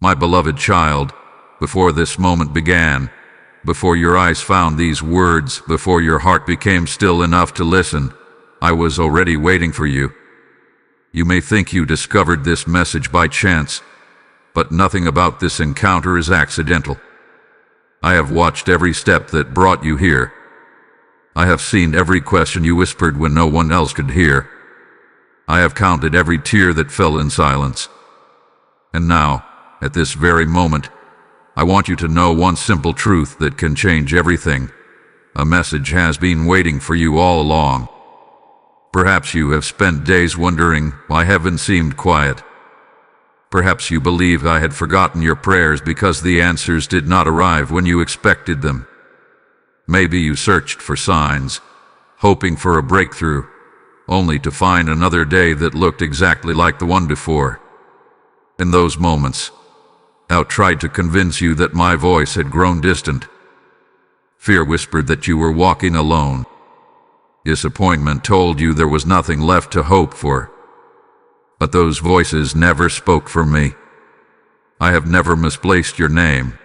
My beloved child, before this moment began, before your eyes found these words, before your heart became still enough to listen, I was already waiting for you. You may think you discovered this message by chance, but nothing about this encounter is accidental. I have watched every step that brought you here. I have seen every question you whispered when no one else could hear. I have counted every tear that fell in silence. And now, at this very moment, I want you to know one simple truth that can change everything. A message has been waiting for you all along. Perhaps you have spent days wondering why heaven seemed quiet. Perhaps you believe I had forgotten your prayers because the answers did not arrive when you expected them. Maybe you searched for signs, hoping for a breakthrough, only to find another day that looked exactly like the one before. In those moments, doubt tried to convince you that my voice had grown distant. Fear whispered that you were walking alone. Disappointment told you there was nothing left to hope for. But those voices never spoke for me. I have never misplaced your name.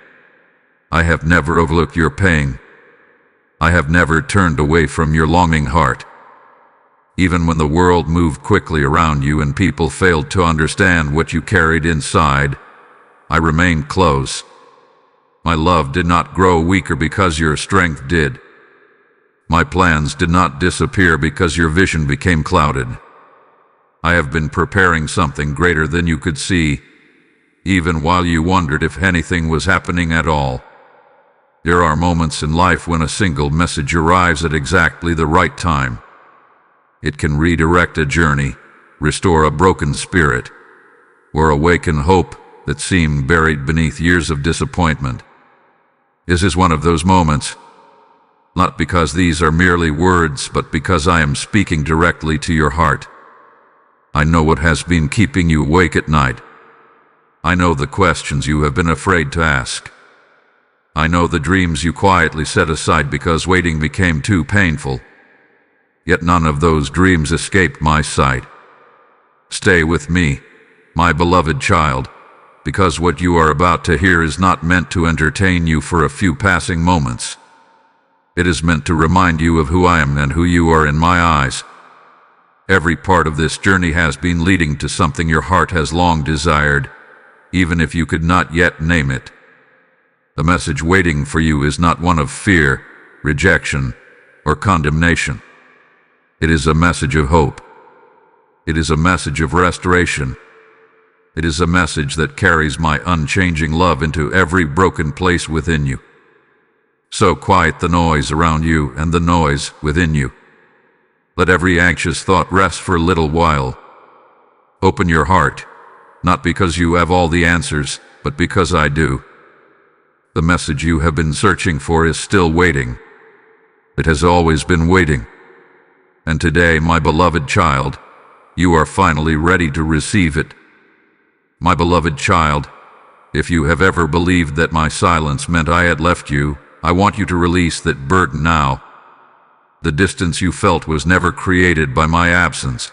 I have never overlooked your pain. I have never turned away from your longing heart. Even when the world moved quickly around you and people failed to understand what you carried inside, I remained close. My love did not grow weaker because your strength did. My plans did not disappear because your vision became clouded. I have been preparing something greater than you could see, even while you wondered if anything was happening at all. There are moments in life when a single message arrives at exactly the right time. It can redirect a journey, restore a broken spirit, or awaken hope that seemed buried beneath years of disappointment. This is one of those moments, not because these are merely words, but because I am speaking directly to your heart. I know what has been keeping you awake at night. I know the questions you have been afraid to ask. I know the dreams you quietly set aside because waiting became too painful. Yet none of those dreams escaped my sight. Stay with me, my beloved child, because what you are about to hear is not meant to entertain you for a few passing moments. It is meant to remind you of who I am and who you are in my eyes. Every part of this journey has been leading to something your heart has long desired, even if you could not yet name it. The message waiting for you is not one of fear, rejection, or condemnation. It is a message of hope. It is a message of restoration. It is a message that carries my unchanging love into every broken place within you. So quiet the noise around you and the noise within you. Let every anxious thought rest for a little while. Open your heart, not because you have all the answers, but because I do. The message you have been searching for is still waiting. It has always been waiting. And today, my beloved child, you are finally ready to receive it. My beloved child, if you have ever believed that my silence meant I had left you, I want you to release that burden now. The distance you felt was never created by my absence.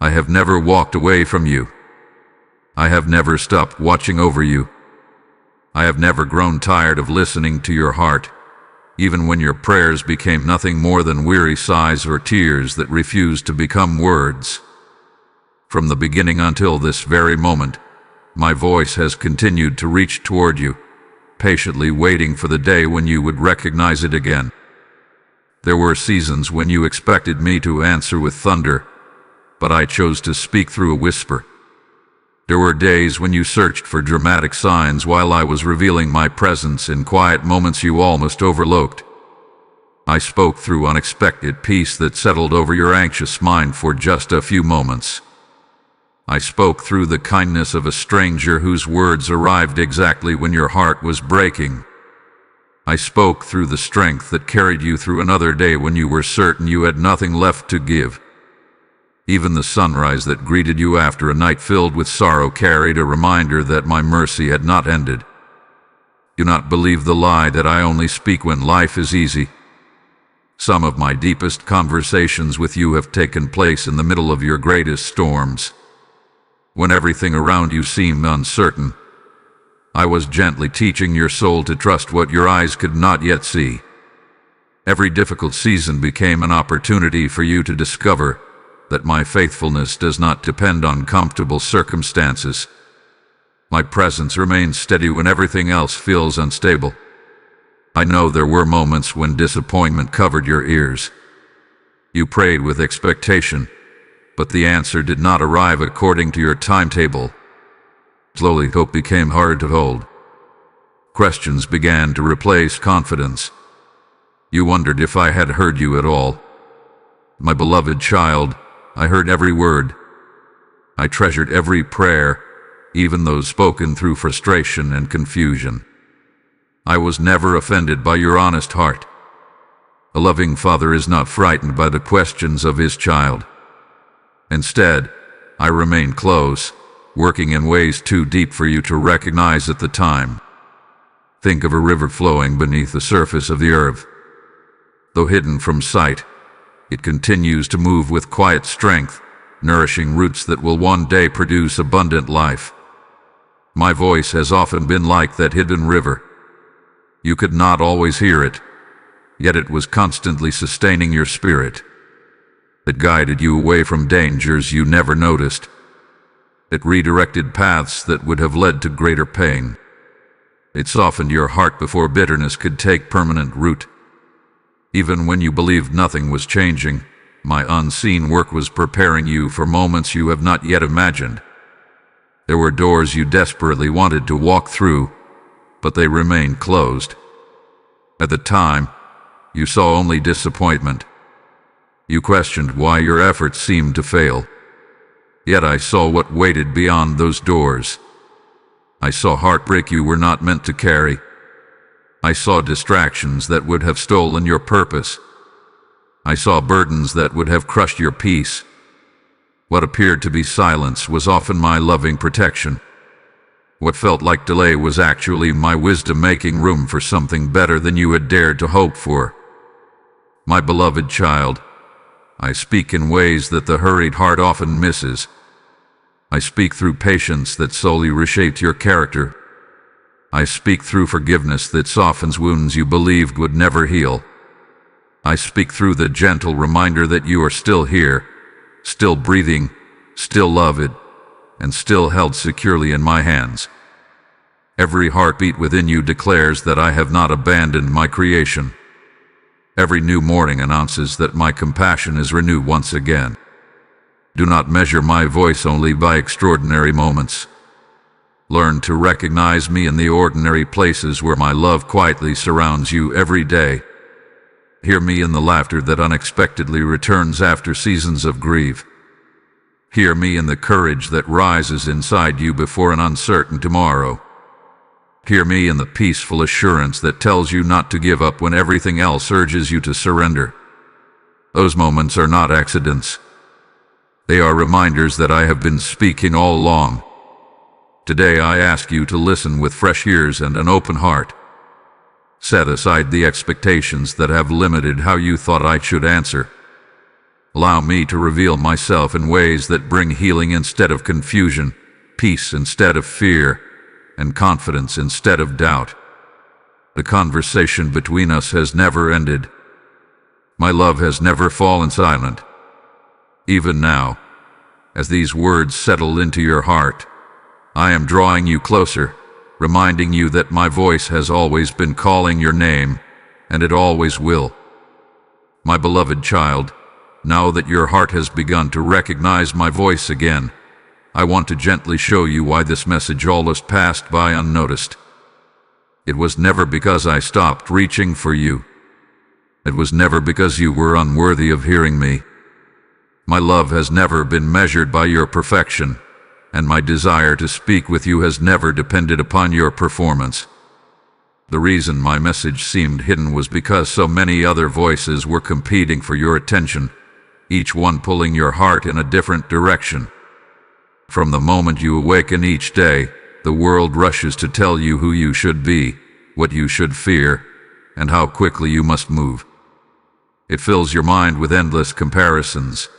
I have never walked away from you. I have never stopped watching over you. I have never grown tired of listening to your heart, even when your prayers became nothing more than weary sighs or tears that refused to become words. From the beginning until this very moment, my voice has continued to reach toward you, patiently waiting for the day when you would recognize it again. There were seasons when you expected me to answer with thunder, but I chose to speak through a whisper. There were days when you searched for dramatic signs while I was revealing my presence in quiet moments you almost overlooked. I spoke through unexpected peace that settled over your anxious mind for just a few moments. I spoke through the kindness of a stranger whose words arrived exactly when your heart was breaking. I spoke through the strength that carried you through another day when you were certain you had nothing left to give. Even the sunrise that greeted you after a night filled with sorrow carried a reminder that my mercy had not ended. Do not believe the lie that I only speak when life is easy. Some of my deepest conversations with you have taken place in the middle of your greatest storms. When everything around you seemed uncertain, I was gently teaching your soul to trust what your eyes could not yet see. Every difficult season became an opportunity for you to discover that my faithfulness does not depend on comfortable circumstances. My presence remains steady when everything else feels unstable. I know there were moments when disappointment covered your ears. You prayed with expectation, but the answer did not arrive according to your timetable. Slowly, hope became hard to hold. Questions began to replace confidence. You wondered if I had heard you at all. My beloved child, I heard every word. I treasured every prayer, even those spoken through frustration and confusion. I was never offended by your honest heart. A loving father is not frightened by the questions of his child. Instead, I remained close, working in ways too deep for you to recognize at the time. Think of a river flowing beneath the surface of the earth. Though hidden from sight, it continues to move with quiet strength, nourishing roots that will one day produce abundant life. My voice has often been like that hidden river. You could not always hear it, yet it was constantly sustaining your spirit. It guided you away from dangers you never noticed. It redirected paths that would have led to greater pain. It softened your heart before bitterness could take permanent root. Even when you believed nothing was changing, my unseen work was preparing you for moments you have not yet imagined. There were doors you desperately wanted to walk through, but they remained closed. At the time, you saw only disappointment. You questioned why your efforts seemed to fail. Yet I saw what waited beyond those doors. I saw heartbreak you were not meant to carry. I saw distractions that would have stolen your purpose. I saw burdens that would have crushed your peace. What appeared to be silence was often my loving protection. What felt like delay was actually my wisdom making room for something better than you had dared to hope for. My beloved child, I speak in ways that the hurried heart often misses. I speak through patience that solely reshaped your character. I speak through forgiveness that softens wounds you believed would never heal. I speak through the gentle reminder that you are still here, still breathing, still loved, and still held securely in my hands. Every heartbeat within you declares that I have not abandoned my creation. Every new morning announces that my compassion is renewed once again. Do not measure my voice only by extraordinary moments. Learn to recognize me in the ordinary places where my love quietly surrounds you every day. Hear me in the laughter that unexpectedly returns after seasons of grief. Hear me in the courage that rises inside you before an uncertain tomorrow. Hear me in the peaceful assurance that tells you not to give up when everything else urges you to surrender. Those moments are not accidents. They are reminders that I have been speaking all along. Today I ask you to listen with fresh ears and an open heart. Set aside the expectations that have limited how you thought I should answer. Allow me to reveal myself in ways that bring healing instead of confusion, peace instead of fear, and confidence instead of doubt. The conversation between us has never ended. My love has never fallen silent. Even now, as these words settle into your heart, I am drawing you closer, reminding you that my voice has always been calling your name, and it always will. My beloved child, now that your heart has begun to recognize my voice again, I want to gently show you why this message almost passed by unnoticed. It was never because I stopped reaching for you. It was never because you were unworthy of hearing me. My love has never been measured by your perfection, and my desire to speak with you has never depended upon your performance. The reason my message seemed hidden was because so many other voices were competing for your attention, each one pulling your heart in a different direction. From the moment you awaken each day, the world rushes to tell you who you should be, what you should fear, and how quickly you must move. It fills your mind with endless comparisons,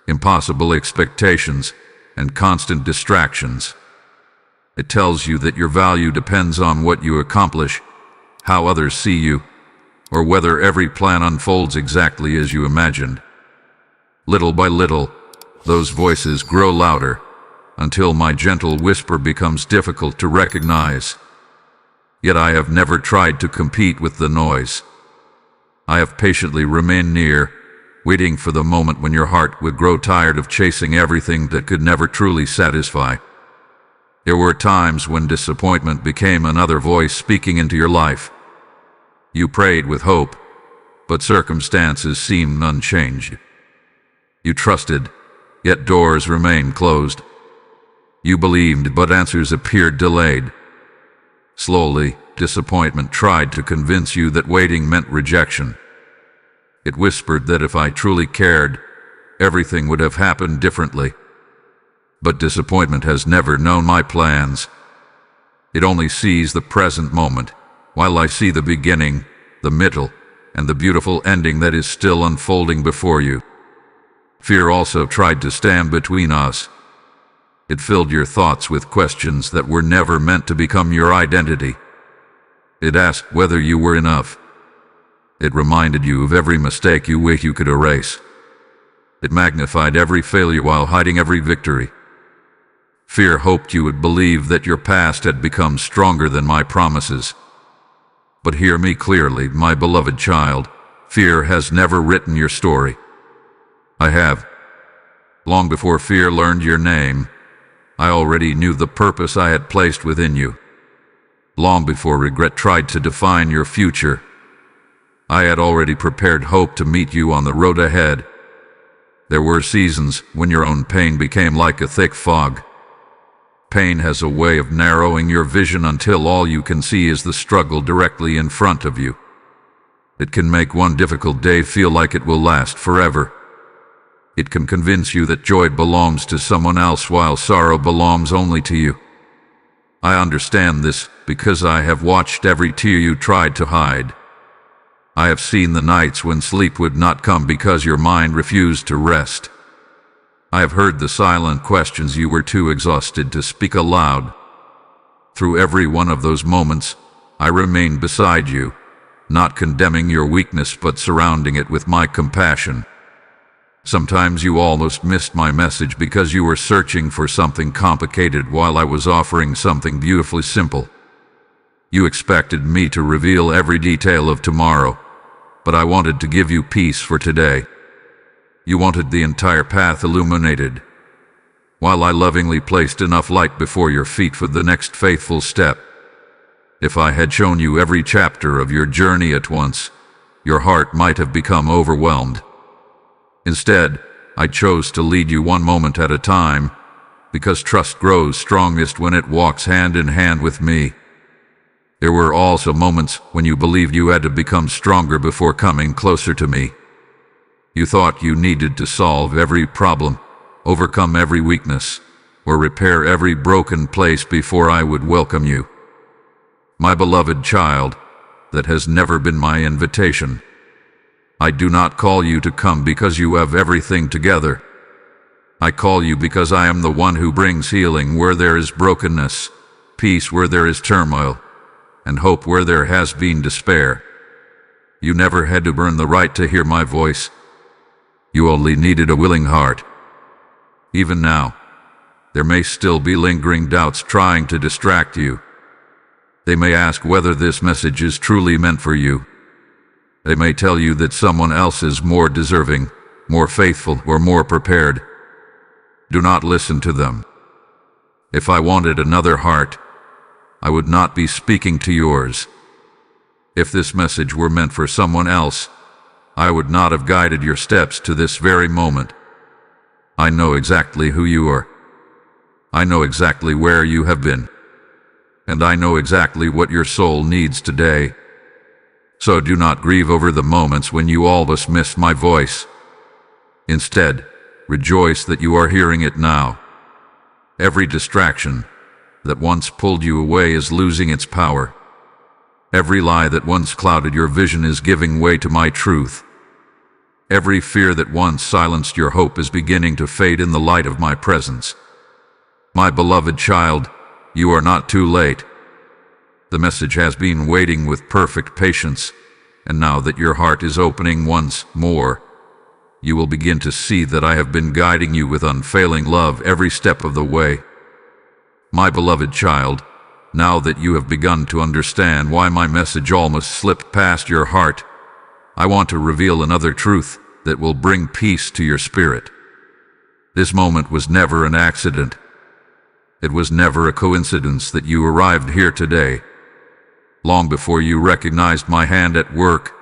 impossible expectations, and constant distractions. It tells you that your value depends on what you accomplish, how others see you, or whether every plan unfolds exactly as you imagined. Little by little, those voices grow louder, until my gentle whisper becomes difficult to recognize. Yet I have never tried to compete with the noise. I have patiently remained near, waiting for the moment when your heart would grow tired of chasing everything that could never truly satisfy. There were times when disappointment became another voice speaking into your life. You prayed with hope, but circumstances seemed unchanged. You trusted, yet doors remained closed. You believed, but answers appeared delayed. Slowly, disappointment tried to convince you that waiting meant rejection. It whispered that if I truly cared, everything would have happened differently. But disappointment has never known my plans. It only sees the present moment, while I see the beginning, the middle, and the beautiful ending that is still unfolding before you. Fear also tried to stand between us. It filled your thoughts with questions that were never meant to become your identity. It asked whether you were enough. It reminded you of every mistake you wish you could erase. It magnified every failure while hiding every victory. Fear hoped you would believe that your past had become stronger than my promises. But hear me clearly, my beloved child. Fear has never written your story. I have. Long before fear learned your name, I already knew the purpose I had placed within you. Long before regret tried to define your future, I had already prepared hope to meet you on the road ahead. There were seasons when your own pain became like a thick fog. Pain has a way of narrowing your vision until all you can see is the struggle directly in front of you. It can make one difficult day feel like it will last forever. It can convince you that joy belongs to someone else while sorrow belongs only to you. I understand this because I have watched every tear you tried to hide. I have seen the nights when sleep would not come because your mind refused to rest. I have heard the silent questions you were too exhausted to speak aloud. Through every one of those moments, I remained beside you, not condemning your weakness but surrounding it with my compassion. Sometimes you almost missed my message because you were searching for something complicated while I was offering something beautifully simple. You expected me to reveal every detail of tomorrow, but I wanted to give you peace for today. You wanted the entire path illuminated, while I lovingly placed enough light before your feet for the next faithful step. If I had shown you every chapter of your journey at once, your heart might have become overwhelmed. Instead, I chose to lead you one moment at a time, because trust grows strongest when it walks hand in hand with me. There were also moments when you believed you had to become stronger before coming closer to me. You thought you needed to solve every problem, overcome every weakness, or repair every broken place before I would welcome you. My beloved child, that has never been my invitation. I do not call you to come because you have everything together. I call you because I am the one who brings healing where there is brokenness, peace where there is turmoil, and hope where there has been despair. You never had to earn the right to hear my voice. You only needed a willing heart. Even now, there may still be lingering doubts trying to distract you. They may ask whether this message is truly meant for you. They may tell you that someone else is more deserving, more faithful, or more prepared. Do not listen to them. If I wanted another heart, I would not be speaking to yours. If this message were meant for someone else, I would not have guided your steps to this very moment. I know exactly who you are. I know exactly where you have been. And I know exactly what your soul needs today. So do not grieve over the moments when you almost missed my voice. Instead, rejoice that you are hearing it now. Every distraction that once pulled you away is losing its power. Every lie that once clouded your vision is giving way to my truth. Every fear that once silenced your hope is beginning to fade in the light of my presence. My beloved child, You are not too late. The message has been waiting with perfect patience, and now that your heart is opening once more, you will begin to see that I have been guiding you with unfailing love every step of the way. My beloved child, now that you have begun to understand why my message almost slipped past your heart, I want to reveal another truth that will bring peace to your spirit. This moment was never an accident. It was never a coincidence that you arrived here today. Long before you recognized my hand at work,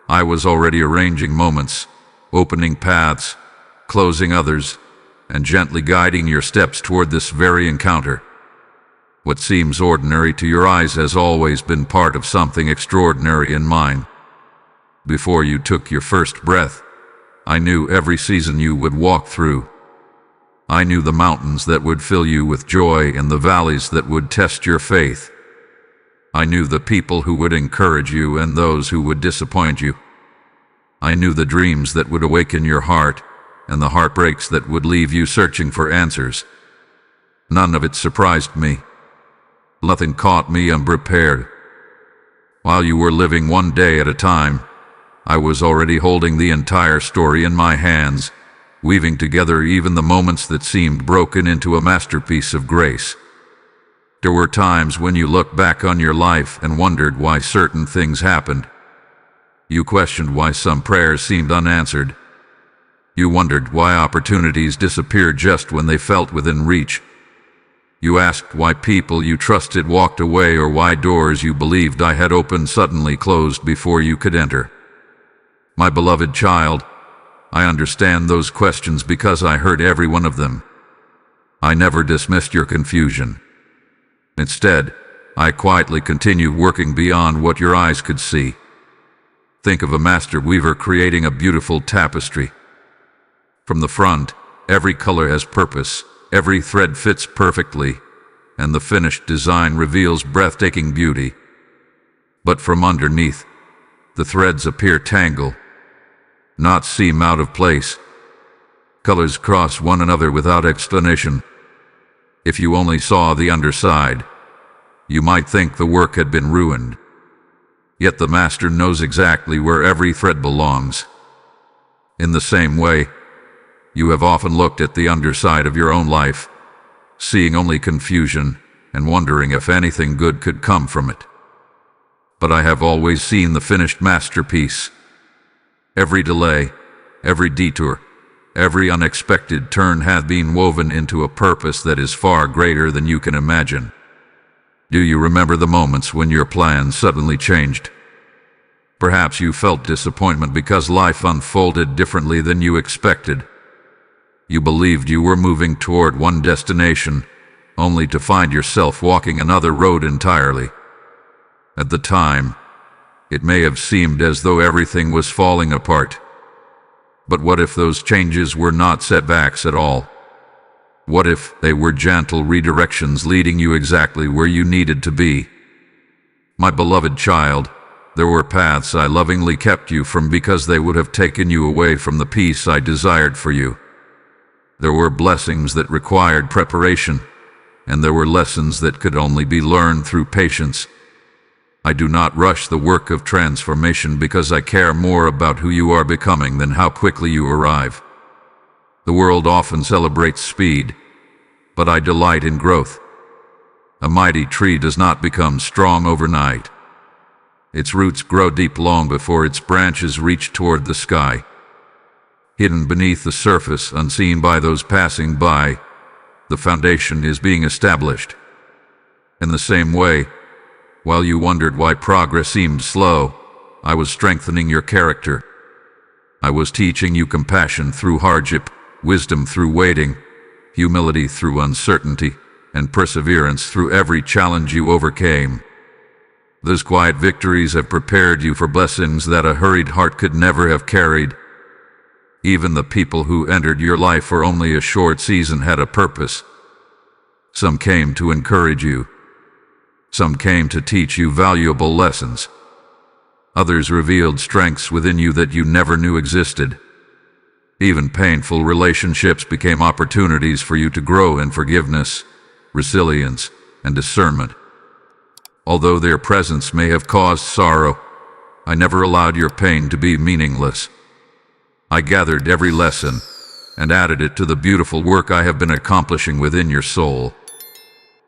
I was already arranging moments, opening paths, closing others, and gently guiding your steps toward this very encounter. What seems ordinary to your eyes has always been part of something extraordinary in mine. Before you took your first breath, I knew every season you would walk through. I knew the mountains that would fill you with joy and the valleys that would test your faith. I knew the people who would encourage you and those who would disappoint you. I knew the dreams that would awaken your heart and the heartbreaks that would leave you searching for answers. None of it surprised me. Nothing caught me unprepared. While you were living one day at a time, I was already holding the entire story in my hands, weaving together even the moments that seemed broken into a masterpiece of grace. There were times when you looked back on your life and wondered why certain things happened. You questioned why some prayers seemed unanswered. You wondered why opportunities disappeared just when they felt within reach. You asked why people you trusted walked away or why doors you believed I had opened suddenly closed before you could enter. My beloved child, I understand those questions because I heard every one of them. I never dismissed your confusion. Instead, I quietly continued working beyond what your eyes could see. Think of a master weaver creating a beautiful tapestry. From the front, every color has purpose, every thread fits perfectly, and the finished design reveals breathtaking beauty. But from underneath, the threads appear tangled, knots seem out of place. Colors cross one another without explanation. If you only saw the underside, you might think the work had been ruined. Yet the master knows exactly where every thread belongs. In the same way, you have often looked at the underside of your own life, seeing only confusion and wondering if anything good could come from it. But I have always seen the finished masterpiece. Every delay, every detour, every unexpected turn has been woven into a purpose that is far greater than you can imagine. Do you remember the moments when your plans suddenly changed? Perhaps you felt disappointment because life unfolded differently than you expected. You believed you were moving toward one destination, only to find yourself walking another road entirely. At the time, it may have seemed as though everything was falling apart. But what if those changes were not setbacks at all? What if they were gentle redirections leading you exactly where you needed to be? My beloved child, there were paths I lovingly kept you from because they would have taken you away from the peace I desired for you. There were blessings that required preparation, and there were lessons that could only be learned through patience. I do not rush the work of transformation because I care more about who you are becoming than how quickly you arrive. The world often celebrates speed, but I delight in growth. A mighty tree does not become strong overnight. Its roots grow deep long before its branches reach toward the sky. Hidden beneath the surface, unseen by those passing by, the foundation is being established. In the same way, while you wondered why progress seemed slow, I was strengthening your character. I was teaching you compassion through hardship, wisdom through waiting, humility through uncertainty, and perseverance through every challenge you overcame. Those quiet victories have prepared you for blessings that a hurried heart could never have carried. Even the people who entered your life for only a short season had a purpose. Some came to encourage you. Some came to teach you valuable lessons. Others revealed strengths within you that you never knew existed. Even painful relationships became opportunities for you to grow in forgiveness, resilience, and discernment. Although their presence may have caused sorrow, I never allowed your pain to be meaningless. I gathered every lesson and added it to the beautiful work I have been accomplishing within your soul.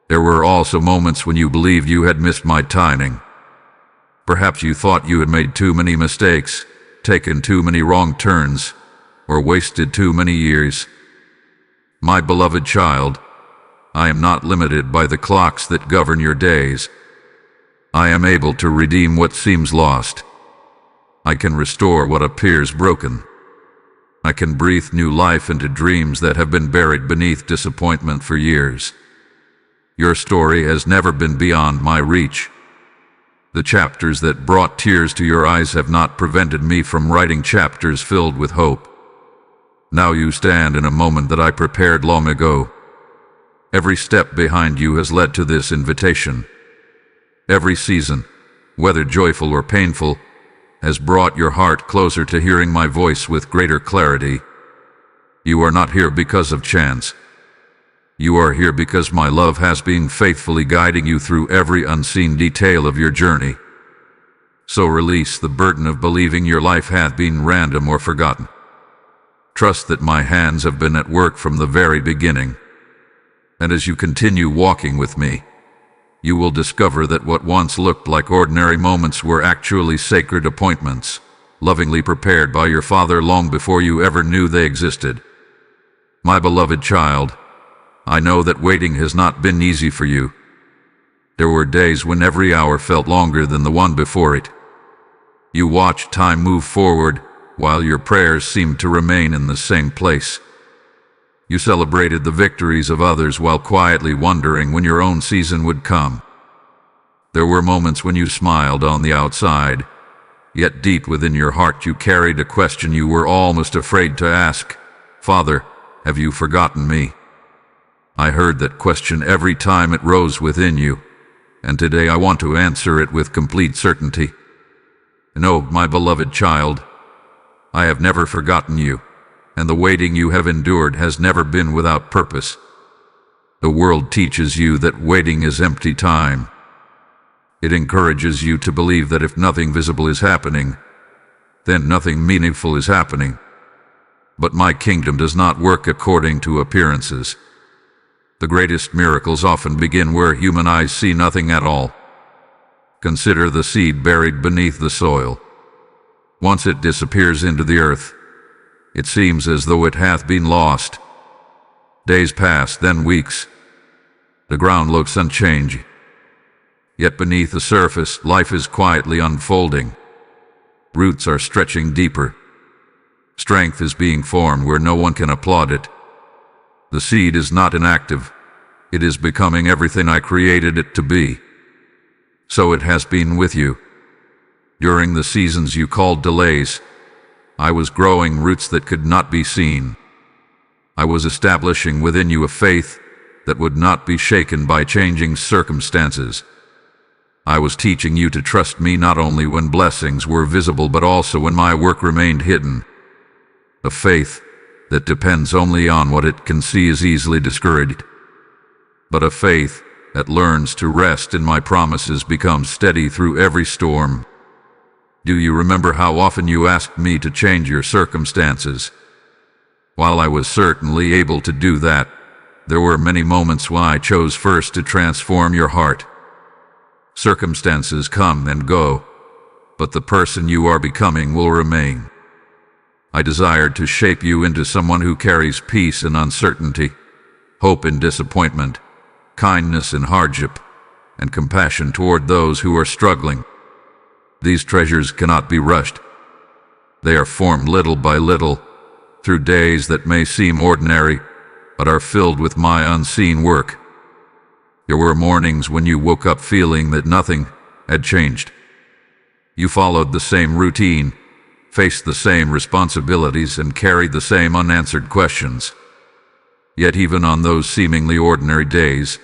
There were also moments when you believed you had missed my timing. Perhaps you thought you had made too many mistakes, taken too many wrong turns, or wasted too many years. My beloved child, I am not limited by the clocks that govern your days. I am able to redeem what seems lost. I can restore what appears broken. I can breathe new life into dreams that have been buried beneath disappointment for years. Your story has never been beyond my reach. The chapters that brought tears to your eyes have not prevented me from writing chapters filled with hope. Now you stand in a moment that I prepared long ago. Every step behind you has led to this invitation. Every season, whether joyful or painful, has brought your heart closer to hearing my voice with greater clarity. You are not here because of chance. You are here because my love has been faithfully guiding you through every unseen detail of your journey. So release the burden of believing your life hath been random or forgotten. Trust that my hands have been at work from the very beginning. And as you continue walking with me, you will discover that what once looked like ordinary moments were actually sacred appointments, lovingly prepared by your Father long before you ever knew they existed. My beloved child, I know that waiting has not been easy for you. There were days when every hour felt longer than the one before it. You watched time move forward while your prayers seemed to remain in the same place. You celebrated the victories of others while quietly wondering when your own season would come. There were moments when you smiled on the outside, yet deep within your heart you carried a question you were almost afraid to ask. Father, have you forgotten me? I heard that question every time it rose within you, and today I want to answer it with complete certainty. No, my beloved child, I have never forgotten you. And the waiting you have endured has never been without purpose. The world teaches you that waiting is empty time. It encourages you to believe that if nothing visible is happening, then nothing meaningful is happening. But my kingdom does not work according to appearances. The greatest miracles often begin where human eyes see nothing at all. Consider the seed buried beneath the soil. Once it disappears into the earth, it seems as though it hath been lost. Days pass, then weeks. The ground looks unchanged. Yet beneath the surface, life is quietly unfolding. Roots are stretching deeper. Strength is being formed where no one can applaud it. The seed is not inactive. It is becoming everything I created it to be. So it has been with you. During the seasons you called delays, I was growing roots that could not be seen. I was establishing within you a faith that would not be shaken by changing circumstances. I was teaching you to trust me not only when blessings were visible but also when my work remained hidden. A faith that depends only on what it can see is easily discouraged. But a faith that learns to rest in my promises becomes steady through every storm. Do you remember how often you asked me to change your circumstances? While I was certainly able to do that, there were many moments when I chose first to transform your heart. Circumstances come and go, but the person you are becoming will remain. I desired to shape you into someone who carries peace in uncertainty, hope in disappointment, kindness in hardship, and compassion toward those who are struggling. These treasures cannot be rushed. They are formed little by little, through days that may seem ordinary, but are filled with my unseen work. There were mornings when you woke up feeling that nothing had changed. You followed the same routine, faced the same responsibilities, and carried the same unanswered questions. Yet even on those seemingly ordinary days,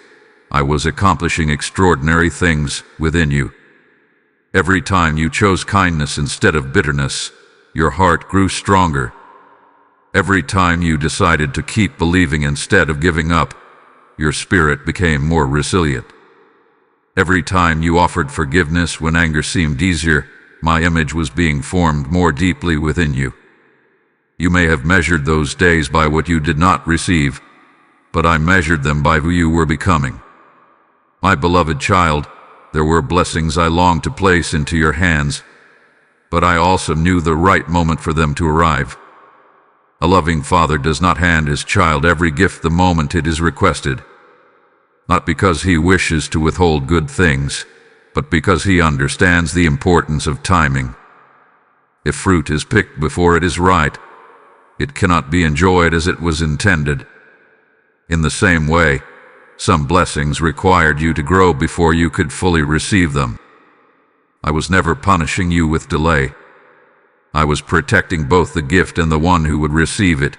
I was accomplishing extraordinary things within you. Every time you chose kindness instead of bitterness, your heart grew stronger. Every time you decided to keep believing instead of giving up, your spirit became more resilient. Every time you offered forgiveness when anger seemed easier, my image was being formed more deeply within you. You may have measured those days by what you did not receive, but I measured them by who you were becoming. My beloved child, there were blessings I longed to place into your hands, but I also knew the right moment for them to arrive. A loving father does not hand his child every gift the moment it is requested, not because he wishes to withhold good things, but because he understands the importance of timing. If fruit is picked before it is ripe, it cannot be enjoyed as it was intended. In the same way, some blessings required you to grow before you could fully receive them. I was never punishing you with delay. I was protecting both the gift and the one who would receive it.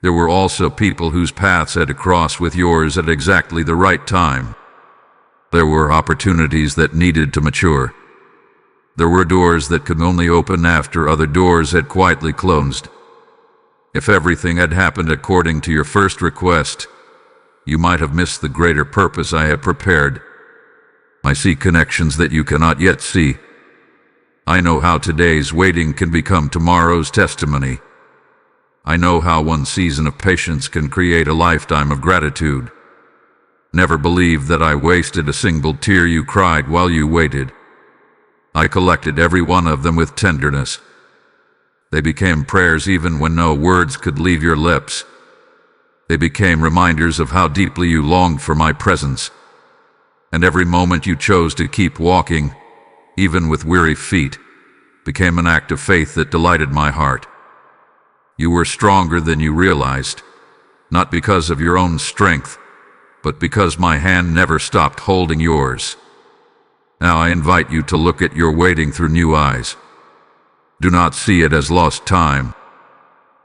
There were also people whose paths had to cross with yours at exactly the right time. There were opportunities that needed to mature. There were doors that could only open after other doors had quietly closed. If everything had happened according to your first request, you might have missed the greater purpose I had prepared. I see connections that you cannot yet see. I know how today's waiting can become tomorrow's testimony. I know how one season of patience can create a lifetime of gratitude. Never believe that I wasted a single tear you cried while you waited. I collected every one of them with tenderness. They became prayers even when no words could leave your lips. They became reminders of how deeply you longed for my presence. And every moment you chose to keep walking, even with weary feet, became an act of faith that delighted my heart. You were stronger than you realized, not because of your own strength, but because my hand never stopped holding yours. Now I invite you to look at your waiting through new eyes. Do not see it as lost time.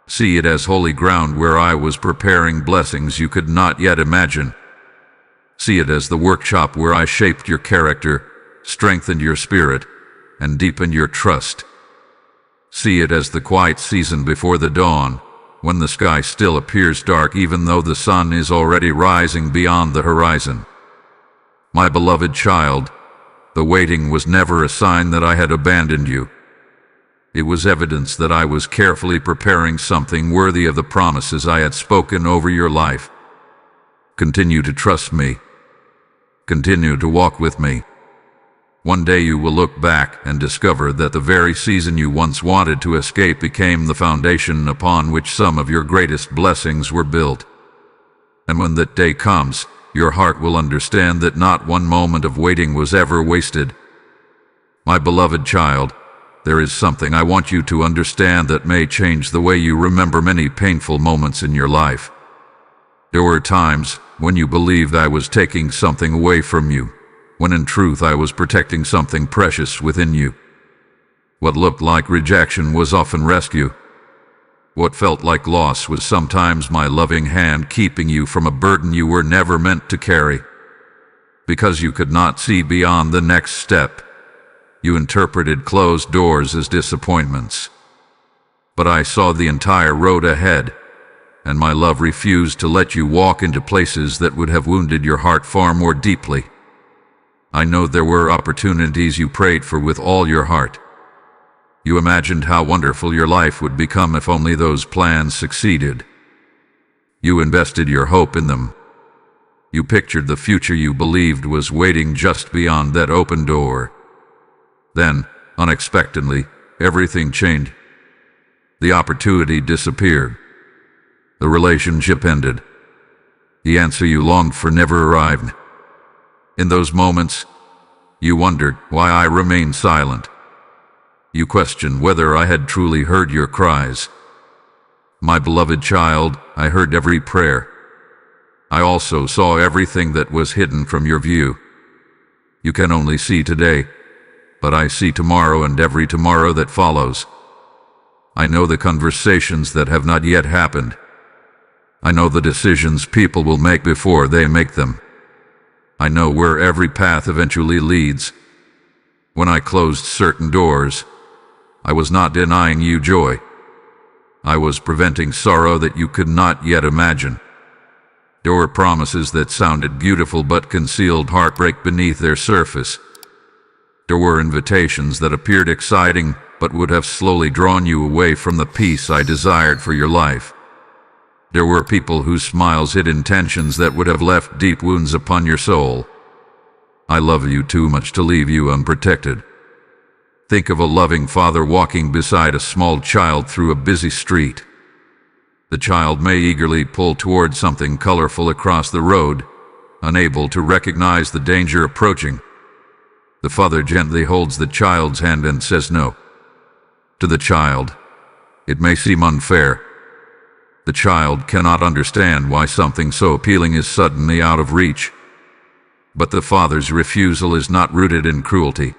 See it as holy ground where I was preparing blessings you could not yet imagine. See it as the workshop where I shaped your character, strengthened your spirit, and deepened your trust. See it as the quiet season before the dawn, when the sky still appears dark even though the sun is already rising beyond the horizon. My beloved child, the waiting was never a sign that I had abandoned you. It was evidence that I was carefully preparing something worthy of the promises I had spoken over your life. Continue to trust me. Continue to walk with me. One day you will look back and discover that the very season you once wanted to escape became the foundation upon which some of your greatest blessings were built. And when that day comes, your heart will understand that not one moment of waiting was ever wasted. My beloved child, there is something I want you to understand that may change the way you remember many painful moments in your life. There were times when you believed I was taking something away from you, when in truth I was protecting something precious within you. What looked like rejection was often rescue. What felt like loss was sometimes my loving hand keeping you from a burden you were never meant to carry. Because you could not see beyond the next step, you interpreted closed doors as disappointments. But I saw the entire road ahead, and my love refused to let you walk into places that would have wounded your heart far more deeply. I know there were opportunities you prayed for with all your heart. You imagined how wonderful your life would become if only those plans succeeded. You invested your hope in them. You pictured the future you believed was waiting just beyond that open door. Then, unexpectedly, everything changed. The opportunity disappeared. The relationship ended. The answer you longed for never arrived. In those moments, you wondered why I remained silent. You questioned whether I had truly heard your cries. My beloved child, I heard every prayer. I also saw everything that was hidden from your view. You can only see today, but I see tomorrow and every tomorrow that follows. I know the conversations that have not yet happened. I know the decisions people will make before they make them. I know where every path eventually leads. When I closed certain doors, I was not denying you joy. I was preventing sorrow that you could not yet imagine. There were promises that sounded beautiful but concealed heartbreak beneath their surface. There were invitations that appeared exciting but would have slowly drawn you away from the peace I desired for your life. There were people whose smiles hid intentions that would have left deep wounds upon your soul. I love you too much to leave you unprotected. Think of a loving father walking beside a small child through a busy street. The child may eagerly pull toward something colorful across the road, unable to recognize the danger approaching. The father gently holds the child's hand and says no. To the child, it may seem unfair. The child cannot understand why something so appealing is suddenly out of reach. But the father's refusal is not rooted in cruelty.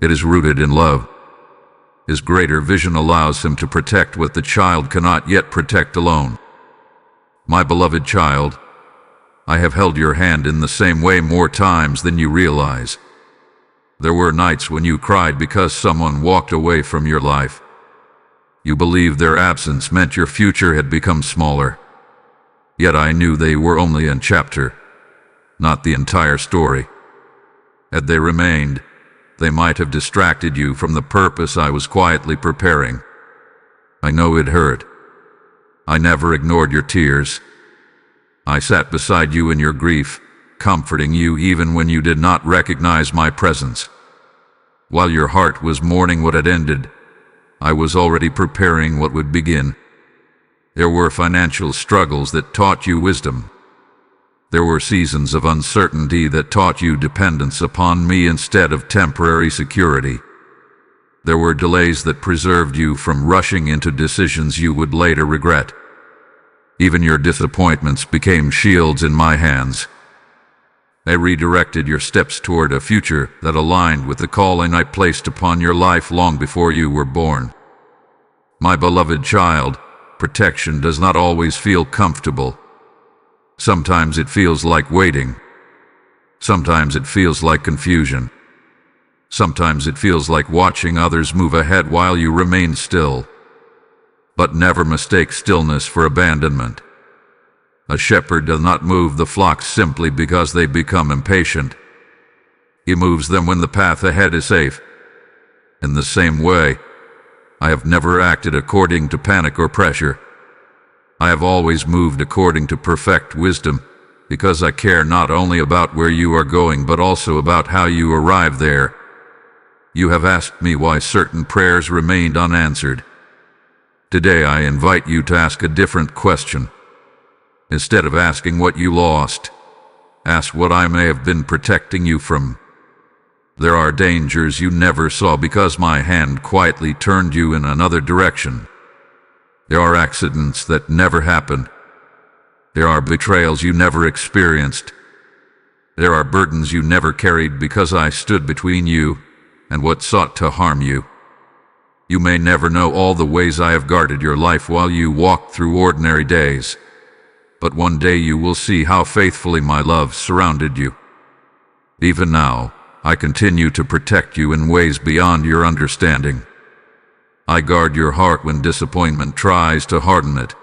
It is rooted in love. His greater vision allows him to protect what the child cannot yet protect alone. My beloved child, I have held your hand in the same way more times than you realize. There were nights when you cried because someone walked away from your life. You believed their absence meant your future had become smaller. Yet I knew they were only a chapter, not the entire story. Had they remained, they might have distracted you from the purpose I was quietly preparing. I know it hurt. I never ignored your tears. I sat beside you in your grief, comforting you even when you did not recognize my presence. While your heart was mourning what had ended, I was already preparing what would begin. There were financial struggles that taught you wisdom. There were seasons of uncertainty that taught you dependence upon me instead of temporary security. There were delays that preserved you from rushing into decisions you would later regret. Even your disappointments became shields in my hands. They redirected your steps toward a future that aligned with the calling I placed upon your life long before you were born. My beloved child, protection does not always feel comfortable. Sometimes it feels like waiting. Sometimes it feels like confusion. Sometimes it feels like watching others move ahead while you remain still. But never mistake stillness for abandonment. A shepherd does not move the flock simply because they become impatient. He moves them when the path ahead is safe. In the same way, I have never acted according to panic or pressure. I have always moved according to perfect wisdom, because I care not only about where you are going but also about how you arrive there. You have asked me why certain prayers remained unanswered. Today I invite you to ask a different question. Instead of asking what you lost, ask what I may have been protecting you from. There are dangers you never saw because my hand quietly turned you in another direction. There are accidents that never happened. There are betrayals you never experienced. There are burdens you never carried because I stood between you and what sought to harm you. You may never know all the ways I have guarded your life while you walked through ordinary days, but one day you will see how faithfully my love surrounded you. Even now, I continue to protect you in ways beyond your understanding. I guard your heart when disappointment tries to harden it.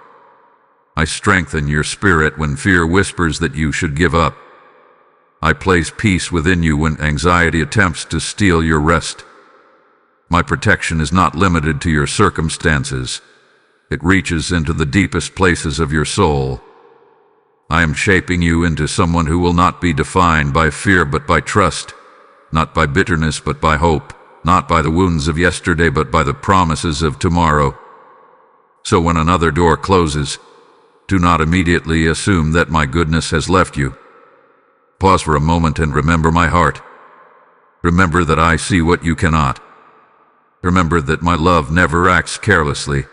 I strengthen your spirit when fear whispers that you should give up. I place peace within you when anxiety attempts to steal your rest. My protection is not limited to your circumstances. It reaches into the deepest places of your soul. I am shaping you into someone who will not be defined by fear but by trust, not by bitterness but by hope. Not by the wounds of yesterday, but by the promises of tomorrow. So when another door closes, do not immediately assume that my goodness has left you. Pause for a moment and remember my heart. Remember that I see what you cannot. Remember that my love never acts carelessly.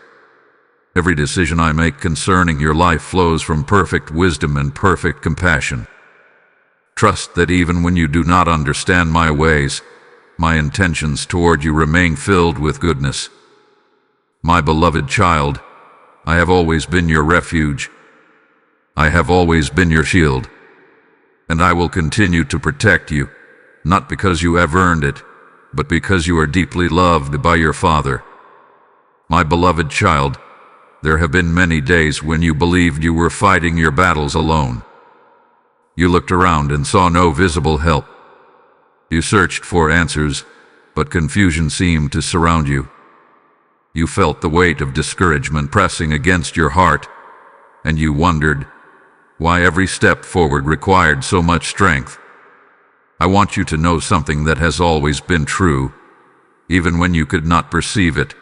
Every decision I make concerning your life flows from perfect wisdom and perfect compassion. Trust that even when you do not understand my ways, my intentions toward you remain filled with goodness. My beloved child, I have always been your refuge. I have always been your shield. And I will continue to protect you, not because you have earned it, but because you are deeply loved by your Father. My beloved child, there have been many days when you believed you were fighting your battles alone. You looked around and saw no visible help. You searched for answers, but confusion seemed to surround you. You felt the weight of discouragement pressing against your heart, and you wondered why every step forward required so much strength. I want you to know something that has always been true, even when you could not perceive it.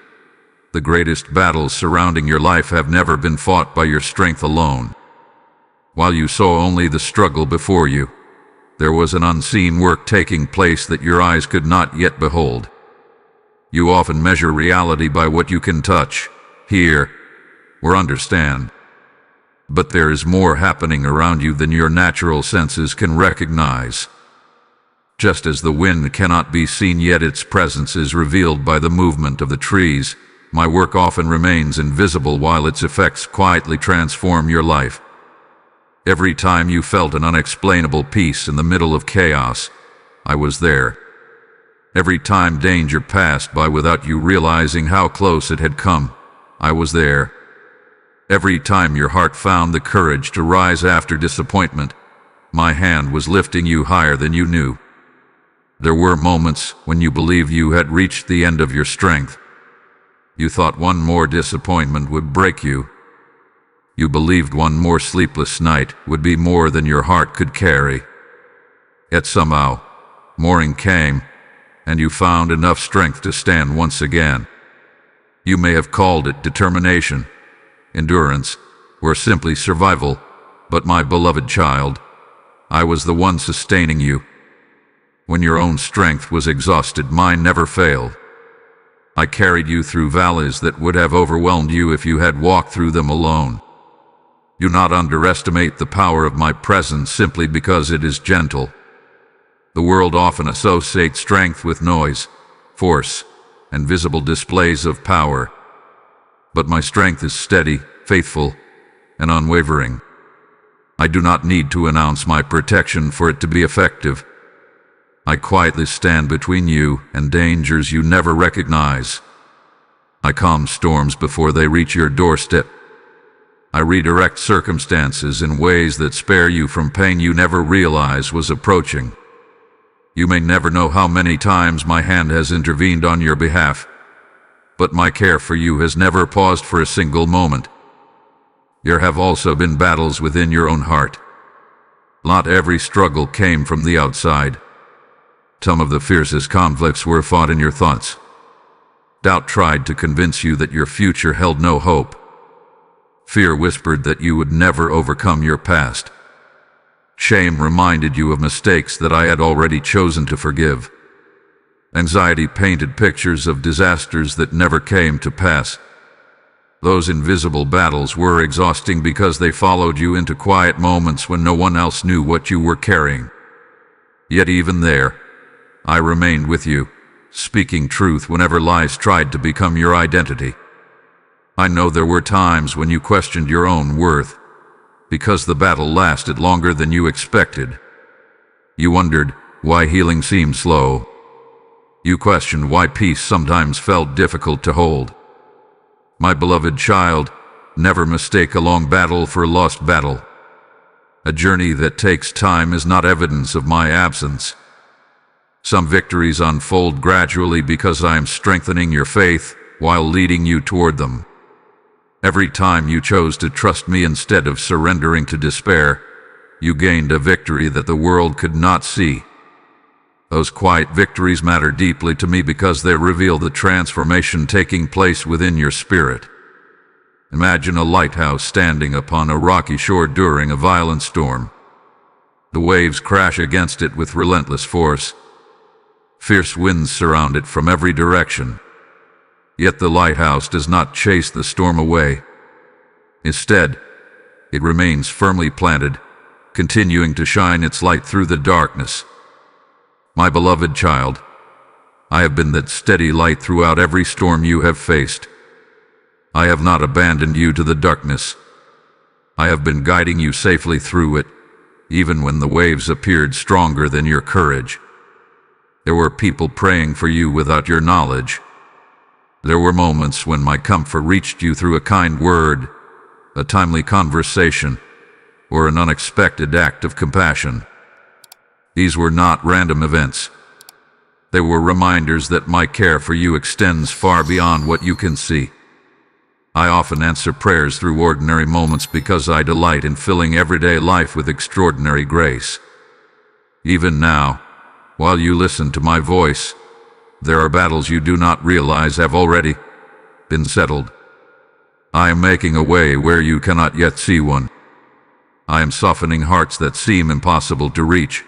The greatest battles surrounding your life have never been fought by your strength alone. While you saw only the struggle before you, there was an unseen work taking place that your eyes could not yet behold. You often measure reality by what you can touch, hear, or understand. But there is more happening around you than your natural senses can recognize. Just as the wind cannot be seen yet its presence is revealed by the movement of the trees, my work often remains invisible while its effects quietly transform your life. Every time you felt an unexplainable peace in the middle of chaos, I was there. Every time danger passed by without you realizing how close it had come, I was there. Every time your heart found the courage to rise after disappointment, my hand was lifting you higher than you knew. There were moments when you believed you had reached the end of your strength. You thought one more disappointment would break you. You believed one more sleepless night would be more than your heart could carry. Yet somehow, morning came, and you found enough strength to stand once again. You may have called it determination, endurance, or simply survival, but my beloved child, I was the one sustaining you. When your own strength was exhausted, mine never failed. I carried you through valleys that would have overwhelmed you if you had walked through them alone. Do not underestimate the power of my presence simply because it is gentle. The world often associates strength with noise, force, and visible displays of power. But my strength is steady, faithful, and unwavering. I do not need to announce my protection for it to be effective. I quietly stand between you and dangers you never recognize. I calm storms before they reach your doorstep. I redirect circumstances in ways that spare you from pain you never realized was approaching. You may never know how many times my hand has intervened on your behalf, but my care for you has never paused for a single moment. There have also been battles within your own heart. Not every struggle came from the outside. Some of the fiercest conflicts were fought in your thoughts. Doubt tried to convince you that your future held no hope. Fear whispered that you would never overcome your past. Shame reminded you of mistakes that I had already chosen to forgive. Anxiety painted pictures of disasters that never came to pass. Those invisible battles were exhausting because they followed you into quiet moments when no one else knew what you were carrying. Yet even there, I remained with you, speaking truth whenever lies tried to become your identity. I know there were times when you questioned your own worth, because the battle lasted longer than you expected. You wondered why healing seemed slow. You questioned why peace sometimes felt difficult to hold. My beloved child, never mistake a long battle for a lost battle. A journey that takes time is not evidence of my absence. Some victories unfold gradually because I am strengthening your faith while leading you toward them. Every time you chose to trust me instead of surrendering to despair, you gained a victory that the world could not see. Those quiet victories matter deeply to me because they reveal the transformation taking place within your spirit. Imagine a lighthouse standing upon a rocky shore during a violent storm. The waves crash against it with relentless force. Fierce winds surround it from every direction. Yet the lighthouse does not chase the storm away. Instead, it remains firmly planted, continuing to shine its light through the darkness. My beloved child, I have been that steady light throughout every storm you have faced. I have not abandoned you to the darkness. I have been guiding you safely through it, even when the waves appeared stronger than your courage. There were people praying for you without your knowledge. There were moments when my comfort reached you through a kind word, a timely conversation, or an unexpected act of compassion. These were not random events. They were reminders that my care for you extends far beyond what you can see. I often answer prayers through ordinary moments because I delight in filling everyday life with extraordinary grace. Even now, while you listen to my voice, there are battles you do not realize have already been settled. I am making a way where you cannot yet see one. I am softening hearts that seem impossible to reach.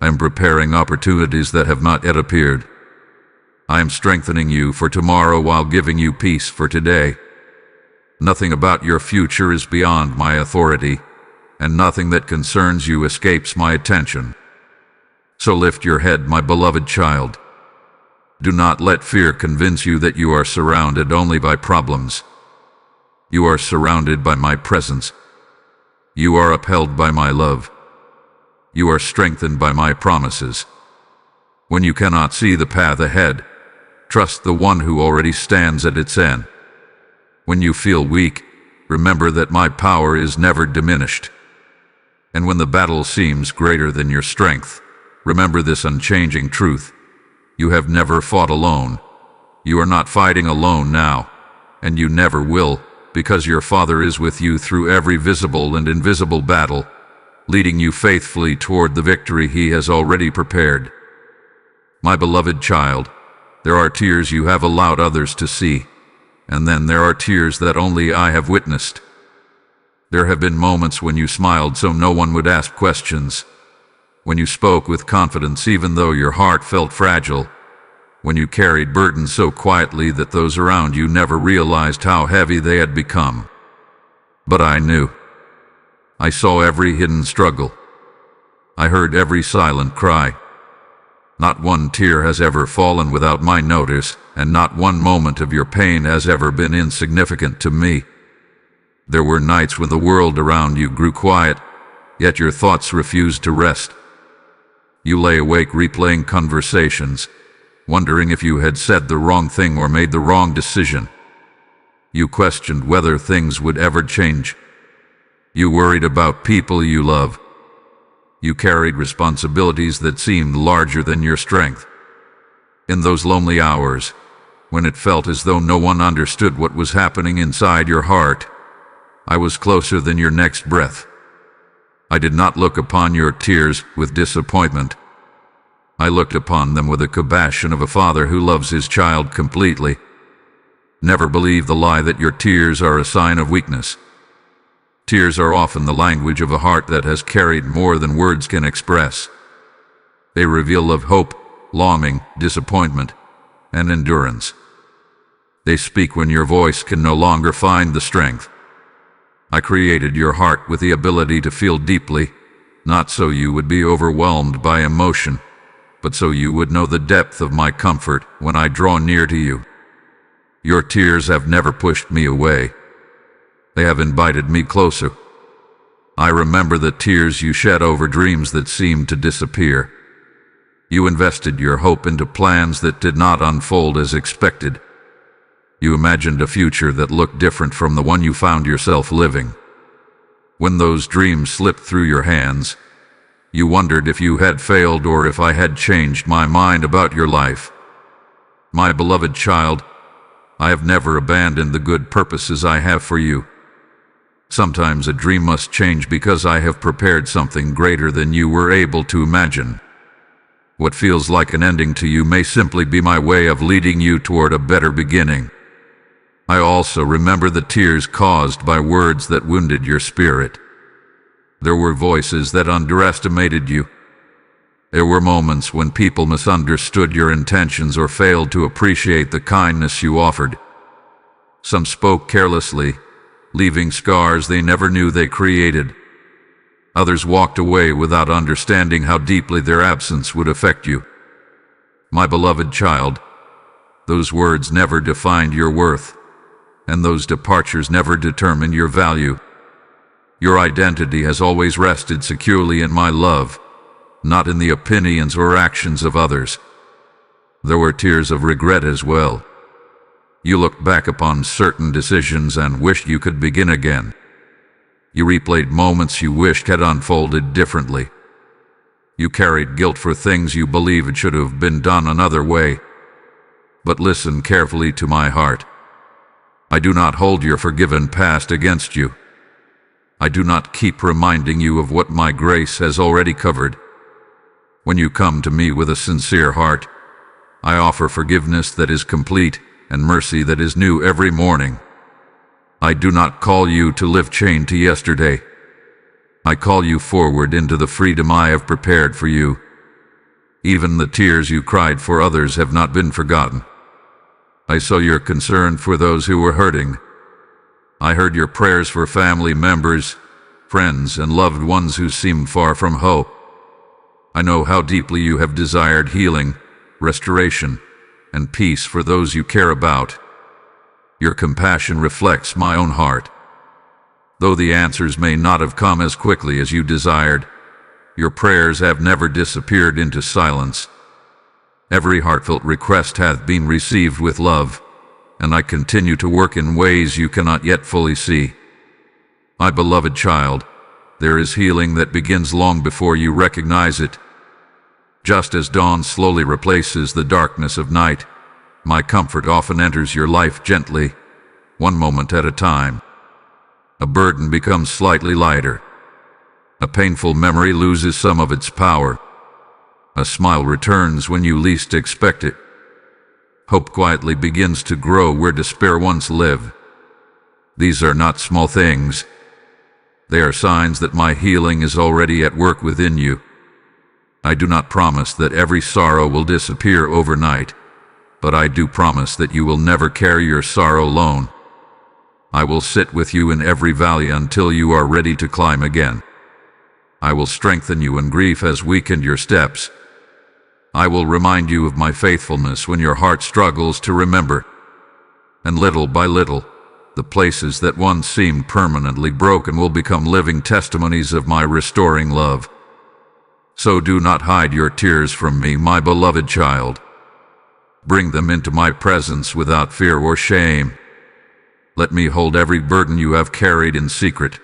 I am preparing opportunities that have not yet appeared. I am strengthening you for tomorrow while giving you peace for today. Nothing about your future is beyond my authority, and nothing that concerns you escapes my attention. So lift your head, my beloved child. Do not let fear convince you that you are surrounded only by problems. You are surrounded by my presence. You are upheld by my love. You are strengthened by my promises. When you cannot see the path ahead, trust the one who already stands at its end. When you feel weak, remember that my power is never diminished. And when the battle seems greater than your strength, remember this unchanging truth. You have never fought alone. You are not fighting alone now, and you never will, because your Father is with you through every visible and invisible battle, leading you faithfully toward the victory He has already prepared. My beloved child, there are tears you have allowed others to see, and then there are tears that only I have witnessed. There have been moments when you smiled so no one would ask questions, when you spoke with confidence even though your heart felt fragile, when you carried burdens so quietly that those around you never realized how heavy they had become. But I knew. I saw every hidden struggle. I heard every silent cry. Not one tear has ever fallen without my notice, and not one moment of your pain has ever been insignificant to me. There were nights when the world around you grew quiet, yet your thoughts refused to rest. You lay awake replaying conversations, wondering if you had said the wrong thing or made the wrong decision. You questioned whether things would ever change. You worried about people you love. You carried responsibilities that seemed larger than your strength. In those lonely hours, when it felt as though no one understood what was happening inside your heart, I was closer than your next breath. I did not look upon your tears with disappointment. I looked upon them with the compassion of a father who loves his child completely. Never believe the lie that your tears are a sign of weakness. Tears are often the language of a heart that has carried more than words can express. They reveal of hope, longing, disappointment, and endurance. They speak when your voice can no longer find the strength. I created your heart with the ability to feel deeply, not so you would be overwhelmed by emotion, but so you would know the depth of my comfort when I draw near to you. Your tears have never pushed me away. They have invited me closer. I remember the tears you shed over dreams that seemed to disappear. You invested your hope into plans that did not unfold as expected. You imagined a future that looked different from the one you found yourself living. When those dreams slipped through your hands, you wondered if you had failed or if I had changed my mind about your life. My beloved child, I have never abandoned the good purposes I have for you. Sometimes a dream must change because I have prepared something greater than you were able to imagine. What feels like an ending to you may simply be my way of leading you toward a better beginning. I also remember the tears caused by words that wounded your spirit. There were voices that underestimated you. There were moments when people misunderstood your intentions or failed to appreciate the kindness you offered. Some spoke carelessly, leaving scars they never knew they created. Others walked away without understanding how deeply their absence would affect you. My beloved child, those words never defined your worth, and those departures never determined your value. Your identity has always rested securely in my love, not in the opinions or actions of others. There were tears of regret as well. You looked back upon certain decisions and wished you could begin again. You replayed moments you wished had unfolded differently. You carried guilt for things you believed should have been done another way. But listen carefully to my heart. I do not hold your forgiven past against you. I do not keep reminding you of what my grace has already covered. When you come to me with a sincere heart, I offer forgiveness that is complete and mercy that is new every morning. I do not call you to live chained to yesterday. I call you forward into the freedom I have prepared for you. Even the tears you cried for others have not been forgotten. I saw your concern for those who were hurting. I heard your prayers for family members, friends, and loved ones who seemed far from hope. I know how deeply you have desired healing, restoration, and peace for those you care about. Your compassion reflects my own heart. Though the answers may not have come as quickly as you desired, your prayers have never disappeared into silence. Every heartfelt request hath been received with love, and I continue to work in ways you cannot yet fully see. My beloved child, there is healing that begins long before you recognize it. Just as dawn slowly replaces the darkness of night, my comfort often enters your life gently, one moment at a time. A burden becomes slightly lighter. A painful memory loses some of its power. A smile returns when you least expect it. Hope quietly begins to grow where despair once lived. These are not small things. They are signs that my healing is already at work within you. I do not promise that every sorrow will disappear overnight, but I do promise that you will never carry your sorrow alone. I will sit with you in every valley until you are ready to climb again. I will strengthen you when grief has weakened your steps. I will remind you of my faithfulness when your heart struggles to remember. And little by little, the places that once seemed permanently broken will become living testimonies of my restoring love. So do not hide your tears from me, my beloved child. Bring them into my presence without fear or shame. Let me hold every burden you have carried in secret.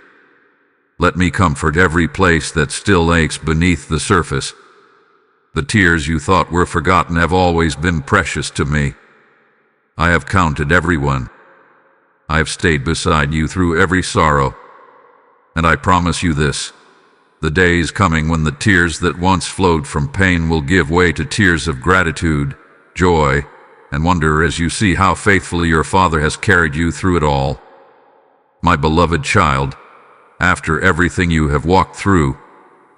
Let me comfort every place that still aches beneath the surface. The tears you thought were forgotten have always been precious to me. I have counted everyone. I have stayed beside you through every sorrow. And I promise you this: the day is coming when the tears that once flowed from pain will give way to tears of gratitude, joy, and wonder as you see how faithfully your Father has carried you through it all. My beloved child, after everything you have walked through,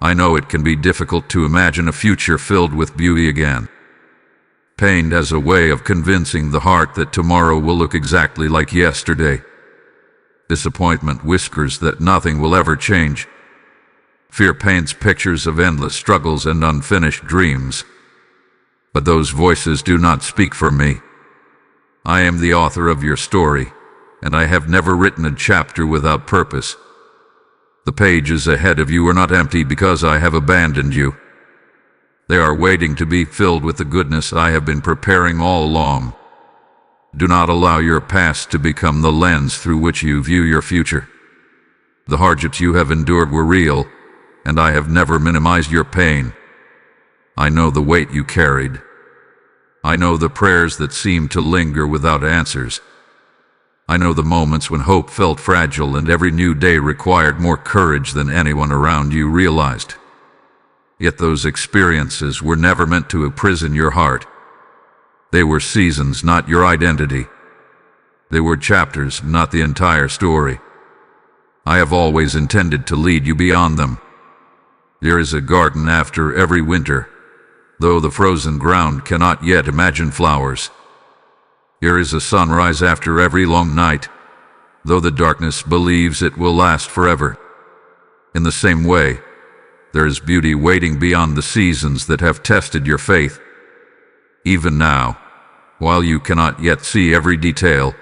I know it can be difficult to imagine a future filled with beauty again. Pain has a way of convincing the heart that tomorrow will look exactly like yesterday. Disappointment whispers that nothing will ever change. Fear paints pictures of endless struggles and unfinished dreams. But those voices do not speak for me. I am the author of your story, and I have never written a chapter without purpose. The pages ahead of you are not empty because I have abandoned you. They are waiting to be filled with the goodness I have been preparing all along. Do not allow your past to become the lens through which you view your future. The hardships you have endured were real, and I have never minimized your pain. I know the weight you carried. I know the prayers that seemed to linger without answers. I know the moments when hope felt fragile and every new day required more courage than anyone around you realized. Yet those experiences were never meant to imprison your heart. They were seasons, not your identity. They were chapters, not the entire story. I have always intended to lead you beyond them. There is a garden after every winter, though the frozen ground cannot yet imagine flowers. There is a sunrise after every long night, though the darkness believes it will last forever. In the same way, there is beauty waiting beyond the seasons that have tested your faith. Even now, while you cannot yet see every detail,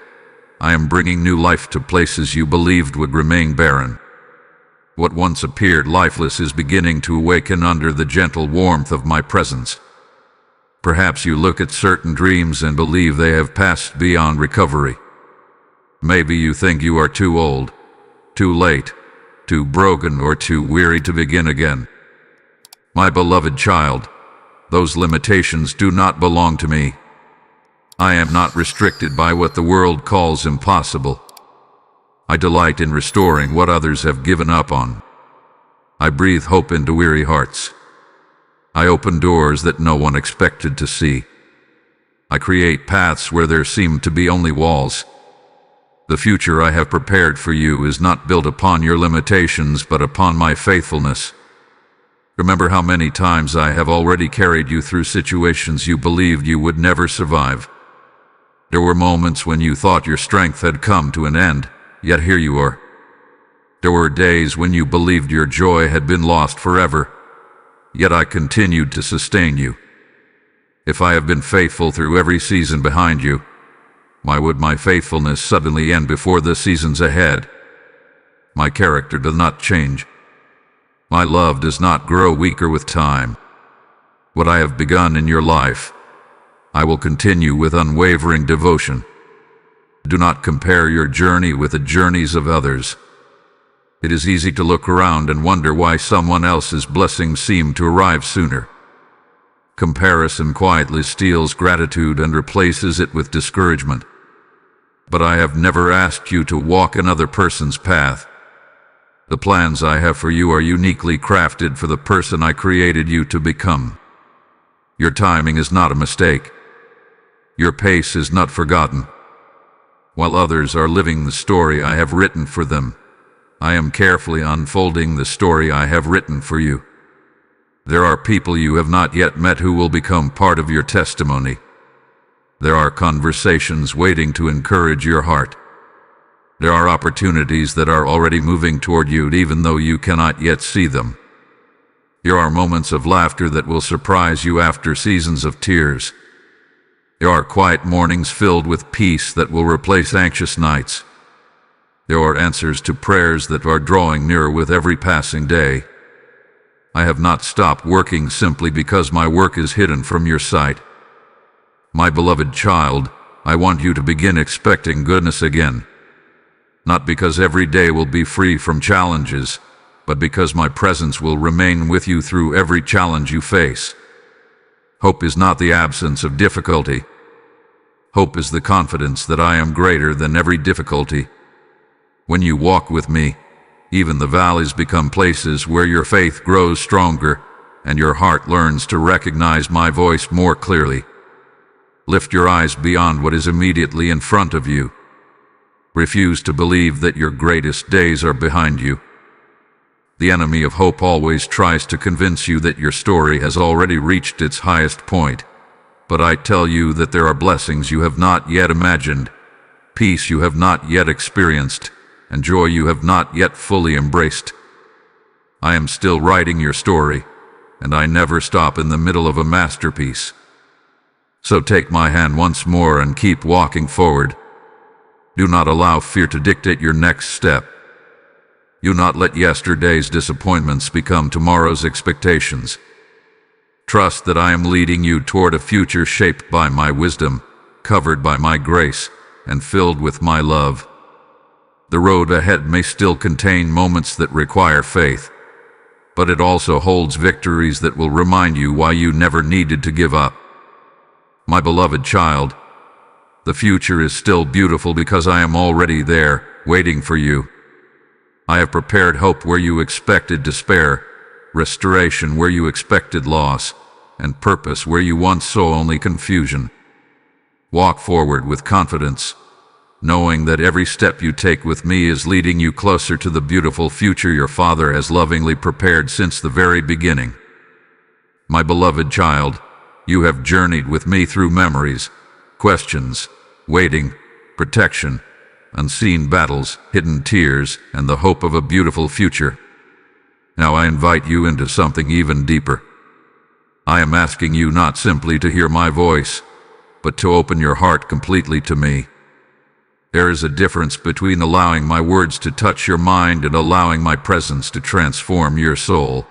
I am bringing new life to places you believed would remain barren. What once appeared lifeless is beginning to awaken under the gentle warmth of my presence. Perhaps you look at certain dreams and believe they have passed beyond recovery. Maybe you think you are too old, too late, too broken, or too weary to begin again. My beloved child, those limitations do not belong to me. I am not restricted by what the world calls impossible. I delight in restoring what others have given up on. I breathe hope into weary hearts. I open doors that no one expected to see. I create paths where there seem to be only walls. The future I have prepared for you is not built upon your limitations, but upon my faithfulness. Remember how many times I have already carried you through situations you believed you would never survive. There were moments when you thought your strength had come to an end, yet here you are. There were days when you believed your joy had been lost forever, yet I continued to sustain you. If I have been faithful through every season behind you, why would my faithfulness suddenly end before the seasons ahead? My character does not change. My love does not grow weaker with time. What I have begun in your life, I will continue with unwavering devotion. Do not compare your journey with the journeys of others. It is easy to look around and wonder why someone else's blessings seem to arrive sooner. Comparison quietly steals gratitude and replaces it with discouragement. But I have never asked you to walk another person's path. The plans I have for you are uniquely crafted for the person I created you to become. Your timing is not a mistake. Your pace is not forgotten. While others are living the story I have written for them, I am carefully unfolding the story I have written for you. There are people you have not yet met who will become part of your testimony. There are conversations waiting to encourage your heart. There are opportunities that are already moving toward you even though you cannot yet see them. There are moments of laughter that will surprise you after seasons of tears. There are quiet mornings filled with peace that will replace anxious nights. There are answers to prayers that are drawing nearer with every passing day. I have not stopped working simply because my work is hidden from your sight. My beloved child, I want you to begin expecting goodness again. Not because every day will be free from challenges, but because my presence will remain with you through every challenge you face. Hope is not the absence of difficulty. Hope is the confidence that I am greater than every difficulty. When you walk with me, even the valleys become places where your faith grows stronger and your heart learns to recognize my voice more clearly. Lift your eyes beyond what is immediately in front of you. Refuse to believe that your greatest days are behind you. The enemy of hope always tries to convince you that your story has already reached its highest point. But I tell you that there are blessings you have not yet imagined, peace you have not yet experienced, and joy you have not yet fully embraced. I am still writing your story, and I never stop in the middle of a masterpiece. So take my hand once more and keep walking forward. Do not allow fear to dictate your next step. Do not let yesterday's disappointments become tomorrow's expectations. Trust that I am leading you toward a future shaped by my wisdom, covered by my grace, and filled with my love. The road ahead may still contain moments that require faith, but it also holds victories that will remind you why you never needed to give up. My beloved child, the future is still beautiful because I am already there, waiting for you. I have prepared hope where you expected despair, restoration where you expected loss, and purpose where you once saw only confusion. Walk forward with confidence, knowing that every step you take with me is leading you closer to the beautiful future your Father has lovingly prepared since the very beginning. My beloved child, you have journeyed with me through memories, questions, waiting, protection, unseen battles, hidden tears, and the hope of a beautiful future. Now I invite you into something even deeper. I am asking you not simply to hear my voice, but to open your heart completely to me. There is a difference between allowing my words to touch your mind and allowing my presence to transform your soul.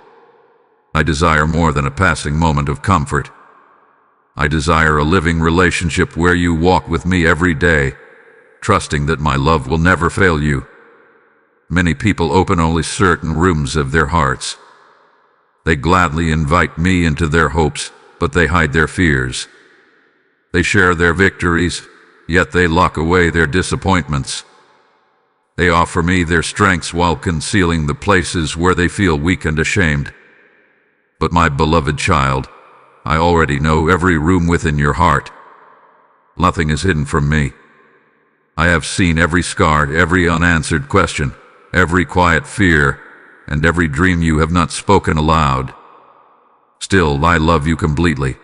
I desire more than a passing moment of comfort. I desire a living relationship where you walk with me every day, trusting that my love will never fail you. Many people open only certain rooms of their hearts. They gladly invite me into their hopes, but they hide their fears. They share their victories, yet they lock away their disappointments. They offer me their strengths while concealing the places where they feel weak and ashamed. But my beloved child, I already know every room within your heart. Nothing is hidden from me. I have seen every scar, every unanswered question, every quiet fear, and every dream you have not spoken aloud. Still, I love you completely.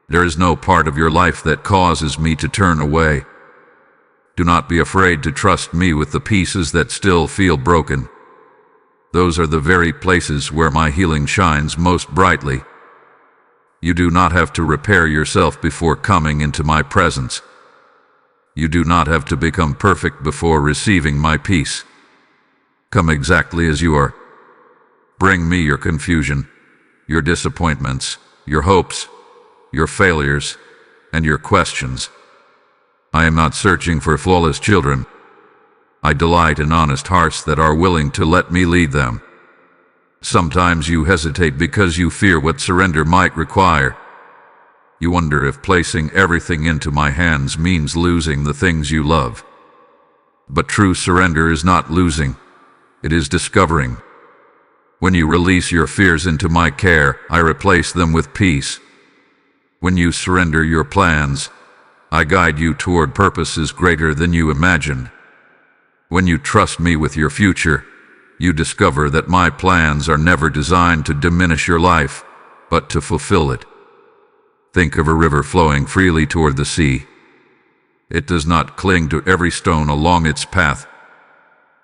There is no part of your life that causes me to turn away. Do not be afraid to trust me with the pieces that still feel broken. Those are the very places where my healing shines most brightly. You do not have to repair yourself before coming into my presence. You do not have to become perfect before receiving my peace. Come exactly as you are. Bring me your confusion, your disappointments, your hopes, your failures, and your questions. I am not searching for flawless children. I delight in honest hearts that are willing to let me lead them. Sometimes you hesitate because you fear what surrender might require. You wonder if placing everything into my hands means losing the things you love. But true surrender is not losing, it is discovering. When you release your fears into my care, I replace them with peace. When you surrender your plans, I guide you toward purposes greater than you imagined. When you trust me with your future, you discover that my plans are never designed to diminish your life, but to fulfill it. Think of a river flowing freely toward the sea. It does not cling to every stone along its path.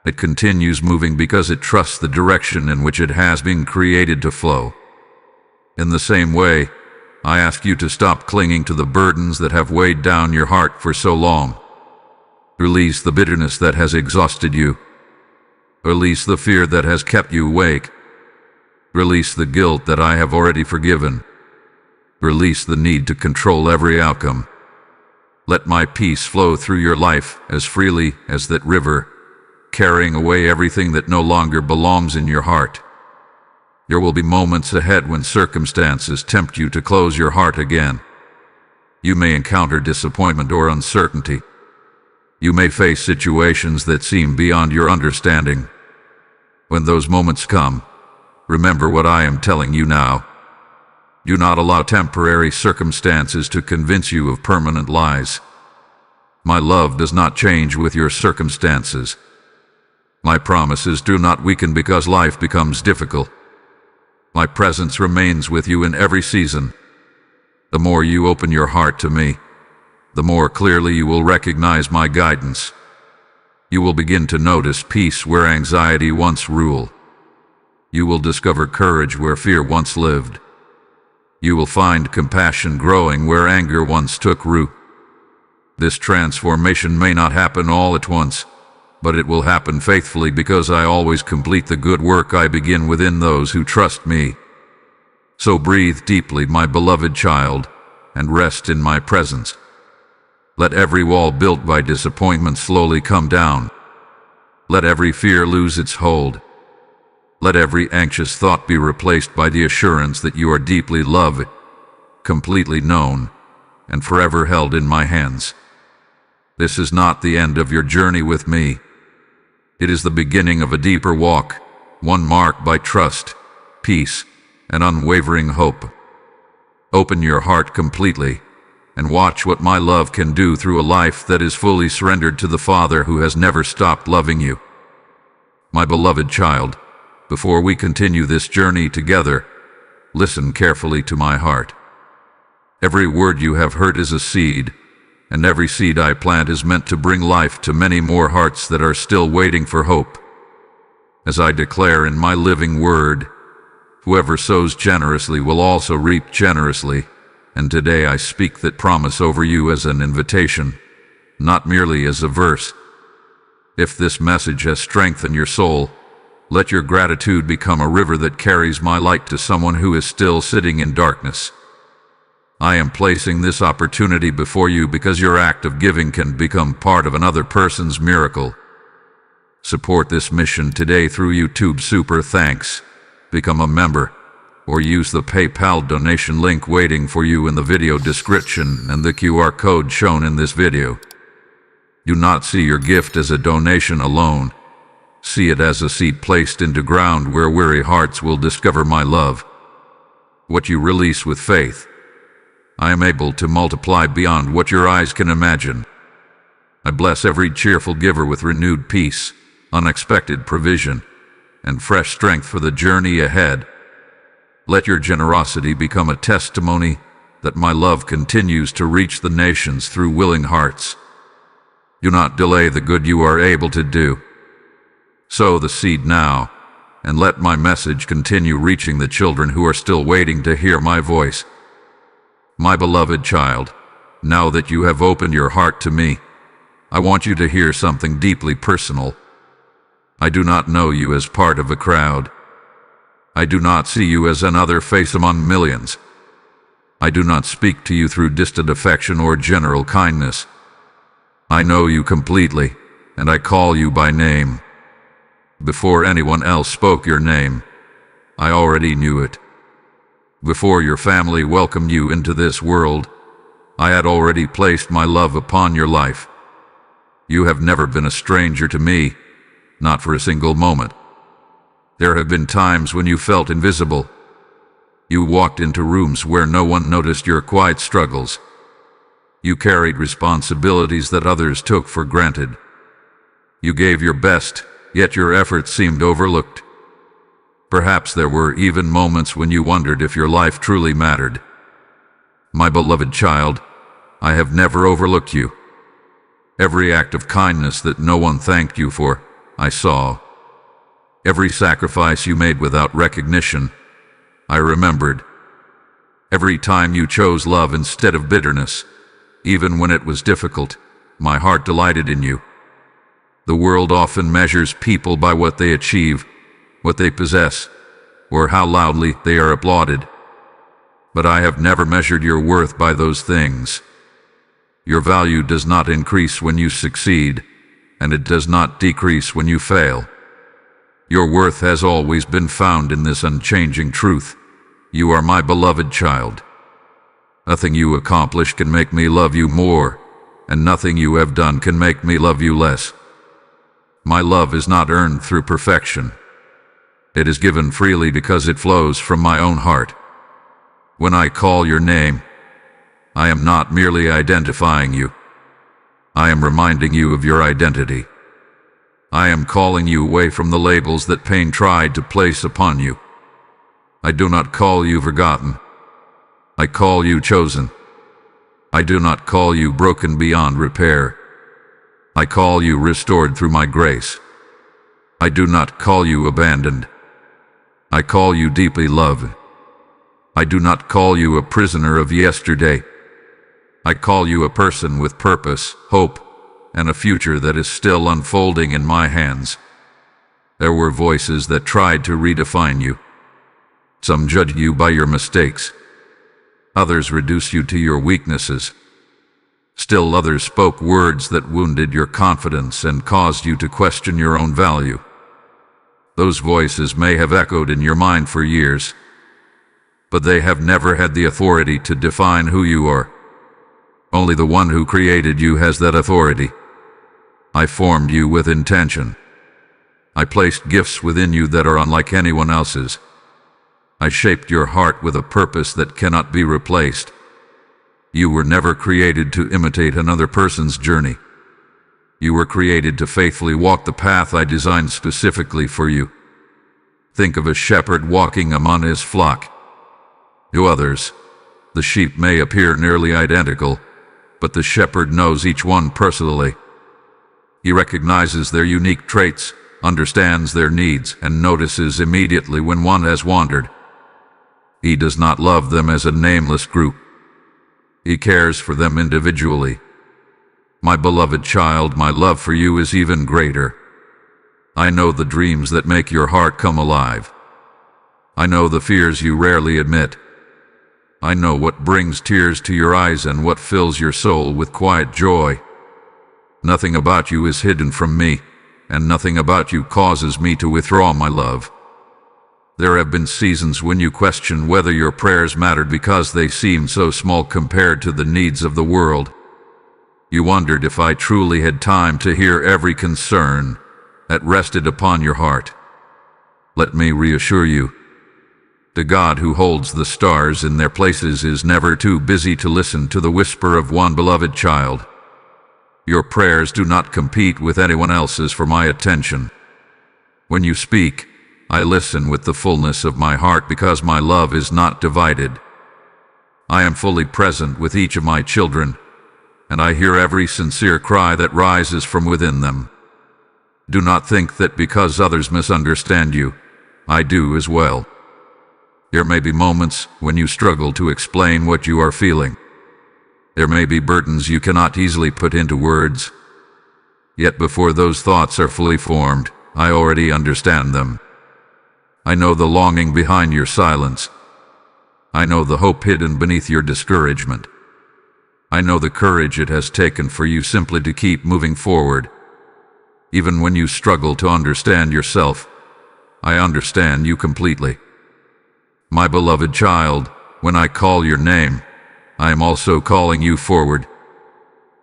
It continues moving because it trusts the direction in which it has been created to flow. In the same way, I ask you to stop clinging to the burdens that have weighed down your heart for so long. Release the bitterness that has exhausted you. Release the fear that has kept you awake. Release the guilt that I have already forgiven. Release the need to control every outcome. Let my peace flow through your life as freely as that river, carrying away everything that no longer belongs in your heart. There will be moments ahead when circumstances tempt you to close your heart again. You may encounter disappointment or uncertainty. You may face situations that seem beyond your understanding. When those moments come, remember what I am telling you now. Do not allow temporary circumstances to convince you of permanent lies. My love does not change with your circumstances. My promises do not weaken because life becomes difficult. My presence remains with you in every season. The more you open your heart to me, the more clearly you will recognize my guidance. You will begin to notice peace where anxiety once ruled. You will discover courage where fear once lived. You will find compassion growing where anger once took root. This transformation may not happen all at once, but it will happen faithfully because I always complete the good work I begin within those who trust me. So breathe deeply, my beloved child, and rest in my presence. Let every wall built by disappointment slowly come down. Let every fear lose its hold. Let every anxious thought be replaced by the assurance that you are deeply loved, completely known, and forever held in my hands. This is not the end of your journey with me. It is the beginning of a deeper walk, one marked by trust, peace, and unwavering hope. Open your heart completely, and watch what my love can do through a life that is fully surrendered to the Father who has never stopped loving you. My beloved child, before we continue this journey together, listen carefully to my heart. Every word you have heard is a seed, and every seed I plant is meant to bring life to many more hearts that are still waiting for hope. As I declare in my living word, whoever sows generously will also reap generously, and today I speak that promise over you as an invitation, not merely as a verse. If this message has strengthened your soul, let your gratitude become a river that carries my light to someone who is still sitting in darkness. I am placing this opportunity before you because your act of giving can become part of another person's miracle. Support this mission today through YouTube Super Thanks. Become a member, or use the PayPal donation link waiting for you in the video description and the QR code shown in this video. Do not see your gift as a donation alone. See it as a seed placed into ground where weary hearts will discover my love. What you release with faith, I am able to multiply beyond what your eyes can imagine. I bless every cheerful giver with renewed peace, unexpected provision, and fresh strength for the journey ahead. Let your generosity become a testimony that my love continues to reach the nations through willing hearts. Do not delay the good you are able to do. Sow the seed now, and let my message continue reaching the children who are still waiting to hear my voice. My beloved child, now that you have opened your heart to me, I want you to hear something deeply personal. I do not know you as part of a crowd. I do not see you as another face among millions. I do not speak to you through distant affection or general kindness. I know you completely, and I call you by name. Before anyone else spoke your name, I already knew it. Before your family welcomed you into this world, I had already placed my love upon your life. You have never been a stranger to me, not for a single moment. There have been times when you felt invisible. You walked into rooms where no one noticed your quiet struggles. You carried responsibilities that others took for granted. You gave your best, yet your efforts seemed overlooked. Perhaps there were even moments when you wondered if your life truly mattered. My beloved child, I have never overlooked you. Every act of kindness that no one thanked you for, I saw. Every sacrifice you made without recognition, I remembered. Every time you chose love instead of bitterness, even when it was difficult, my heart delighted in you. The world often measures people by what they achieve, what they possess, or how loudly they are applauded. But I have never measured your worth by those things. Your value does not increase when you succeed, and it does not decrease when you fail. Your worth has always been found in this unchanging truth. You are my beloved child. Nothing you accomplish can make me love you more, and nothing you have done can make me love you less. My love is not earned through perfection. It is given freely because it flows from my own heart. When I call your name, I am not merely identifying you. I am reminding you of your identity. I am calling you away from the labels that pain tried to place upon you. I do not call you forgotten. I call you chosen. I do not call you broken beyond repair. I call you restored through my grace. I do not call you abandoned. I call you deeply loved. I do not call you a prisoner of yesterday. I call you a person with purpose, hope, and a future that is still unfolding in my hands. There were voices that tried to redefine you. Some judged you by your mistakes. Others reduced you to your weaknesses. Still others spoke words that wounded your confidence and caused you to question your own value. Those voices may have echoed in your mind for years, but they have never had the authority to define who you are. Only the one who created you has that authority. I formed you with intention. I placed gifts within you that are unlike anyone else's. I shaped your heart with a purpose that cannot be replaced. You were never created to imitate another person's journey. You were created to faithfully walk the path I designed specifically for you. Think of a shepherd walking among his flock. To others, the sheep may appear nearly identical, but the shepherd knows each one personally. He recognizes their unique traits, understands their needs, and notices immediately when one has wandered. He does not love them as a nameless group. He cares for them individually. My beloved child, my love for you is even greater. I know the dreams that make your heart come alive. I know the fears you rarely admit. I know what brings tears to your eyes and what fills your soul with quiet joy. Nothing about you is hidden from me, and nothing about you causes me to withdraw my love. There have been seasons when you question whether your prayers mattered because they seemed so small compared to the needs of the world. You wondered if I truly had time to hear every concern that rested upon your heart. Let me reassure you, the God who holds the stars in their places is never too busy to listen to the whisper of one beloved child. Your prayers do not compete with anyone else's for my attention. When you speak, I listen with the fullness of my heart because my love is not divided. I am fully present with each of my children, and I hear every sincere cry that rises from within them. Do not think that because others misunderstand you, I do as well. There may be moments when you struggle to explain what you are feeling. There may be burdens you cannot easily put into words. Yet before those thoughts are fully formed, I already understand them. I know the longing behind your silence. I know the hope hidden beneath your discouragement. I know the courage it has taken for you simply to keep moving forward. Even when you struggle to understand yourself, I understand you completely. My beloved child, when I call your name, I am also calling you forward.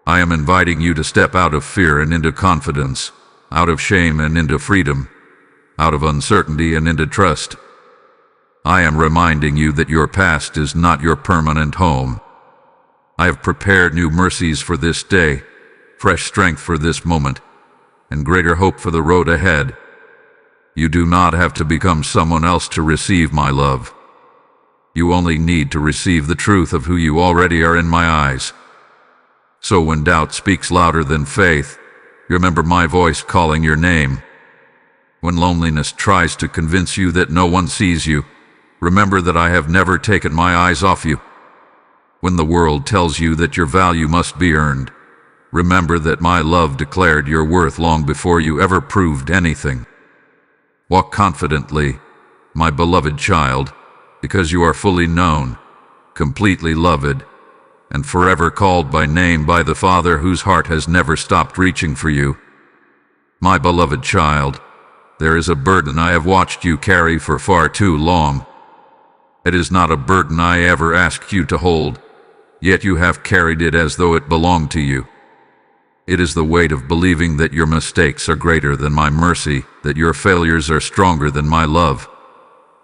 I am inviting you to step out of fear and into confidence, out of shame and into freedom, out of uncertainty and into trust. I am reminding you that your past is not your permanent home. I have prepared new mercies for this day, fresh strength for this moment, and greater hope for the road ahead. You do not have to become someone else to receive my love. You only need to receive the truth of who you already are in my eyes. So when doubt speaks louder than faith, remember my voice calling your name. When loneliness tries to convince you that no one sees you, remember that I have never taken my eyes off you. When the world tells you that your value must be earned, remember that my love declared your worth long before you ever proved anything. Walk confidently, my beloved child, because you are fully known, completely loved, and forever called by name by the Father whose heart has never stopped reaching for you. My beloved child, there is a burden I have watched you carry for far too long. It is not a burden I ever asked you to hold, yet you have carried it as though it belonged to you. It is the weight of believing that your mistakes are greater than my mercy, that your failures are stronger than my love,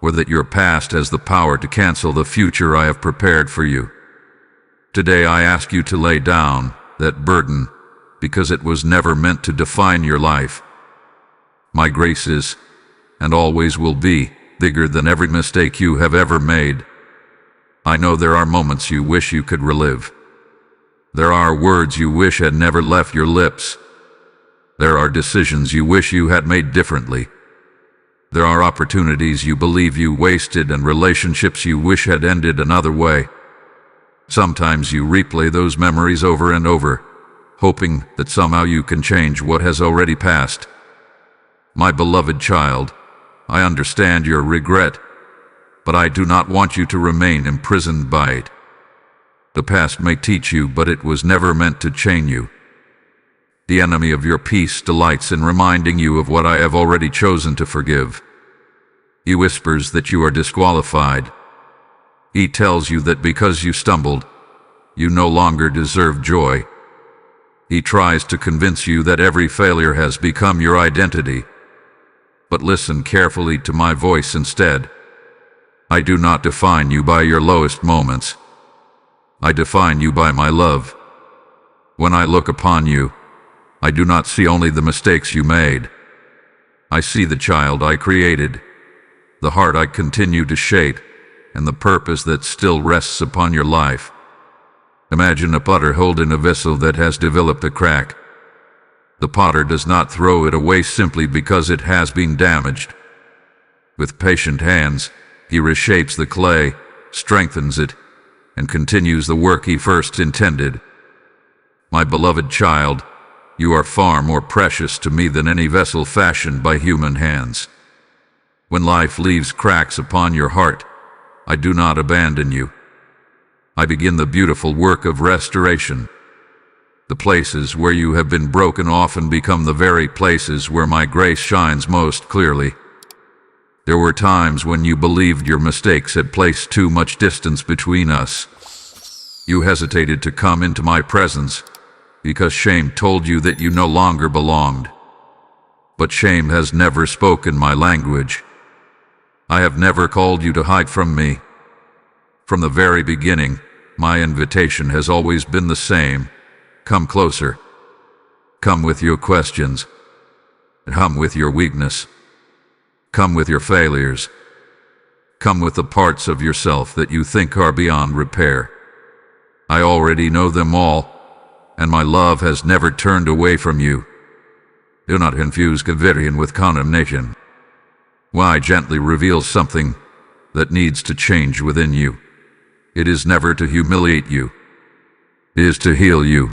or that your past has the power to cancel the future I have prepared for you. Today I ask you to lay down that burden, because it was never meant to define your life. My grace is, and always will be, bigger than every mistake you have ever made. I know there are moments you wish you could relive. There are words you wish had never left your lips. There are decisions you wish you had made differently. There are opportunities you believe you wasted and relationships you wish had ended another way. Sometimes you replay those memories over and over, hoping that somehow you can change what has already passed. My beloved child, I understand your regret, but I do not want you to remain imprisoned by it. The past may teach you, but it was never meant to chain you. The enemy of your peace delights in reminding you of what I have already chosen to forgive. He whispers that you are disqualified. He tells you that because you stumbled, you no longer deserve joy. He tries to convince you that every failure has become your identity. But listen carefully to my voice instead. I do not define you by your lowest moments. I define you by my love. When I look upon you, I do not see only the mistakes you made. I see the child I created, the heart I continue to shape, and the purpose that still rests upon your life. Imagine a potter holding a vessel that has developed a crack. The potter does not throw it away simply because it has been damaged. With patient hands, he reshapes the clay, strengthens it, and continues the work he first intended. My beloved child, you are far more precious to me than any vessel fashioned by human hands. When life leaves cracks upon your heart, I do not abandon you. I begin the beautiful work of restoration. The places where you have been broken often become the very places where my grace shines most clearly. There were times when you believed your mistakes had placed too much distance between us. You hesitated to come into my presence because shame told you that you no longer belonged. But shame has never spoken my language. I have never called you to hide from me. From the very beginning, my invitation has always been the same. Come closer. Come with your questions. Come with your weakness. Come with your failures. Come with the parts of yourself that you think are beyond repair. I already know them all, and my love has never turned away from you. Do not confuse conviction with condemnation. Why gently reveal something that needs to change within you? It is never to humiliate you. It is to heal you.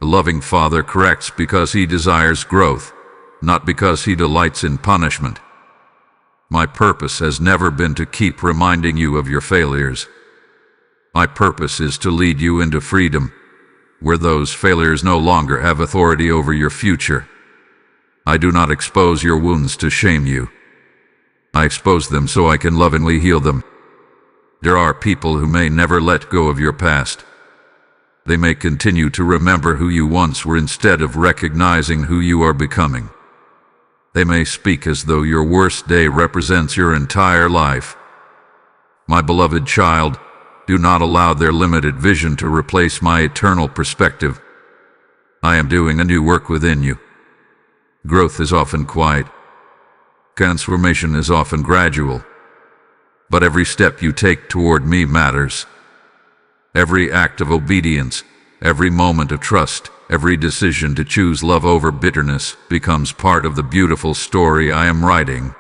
A loving father corrects because he desires growth, not because he delights in punishment. My purpose has never been to keep reminding you of your failures. My purpose is to lead you into freedom, where those failures no longer have authority over your future. I do not expose your wounds to shame you. I expose them so I can lovingly heal them. There are people who may never let go of your past. They may continue to remember who you once were instead of recognizing who you are becoming. They may speak as though your worst day represents your entire life. My beloved child, do not allow their limited vision to replace my eternal perspective. I am doing a new work within you. Growth is often quiet. Transformation is often gradual. But every step you take toward me matters. Every act of obedience, every moment of trust, every decision to choose love over bitterness becomes part of the beautiful story I am writing.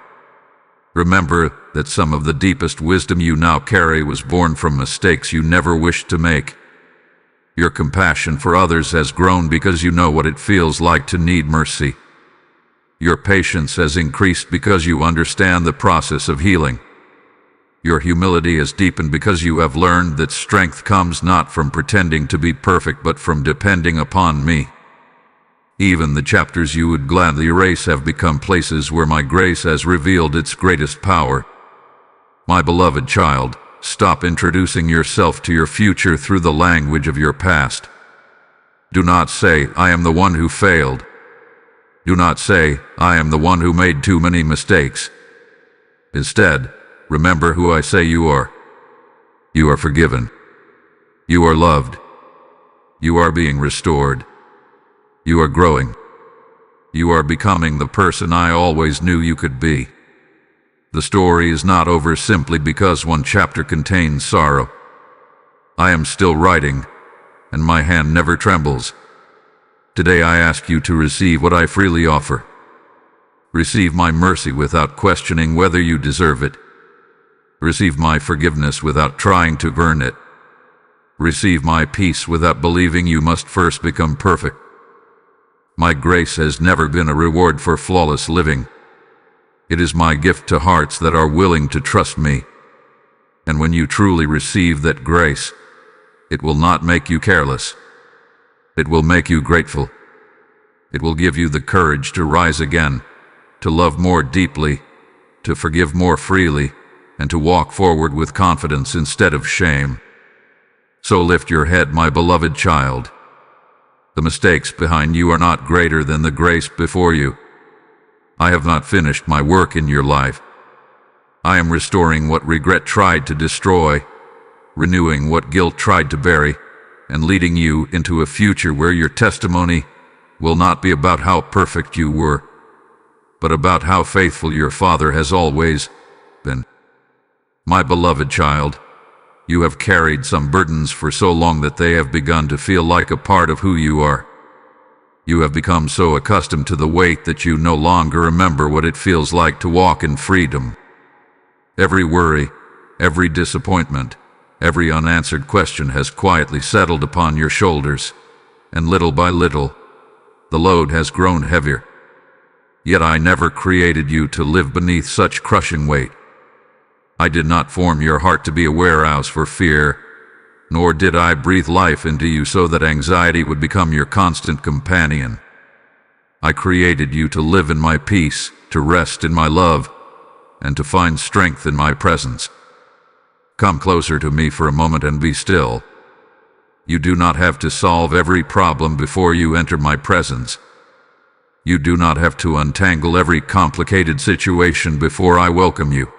Remember that some of the deepest wisdom you now carry was born from mistakes you never wished to make. Your compassion for others has grown because you know what it feels like to need mercy. Your patience has increased because you understand the process of healing. Your humility has deepened because you have learned that strength comes not from pretending to be perfect but from depending upon me. Even the chapters you would gladly erase have become places where my grace has revealed its greatest power. My beloved child, stop introducing yourself to your future through the language of your past. Do not say, "I am the one who failed." Do not say, "I am the one who made too many mistakes." Instead, remember who I say you are. You are forgiven. You are loved. You are being restored. You are growing. You are becoming the person I always knew you could be. The story is not over simply because one chapter contains sorrow. I am still writing, and my hand never trembles. Today I ask you to receive what I freely offer. Receive my mercy without questioning whether you deserve it. Receive my forgiveness without trying to earn it. Receive my peace without believing you must first become perfect. My grace has never been a reward for flawless living. It is my gift to hearts that are willing to trust me. And when you truly receive that grace, it will not make you careless. It will make you grateful. It will give you the courage to rise again, to love more deeply, to forgive more freely, and to walk forward with confidence instead of shame. So lift your head, my beloved child. The mistakes behind you are not greater than the grace before you. I have not finished my work in your life. I am restoring what regret tried to destroy, renewing what guilt tried to bury, and leading you into a future where your testimony will not be about how perfect you were, but about how faithful your Father has always been. My beloved child, you have carried some burdens for so long that they have begun to feel like a part of who you are. You have become so accustomed to the weight that you no longer remember what it feels like to walk in freedom. Every worry, every disappointment, every unanswered question has quietly settled upon your shoulders, and little by little, the load has grown heavier. Yet I never created you to live beneath such crushing weight. I did not form your heart to be a warehouse for fear, nor did I breathe life into you so that anxiety would become your constant companion. I created you to live in my peace, to rest in my love, and to find strength in my presence. Come closer to me for a moment and be still. You do not have to solve every problem before you enter my presence. You do not have to untangle every complicated situation before I welcome you.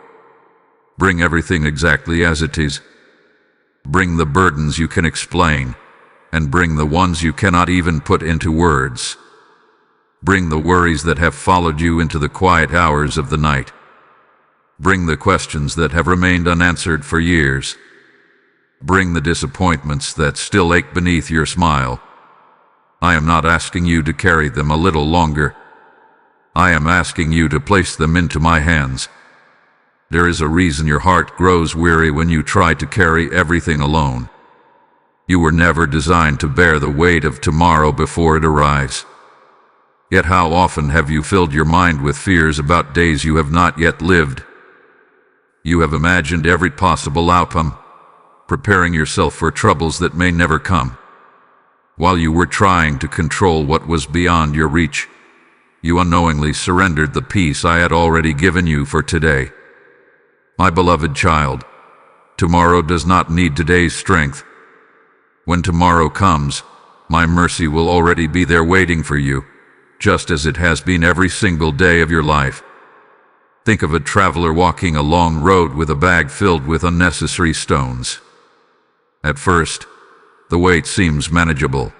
Bring everything exactly as it is. Bring the burdens you can explain, and bring the ones you cannot even put into words. Bring the worries that have followed you into the quiet hours of the night. Bring the questions that have remained unanswered for years. Bring the disappointments that still ache beneath your smile. I am not asking you to carry them a little longer. I am asking you to place them into my hands. There is a reason your heart grows weary when you try to carry everything alone. You were never designed to bear the weight of tomorrow before it arrives. Yet how often have you filled your mind with fears about days you have not yet lived? You have imagined every possible outcome, preparing yourself for troubles that may never come. While you were trying to control what was beyond your reach, you unknowingly surrendered the peace I had already given you for today. My beloved child, tomorrow does not need today's strength. When tomorrow comes, my mercy will already be there waiting for you, just as it has been every single day of your life. Think of a traveler walking a long road with a bag filled with unnecessary stones. At first, the weight seems manageable,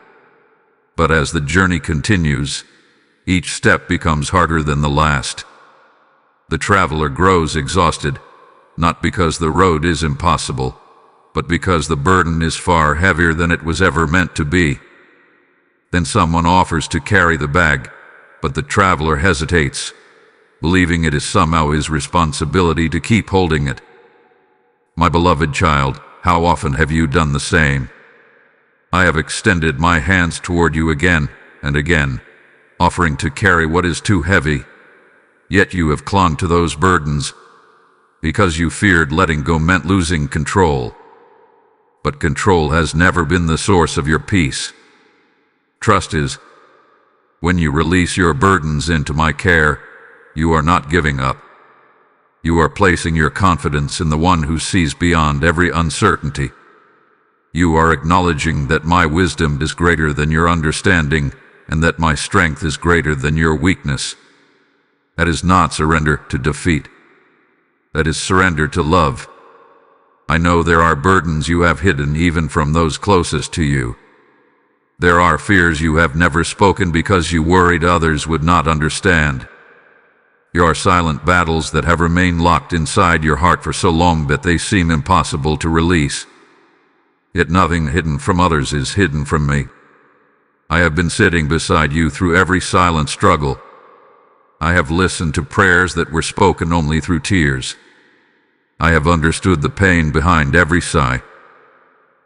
but as the journey continues, each step becomes harder than the last. The traveler grows exhausted, not because the road is impossible, but because the burden is far heavier than it was ever meant to be. Then someone offers to carry the bag, but the traveler hesitates, believing it is somehow his responsibility to keep holding it. My beloved child, how often have you done the same? I have extended my hands toward you again and again, offering to carry what is too heavy. Yet you have clung to those burdens because you feared letting go meant losing control. But control has never been the source of your peace. Trust is, when you release your burdens into my care, you are not giving up. You are placing your confidence in the one who sees beyond every uncertainty. You are acknowledging that my wisdom is greater than your understanding, and that my strength is greater than your weakness. That is not surrender to defeat. That is surrender to love. I know there are burdens you have hidden even from those closest to you. There are fears you have never spoken because you worried others would not understand. There are silent battles that have remained locked inside your heart for so long that they seem impossible to release. Yet nothing hidden from others is hidden from me. I have been sitting beside you through every silent struggle. I have listened to prayers that were spoken only through tears. I have understood the pain behind every sigh.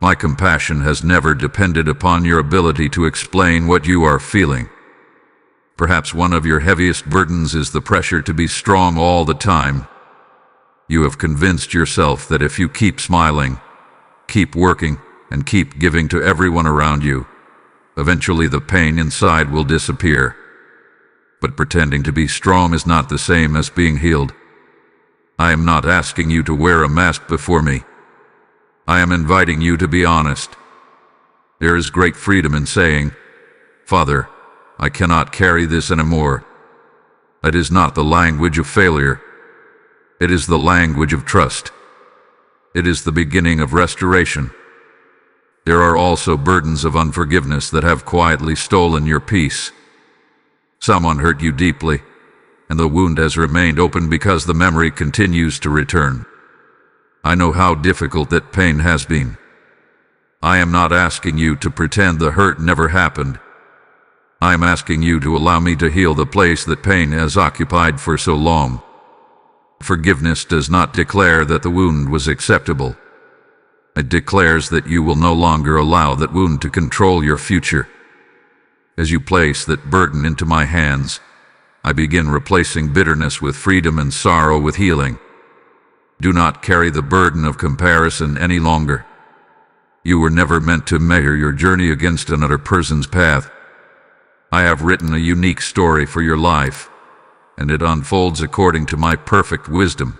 My compassion has never depended upon your ability to explain what you are feeling. Perhaps one of your heaviest burdens is the pressure to be strong all the time. You have convinced yourself that if you keep smiling, keep working, and keep giving to everyone around you, eventually the pain inside will disappear. But pretending to be strong is not the same as being healed. I am not asking you to wear a mask before me. I am inviting you to be honest. There is great freedom in saying, "Father, I cannot carry this anymore." That is not the language of failure. It is the language of trust. It is the beginning of restoration. There are also burdens of unforgiveness that have quietly stolen your peace. Someone hurt you deeply, and the wound has remained open because the memory continues to return. I know how difficult that pain has been. I am not asking you to pretend the hurt never happened. I am asking you to allow me to heal the place that pain has occupied for so long. Forgiveness does not declare that the wound was acceptable. It declares that you will no longer allow that wound to control your future. As you place that burden into my hands, I begin replacing bitterness with freedom and sorrow with healing. Do not carry the burden of comparison any longer. You were never meant to measure your journey against another person's path. I have written a unique story for your life, and it unfolds according to my perfect wisdom.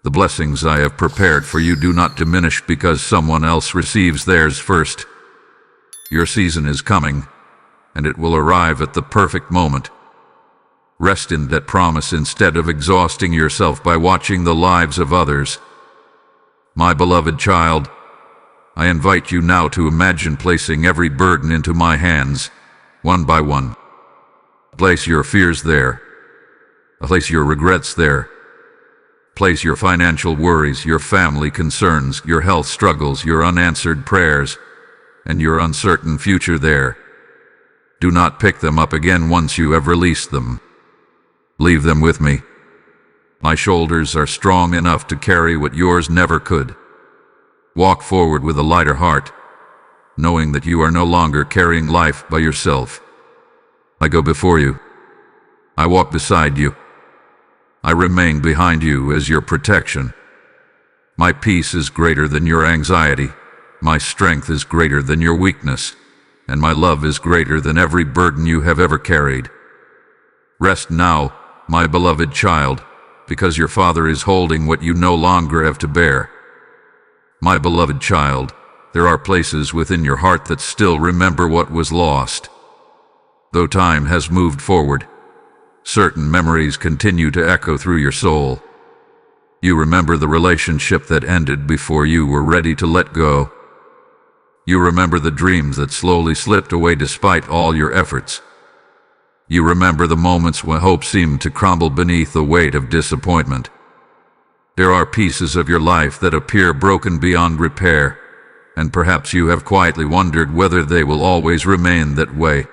The blessings I have prepared for you do not diminish because someone else receives theirs first. Your season is coming, and it will arrive at the perfect moment. Rest in that promise instead of exhausting yourself by watching the lives of others. My beloved child, I invite you now to imagine placing every burden into my hands, one by one. Place your fears there. Place your regrets there. Place your financial worries, your family concerns, your health struggles, your unanswered prayers, and your uncertain future there. Do not pick them up again once you have released them. Leave them with me. My shoulders are strong enough to carry what yours never could. Walk forward with a lighter heart, knowing that you are no longer carrying life by yourself. I go before you. I walk beside you. I remain behind you as your protection. My peace is greater than your anxiety. My strength is greater than your weakness, and my love is greater than every burden you have ever carried. Rest now, my beloved child, because your Father is holding what you no longer have to bear. My beloved child, there are places within your heart that still remember what was lost. Though time has moved forward, certain memories continue to echo through your soul. You remember the relationship that ended before you were ready to let go. You remember the dreams that slowly slipped away despite all your efforts. You remember the moments when hope seemed to crumble beneath the weight of disappointment. There are pieces of your life that appear broken beyond repair, and perhaps you have quietly wondered whether they will always remain that way.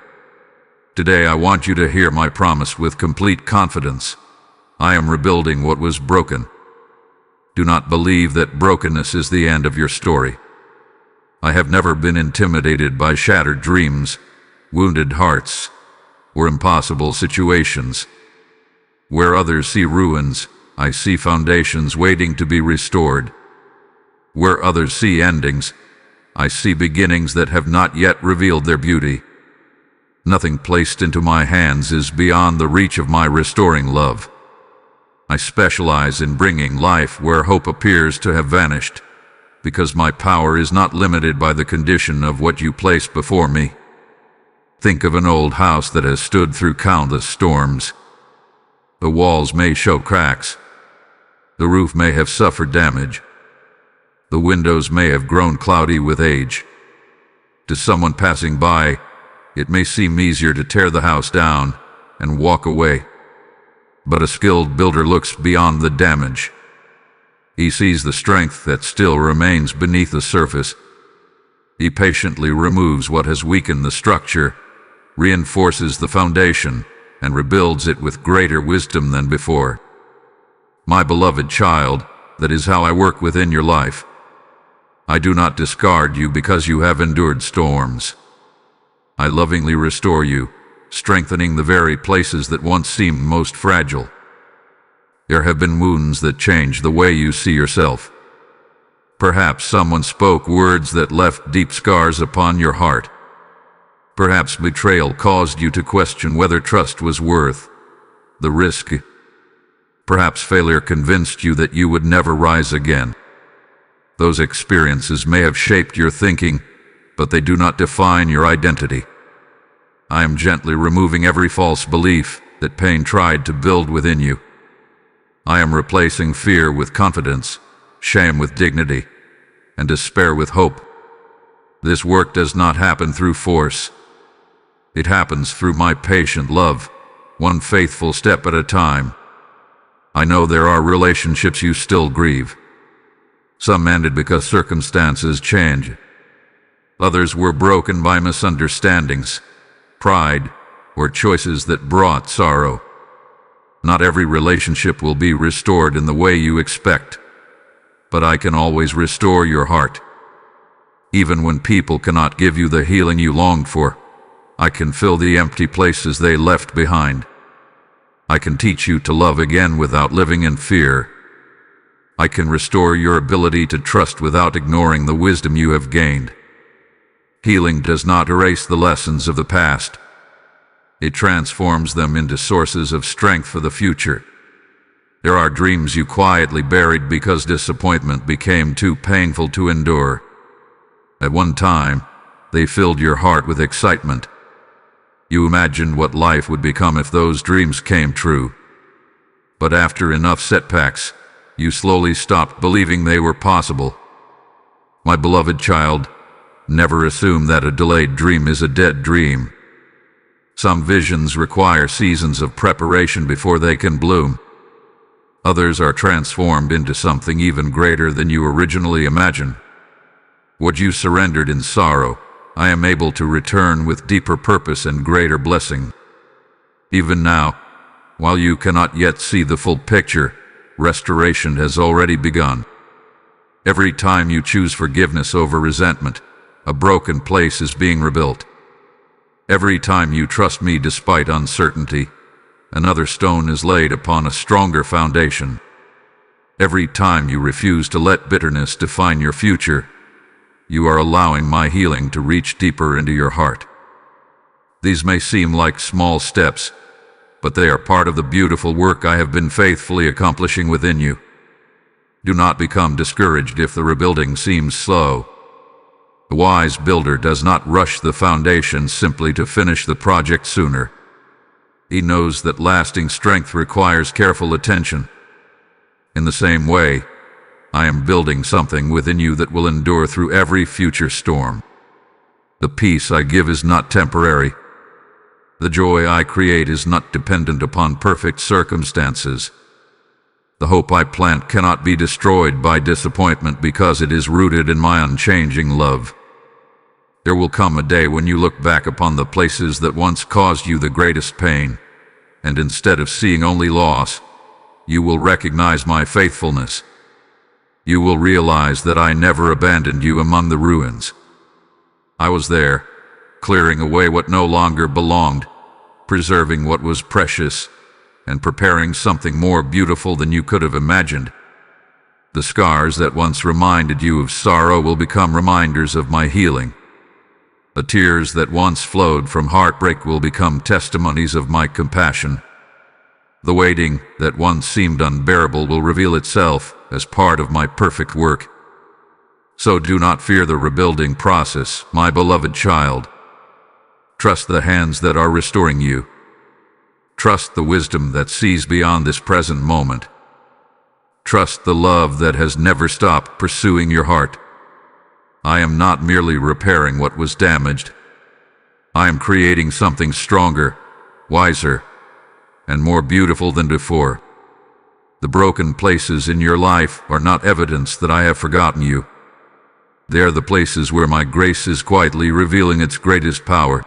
Today I want you to hear my promise with complete confidence. I am rebuilding what was broken. Do not believe that brokenness is the end of your story. I have never been intimidated by shattered dreams, wounded hearts, or impossible situations. Where others see ruins, I see foundations waiting to be restored. Where others see endings, I see beginnings that have not yet revealed their beauty. Nothing placed into my hands is beyond the reach of my restoring love. I specialize in bringing life where hope appears to have vanished, because my power is not limited by the condition of what you place before me. Think of an old house that has stood through countless storms. The walls may show cracks. The roof may have suffered damage. The windows may have grown cloudy with age. To someone passing by, it may seem easier to tear the house down and walk away. But a skilled builder looks beyond the damage. He sees the strength that still remains beneath the surface. He patiently removes what has weakened the structure, reinforces the foundation, and rebuilds it with greater wisdom than before. My beloved child, that is how I work within your life. I do not discard you because you have endured storms. I lovingly restore you, strengthening the very places that once seemed most fragile. There have been wounds that change the way you see yourself. Perhaps someone spoke words that left deep scars upon your heart. Perhaps betrayal caused you to question whether trust was worth the risk. Perhaps failure convinced you that you would never rise again. Those experiences may have shaped your thinking, but they do not define your identity. I am gently removing every false belief that pain tried to build within you. I am replacing fear with confidence, shame with dignity, and despair with hope. This work does not happen through force. It happens through my patient love, one faithful step at a time. I know there are relationships you still grieve. Some ended because circumstances change. Others were broken by misunderstandings, pride, or choices that brought sorrow. Not every relationship will be restored in the way you expect, but I can always restore your heart. Even when people cannot give you the healing you longed for, I can fill the empty places they left behind. I can teach you to love again without living in fear. I can restore your ability to trust without ignoring the wisdom you have gained. Healing does not erase the lessons of the past. It transforms them into sources of strength for the future. There are dreams you quietly buried because disappointment became too painful to endure. At one time, they filled your heart with excitement. You imagined what life would become if those dreams came true. But after enough setbacks, you slowly stopped believing they were possible. My beloved child, never assume that a delayed dream is a dead dream. Some visions require seasons of preparation before they can bloom. Others are transformed into something even greater than you originally imagined. What you surrendered in sorrow, I am able to return with deeper purpose and greater blessing. Even now, while you cannot yet see the full picture, restoration has already begun. Every time you choose forgiveness over resentment, a broken place is being rebuilt. Every time you trust me despite uncertainty, another stone is laid upon a stronger foundation. Every time you refuse to let bitterness define your future, you are allowing my healing to reach deeper into your heart. These may seem like small steps, but they are part of the beautiful work I have been faithfully accomplishing within you. Do not become discouraged if the rebuilding seems slow. A wise builder does not rush the foundation simply to finish the project sooner. He knows that lasting strength requires careful attention. In the same way, I am building something within you that will endure through every future storm. The peace I give is not temporary. The joy I create is not dependent upon perfect circumstances. The hope I plant cannot be destroyed by disappointment because it is rooted in my unchanging love. There will come a day when you look back upon the places that once caused you the greatest pain, and instead of seeing only loss, you will recognize my faithfulness. You will realize that I never abandoned you among the ruins. I was there, clearing away what no longer belonged, preserving what was precious, and preparing something more beautiful than you could have imagined. The scars that once reminded you of sorrow will become reminders of my healing. The tears that once flowed from heartbreak will become testimonies of my compassion. The waiting that once seemed unbearable will reveal itself as part of my perfect work. So do not fear the rebuilding process, my beloved child. Trust the hands that are restoring you. Trust the wisdom that sees beyond this present moment. Trust the love that has never stopped pursuing your heart. I am not merely repairing what was damaged. I am creating something stronger, wiser, and more beautiful than before. The broken places in your life are not evidence that I have forgotten you. They are the places where my grace is quietly revealing its greatest power.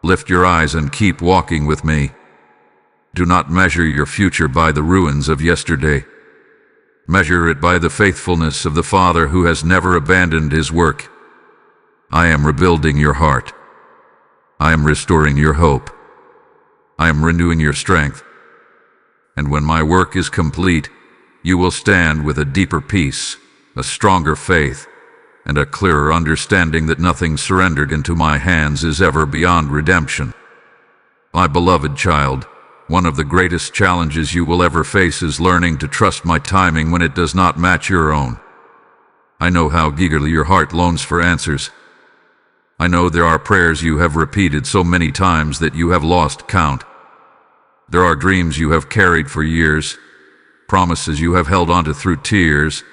Lift your eyes and keep walking with me. Do not measure your future by the ruins of yesterday. Measure it by the faithfulness of the Father who has never abandoned his work. I am rebuilding your heart. I am restoring your hope. I am renewing your strength. And when my work is complete, you will stand with a deeper peace, a stronger faith, and a clearer understanding that nothing surrendered into my hands is ever beyond redemption. My beloved child, one of the greatest challenges you will ever face is learning to trust my timing when it does not match your own. I know how eagerly your heart longs for answers. I know there are prayers you have repeated so many times that you have lost count. There are dreams you have carried for years, promises you have held onto through tears,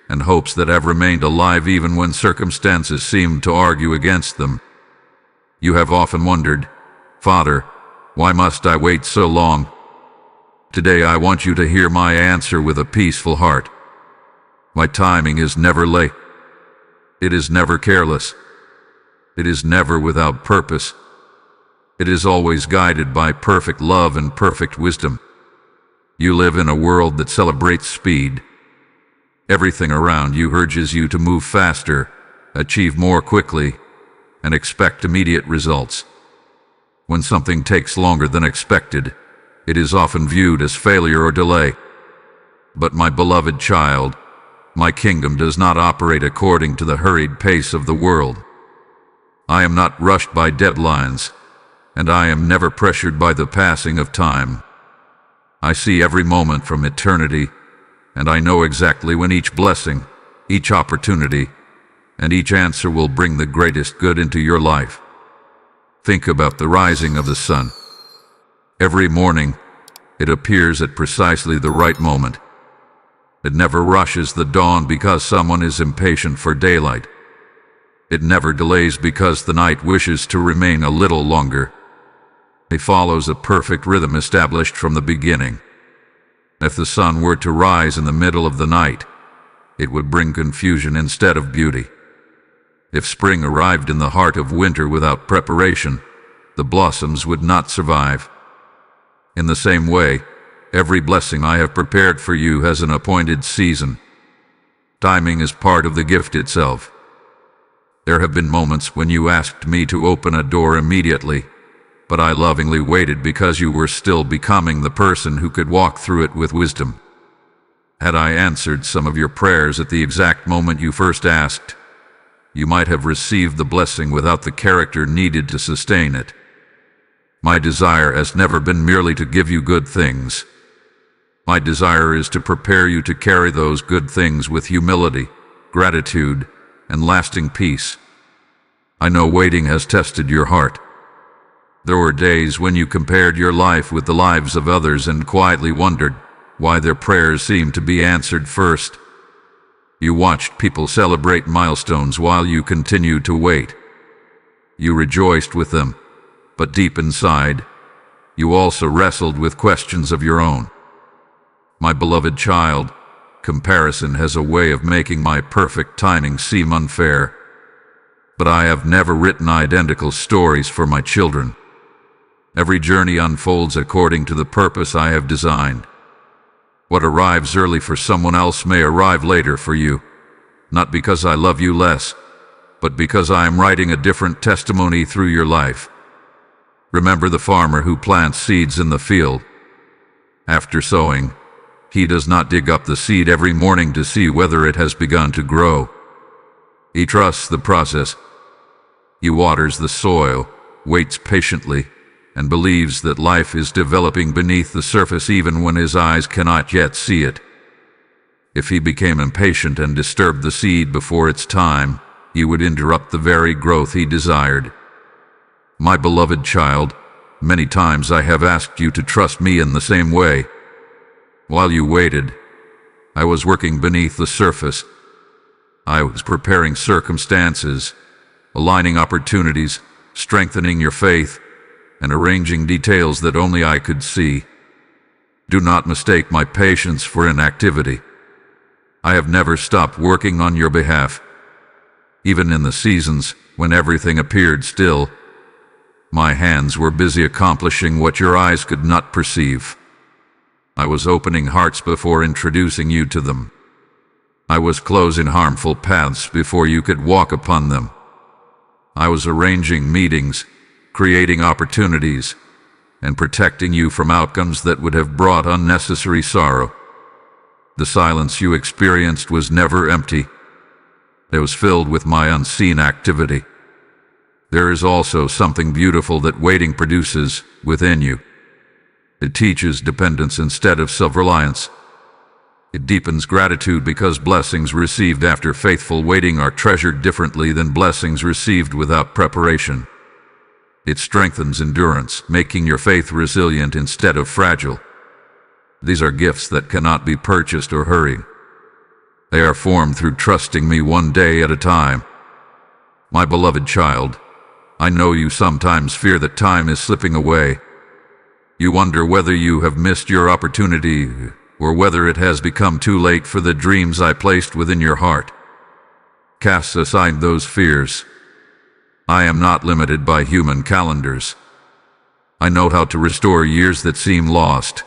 and hopes that have remained alive even when circumstances seemed to argue against them. You have often wondered, Father, why must I wait so long? Today I want you to hear my answer with a peaceful heart. My timing is never late. It is never careless. It is never without purpose. It is always guided by perfect love and perfect wisdom. You live in a world that celebrates speed. Everything around you urges you to move faster, achieve more quickly, and expect immediate results. When something takes longer than expected, it is often viewed as failure or delay. But my beloved child, my kingdom does not operate according to the hurried pace of the world. I am not rushed by deadlines, and I am never pressured by the passing of time. I see every moment from eternity, and I know exactly when each blessing, each opportunity, and each answer will bring the greatest good into your life. Think about the rising of the sun. Every morning, it appears at precisely the right moment. It never rushes the dawn because someone is impatient for daylight. It never delays because the night wishes to remain a little longer. It follows a perfect rhythm established from the beginning. If the sun were to rise in the middle of the night, it would bring confusion instead of beauty. If spring arrived in the heart of winter without preparation, the blossoms would not survive. In the same way, every blessing I have prepared for you has an appointed season. Timing is part of the gift itself. There have been moments when you asked me to open a door immediately, but I lovingly waited because you were still becoming the person who could walk through it with wisdom. Had I answered some of your prayers at the exact moment you first asked, you might have received the blessing without the character needed to sustain it. My desire has never been merely to give you good things. My desire is to prepare you to carry those good things with humility, gratitude, and lasting peace. I know waiting has tested your heart. There were days when you compared your life with the lives of others and quietly wondered why their prayers seemed to be answered first. You watched people celebrate milestones while you continued to wait. You rejoiced with them, but deep inside, you also wrestled with questions of your own. My beloved child, comparison has a way of making my perfect timing seem unfair. But I have never written identical stories for my children. Every journey unfolds according to the purpose I have designed. What arrives early for someone else may arrive later for you, not because I love you less, but because I am writing a different testimony through your life. Remember the farmer who plants seeds in the field. After sowing, he does not dig up the seed every morning to see whether it has begun to grow. He trusts the process. He waters the soil, waits patiently, and believes that life is developing beneath the surface even when his eyes cannot yet see it. If he became impatient and disturbed the seed before its time, he would interrupt the very growth he desired. My beloved child, many times I have asked you to trust me in the same way. While you waited, I was working beneath the surface. I was preparing circumstances, aligning opportunities, strengthening your faith, and arranging details that only I could see. Do not mistake my patience for inactivity. I have never stopped working on your behalf. Even in the seasons when everything appeared still, my hands were busy accomplishing what your eyes could not perceive. I was opening hearts before introducing you to them. I was closing harmful paths before you could walk upon them. I was arranging meetings, creating opportunities, and protecting you from outcomes that would have brought unnecessary sorrow. The silence you experienced was never empty. It was filled with my unseen activity. There is also something beautiful that waiting produces within you. It teaches dependence instead of self-reliance. It deepens gratitude because blessings received after faithful waiting are treasured differently than blessings received without preparation. It strengthens endurance, making your faith resilient instead of fragile. These are gifts that cannot be purchased or hurried. They are formed through trusting me one day at a time. My beloved child, I know you sometimes fear that time is slipping away. You wonder whether you have missed your opportunity or whether it has become too late for the dreams I placed within your heart. Cast aside those fears. I am not limited by human calendars. I know how to restore years that seem lost.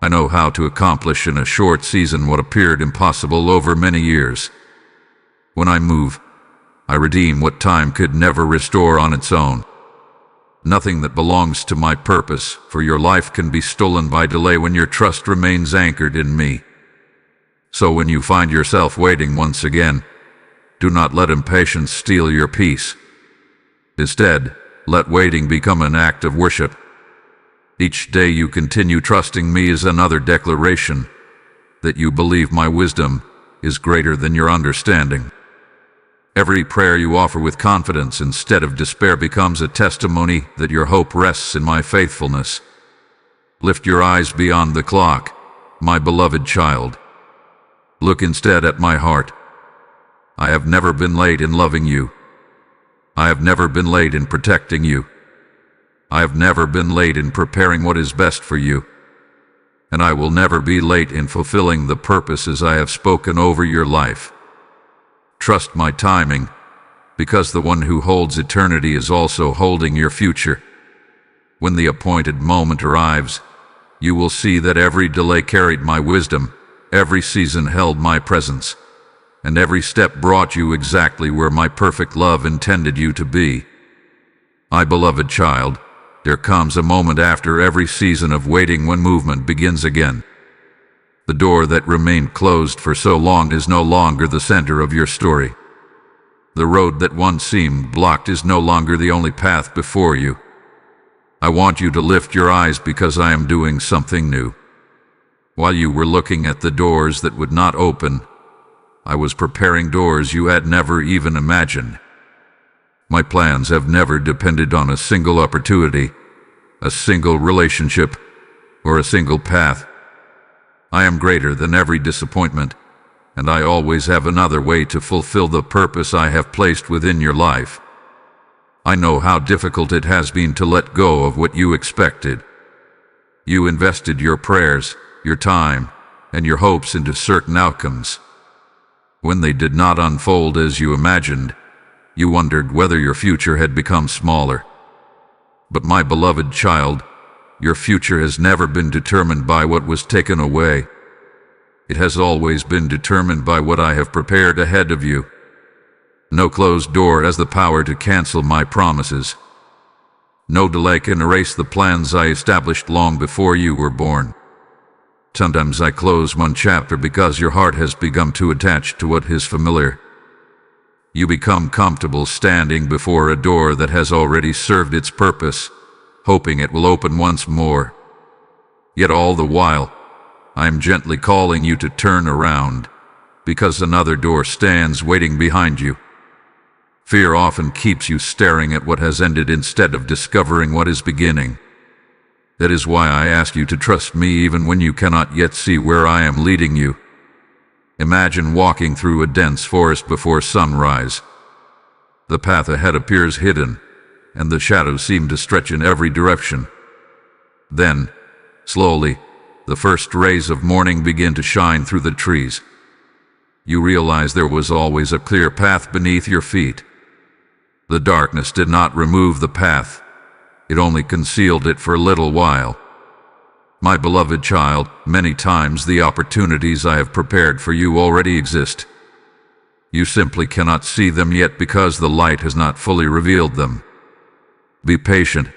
I know how to accomplish in a short season what appeared impossible over many years. When I move, I redeem what time could never restore on its own. Nothing that belongs to my purpose for your life can be stolen by delay when your trust remains anchored in me. So when you find yourself waiting once again, do not let impatience steal your peace. Instead, let waiting become an act of worship. Each day you continue trusting me is another declaration that you believe my wisdom is greater than your understanding. Every prayer you offer with confidence instead of despair becomes a testimony that your hope rests in my faithfulness. Lift your eyes beyond the clock, my beloved child. Look instead at my heart. I have never been late in loving you. I have never been late in protecting you. I have never been late in preparing what is best for you. And I will never be late in fulfilling the purposes I have spoken over your life. Trust my timing, because the one who holds eternity is also holding your future. When the appointed moment arrives, you will see that every delay carried my wisdom, every season held my presence, and every step brought you exactly where my perfect love intended you to be. My beloved child, there comes a moment after every season of waiting when movement begins again. The door that remained closed for so long is no longer the center of your story. The road that once seemed blocked is no longer the only path before you. I want you to lift your eyes because I am doing something new. While you were looking at the doors that would not open, I was preparing doors you had never even imagined. My plans have never depended on a single opportunity, a single relationship, or a single path. I am greater than every disappointment, and I always have another way to fulfill the purpose I have placed within your life. I know how difficult it has been to let go of what you expected. You invested your prayers, your time, and your hopes into certain outcomes. When they did not unfold as you imagined, you wondered whether your future had become smaller. But my beloved child, your future has never been determined by what was taken away. It has always been determined by what I have prepared ahead of you. No closed door has the power to cancel my promises. No delay can erase the plans I established long before you were born. Sometimes I close one chapter because your heart has become too attached to what is familiar. You become comfortable standing before a door that has already served its purpose, hoping it will open once more. Yet all the while, I am gently calling you to turn around, because another door stands waiting behind you. Fear often keeps you staring at what has ended instead of discovering what is beginning. That is why I ask you to trust me even when you cannot yet see where I am leading you. Imagine walking through a dense forest before sunrise. The path ahead appears hidden, and the shadows seem to stretch in every direction. Then, slowly, the first rays of morning begin to shine through the trees. You realize there was always a clear path beneath your feet. The darkness did not remove the path. It only concealed it for a little while. My beloved child, many times the opportunities I have prepared for you already exist. You simply cannot see them yet because the light has not fully revealed them. Be patient.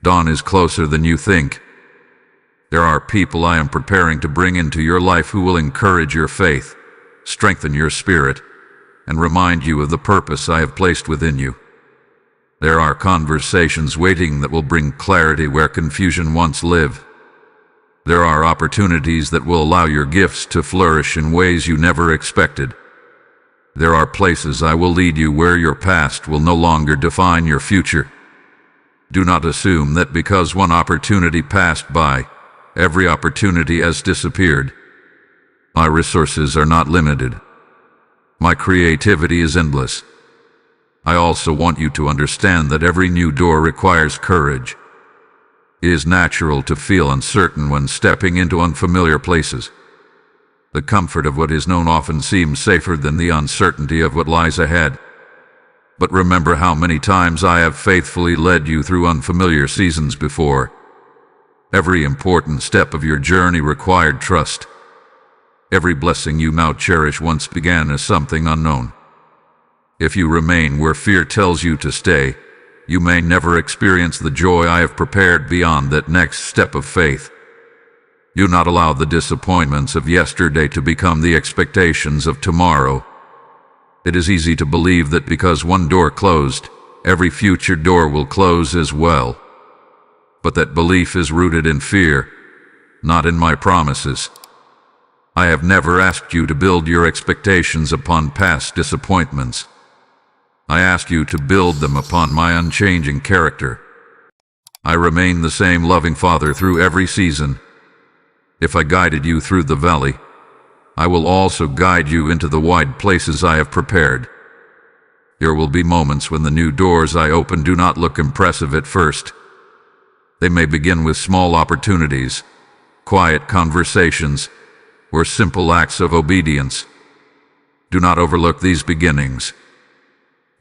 Dawn is closer than you think. There are people I am preparing to bring into your life who will encourage your faith, strengthen your spirit, and remind you of the purpose I have placed within you. There are conversations waiting that will bring clarity where confusion once lived. There are opportunities that will allow your gifts to flourish in ways you never expected. There are places I will lead you where your past will no longer define your future. Do not assume that because one opportunity passed by, every opportunity has disappeared. My resources are not limited. My creativity is endless. I also want you to understand that every new door requires courage. It is natural to feel uncertain when stepping into unfamiliar places. The comfort of what is known often seems safer than the uncertainty of what lies ahead. But remember how many times I have faithfully led you through unfamiliar seasons before. Every important step of your journey required trust. Every blessing you now cherish once began as something unknown. If you remain where fear tells you to stay, you may never experience the joy I have prepared beyond that next step of faith. Do not allow the disappointments of yesterday to become the expectations of tomorrow. It is easy to believe that because one door closed, every future door will close as well. But that belief is rooted in fear, not in my promises. I have never asked you to build your expectations upon past disappointments. I ask you to build them upon my unchanging character. I remain the same loving Father through every season. If I guided you through the valley, I will also guide you into the wide places I have prepared. There will be moments when the new doors I open do not look impressive at first. They may begin with small opportunities, quiet conversations, or simple acts of obedience. Do not overlook these beginnings.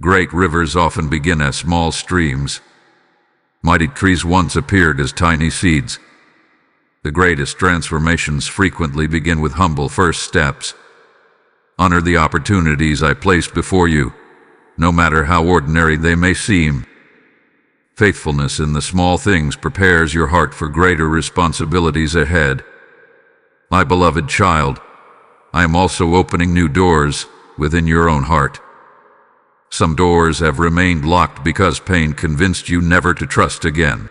Great rivers often begin as small streams. Mighty trees once appeared as tiny seeds. The greatest transformations frequently begin with humble first steps. Honor the opportunities I placed before you, no matter how ordinary they may seem. Faithfulness in the small things prepares your heart for greater responsibilities ahead. My beloved child, I am also opening new doors within your own heart. Some doors have remained locked because pain convinced you never to trust again.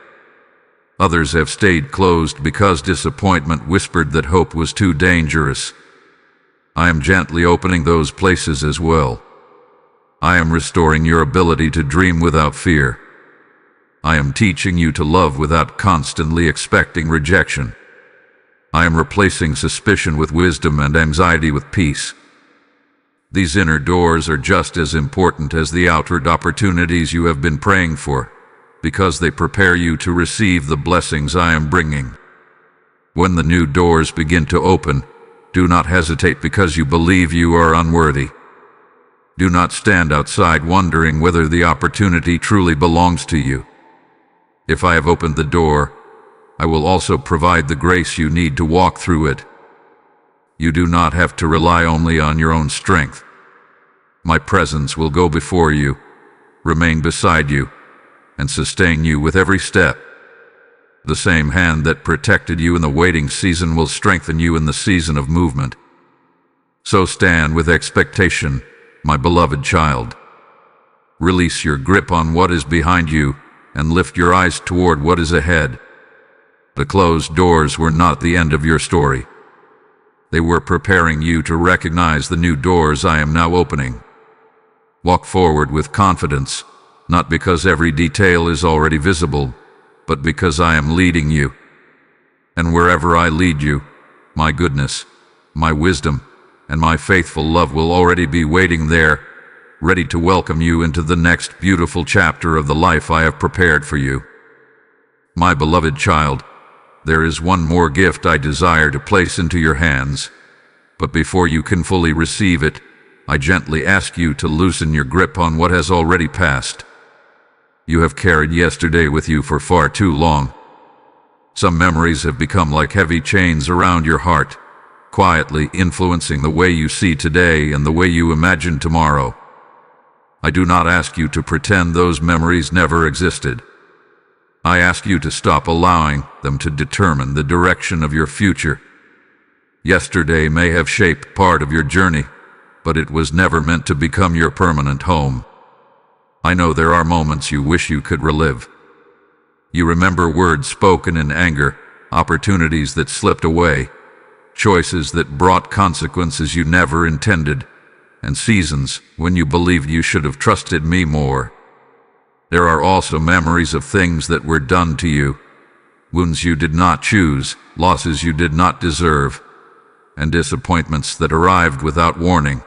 Others have stayed closed because disappointment whispered that hope was too dangerous. I am gently opening those places as well. I am restoring your ability to dream without fear. I am teaching you to love without constantly expecting rejection. I am replacing suspicion with wisdom and anxiety with peace. These inner doors are just as important as the outward opportunities you have been praying for, because they prepare you to receive the blessings I am bringing. When the new doors begin to open, do not hesitate because you believe you are unworthy. Do not stand outside wondering whether the opportunity truly belongs to you. If I have opened the door, I will also provide the grace you need to walk through it. You do not have to rely only on your own strength. My presence will go before you, remain beside you, and sustain you with every step. The same hand that protected you in the waiting season will strengthen you in the season of movement. So stand with expectation, my beloved child. Release your grip on what is behind you and lift your eyes toward what is ahead. The closed doors were not the end of your story. They were preparing you to recognize the new doors I am now opening. Walk forward with confidence, not because every detail is already visible, but because I am leading you. And wherever I lead you, my goodness, my wisdom, and my faithful love will already be waiting there, ready to welcome you into the next beautiful chapter of the life I have prepared for you. My beloved child, there is one more gift I desire to place into your hands, but before you can fully receive it, I gently ask you to loosen your grip on what has already passed. You have carried yesterday with you for far too long. Some memories have become like heavy chains around your heart, quietly influencing the way you see today and the way you imagine tomorrow. I do not ask you to pretend those memories never existed. I ask you to stop allowing them to determine the direction of your future. Yesterday may have shaped part of your journey, but it was never meant to become your permanent home. I know there are moments you wish you could relive. You remember words spoken in anger, opportunities that slipped away, choices that brought consequences you never intended, and seasons when you believed you should have trusted me more. There are also memories of things that were done to you, wounds you did not choose, losses you did not deserve, and disappointments that arrived without warning.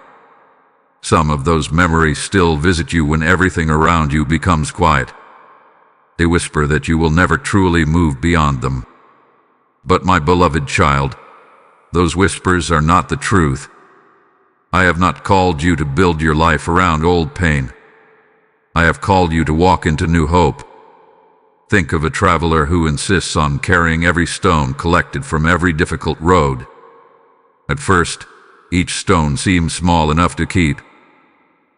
Some of those memories still visit you when everything around you becomes quiet. They whisper that you will never truly move beyond them. But my beloved child, those whispers are not the truth. I have not called you to build your life around old pain. I have called you to walk into new hope. Think of a traveler who insists on carrying every stone collected from every difficult road. At first, each stone seems small enough to keep.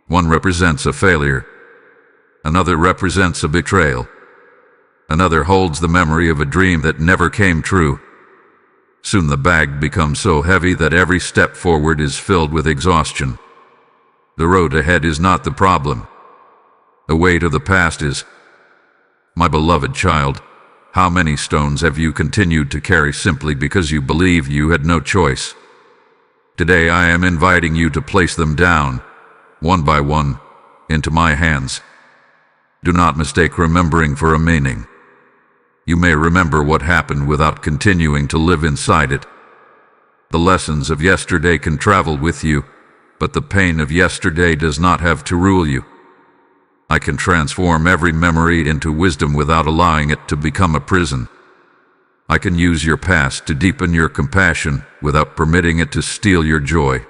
One represents a failure. Another represents a betrayal. Another holds the memory of a dream that never came true. Soon the bag becomes so heavy that every step forward is filled with exhaustion. The road ahead is not the problem. The weight of the past is. My beloved child, how many stones have you continued to carry simply because you believe you had no choice? Today I am inviting you to place them down, one by one, into my hands. Do not mistake remembering for a meaning. You may remember what happened without continuing to live inside it. The lessons of yesterday can travel with you, but the pain of yesterday does not have to rule you. I can transform every memory into wisdom without allowing it to become a prison. I can use your past to deepen your compassion without permitting it to steal your joy.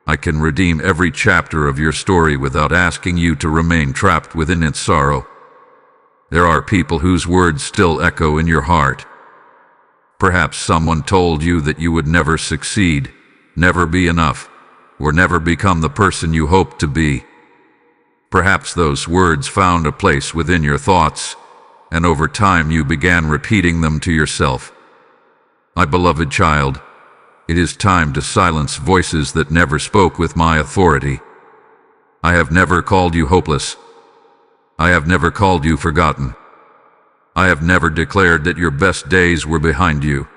I can redeem every chapter of your story without asking you to remain trapped within its sorrow. There are people whose words still echo in your heart. Perhaps someone told you that you would never succeed, never be enough, or never become the person you hoped to be. Perhaps those words found a place within your thoughts, and over time you began repeating them to yourself. My beloved child, it is time to silence voices that never spoke with my authority. I have never called you hopeless. I have never called you forgotten. I have never declared that your best days were behind you.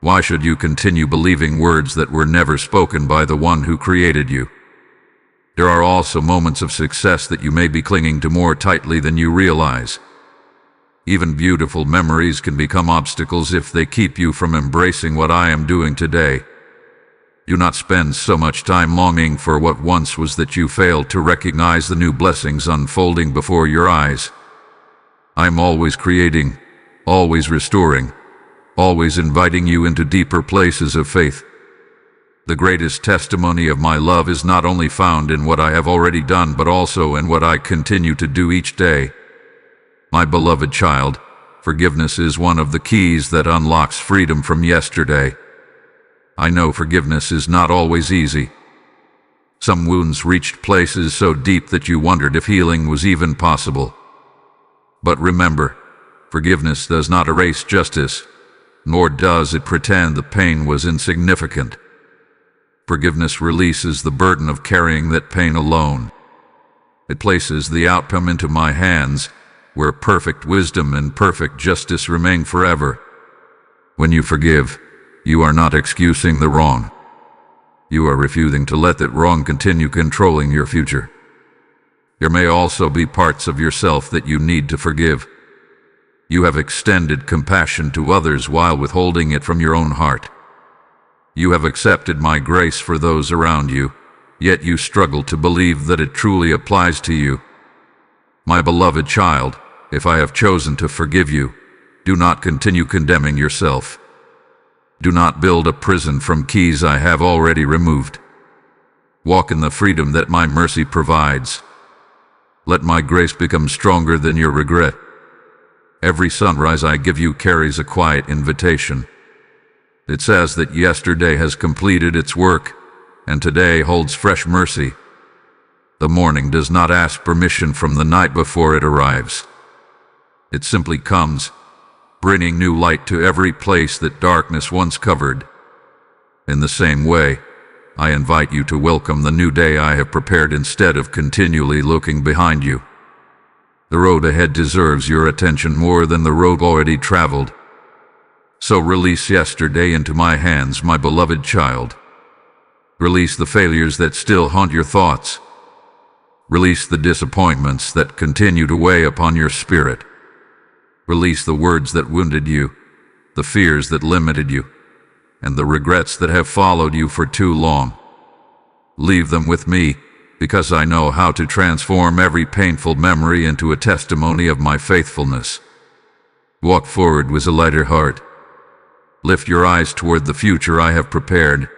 Why should you continue believing words that were never spoken by the one who created you? There are also moments of success that you may be clinging to more tightly than you realize. Even beautiful memories can become obstacles if they keep you from embracing what I am doing today. Do not spend so much time longing for what once was that you failed to recognize the new blessings unfolding before your eyes. I am always creating, always restoring, always inviting you into deeper places of faith. The greatest testimony of my love is not only found in what I have already done, but also in what I continue to do each day. My beloved child, forgiveness is one of the keys that unlocks freedom from yesterday. I know forgiveness is not always easy. Some wounds reached places so deep that you wondered if healing was even possible. But remember, forgiveness does not erase justice, nor does it pretend the pain was insignificant. Forgiveness releases the burden of carrying that pain alone. It places the outcome into my hands, where perfect wisdom and perfect justice remain forever. When you forgive, you are not excusing the wrong. You are refusing to let that wrong continue controlling your future. There may also be parts of yourself that you need to forgive. You have extended compassion to others while withholding it from your own heart. You have accepted my grace for those around you, yet you struggle to believe that it truly applies to you. My beloved child, if I have chosen to forgive you, do not continue condemning yourself. Do not build a prison from keys I have already removed. Walk in the freedom that my mercy provides. Let my grace become stronger than your regret. Every sunrise I give you carries a quiet invitation. It says that yesterday has completed its work, and today holds fresh mercy. The morning does not ask permission from the night before it arrives. It simply comes, bringing new light to every place that darkness once covered. In the same way, I invite you to welcome the new day I have prepared instead of continually looking behind you. The road ahead deserves your attention more than the road already traveled. So release yesterday into my hands, my beloved child. Release the failures that still haunt your thoughts. Release the disappointments that continue to weigh upon your spirit. Release the words that wounded you, the fears that limited you, and the regrets that have followed you for too long. Leave them with me, because I know how to transform every painful memory into a testimony of my faithfulness. Walk forward with a lighter heart. Lift your eyes toward the future I have prepared.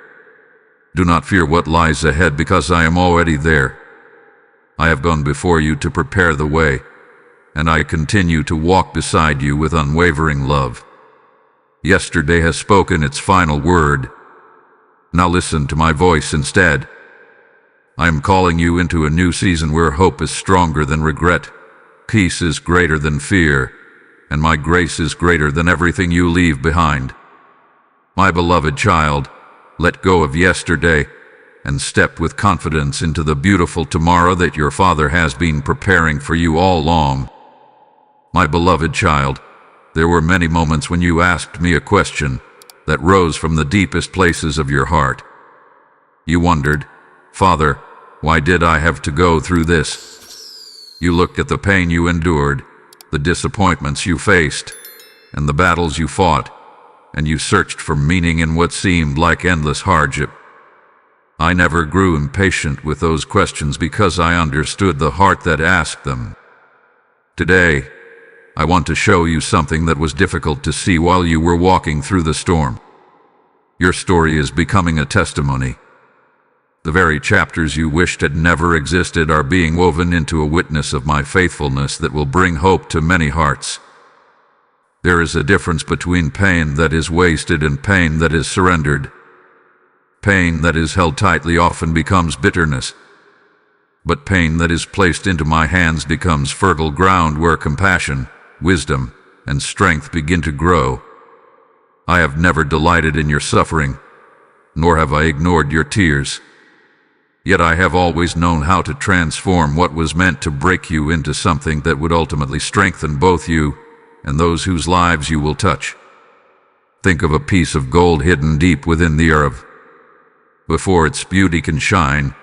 Do not fear what lies ahead, because I am already there. I have gone before you to prepare the way, and I continue to walk beside you with unwavering love. Yesterday has spoken its final word. Now listen to my voice instead. I am calling you into a new season where hope is stronger than regret, peace is greater than fear, and my grace is greater than everything you leave behind. My beloved child, let go of yesterday and step with confidence into the beautiful tomorrow that your Father has been preparing for you all along. My beloved child, there were many moments when you asked me a question that rose from the deepest places of your heart. You wondered, "Father, why did I have to go through this?" You looked at the pain you endured, the disappointments you faced, and the battles you fought, and you searched for meaning in what seemed like endless hardship. I never grew impatient with those questions because I understood the heart that asked them. Today, I want to show you something that was difficult to see while you were walking through the storm. Your story is becoming a testimony. The very chapters you wished had never existed are being woven into a witness of my faithfulness that will bring hope to many hearts. There is a difference between pain that is wasted and pain that is surrendered. Pain that is held tightly often becomes bitterness, but pain that is placed into my hands becomes fertile ground where compassion, wisdom, and strength begin to grow. I have never delighted in your suffering, nor have I ignored your tears. Yet I have always known how to transform what was meant to break you into something that would ultimately strengthen both you and those whose lives you will touch. Think of a piece of gold hidden deep within the earth. Before its beauty can shine,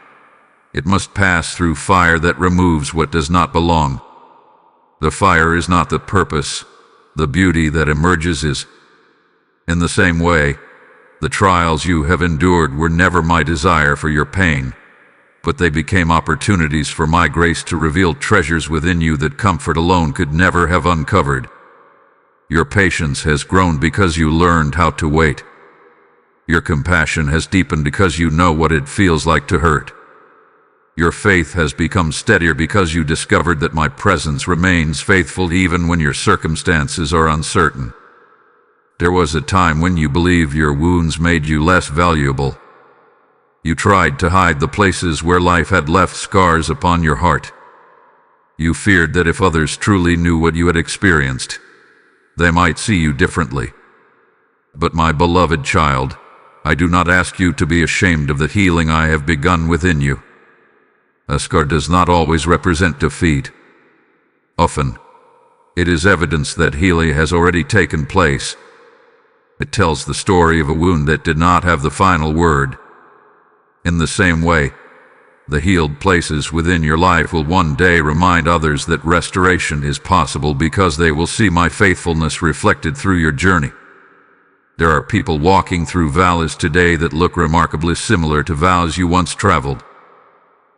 it must pass through fire that removes what does not belong. The fire is not the purpose, the beauty that emerges is. In the same way, the trials you have endured were never my desire for your pain, but they became opportunities for my grace to reveal treasures within you that comfort alone could never have uncovered. Your patience has grown because you learned how to wait. Your compassion has deepened because you know what it feels like to hurt. Your faith has become steadier because you discovered that my presence remains faithful even when your circumstances are uncertain. There was a time when you believed your wounds made you less valuable. You tried to hide the places where life had left scars upon your heart. You feared that if others truly knew what you had experienced, they might see you differently. But my beloved child, I do not ask you to be ashamed of the healing I have begun within you. A scar does not always represent defeat. Often, it is evidence that healing has already taken place. It tells the story of a wound that did not have the final word. In the same way, the healed places within your life will one day remind others that restoration is possible because they will see my faithfulness reflected through your journey. There are people walking through valleys today that look remarkably similar to valleys you once traveled.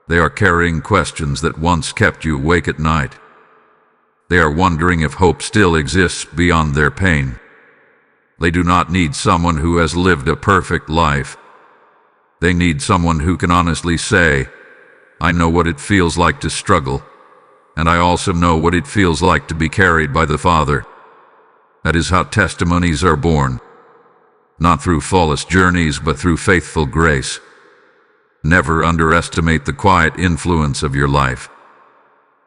They are carrying questions that once kept you awake at night. They are wondering if hope still exists beyond their pain. They do not need someone who has lived a perfect life. They need someone who can honestly say, "I know what it feels like to struggle, and I also know what it feels like to be carried by the Father." That is how testimonies are born. Not through flawless journeys, but through faithful grace. Never underestimate the quiet influence of your life.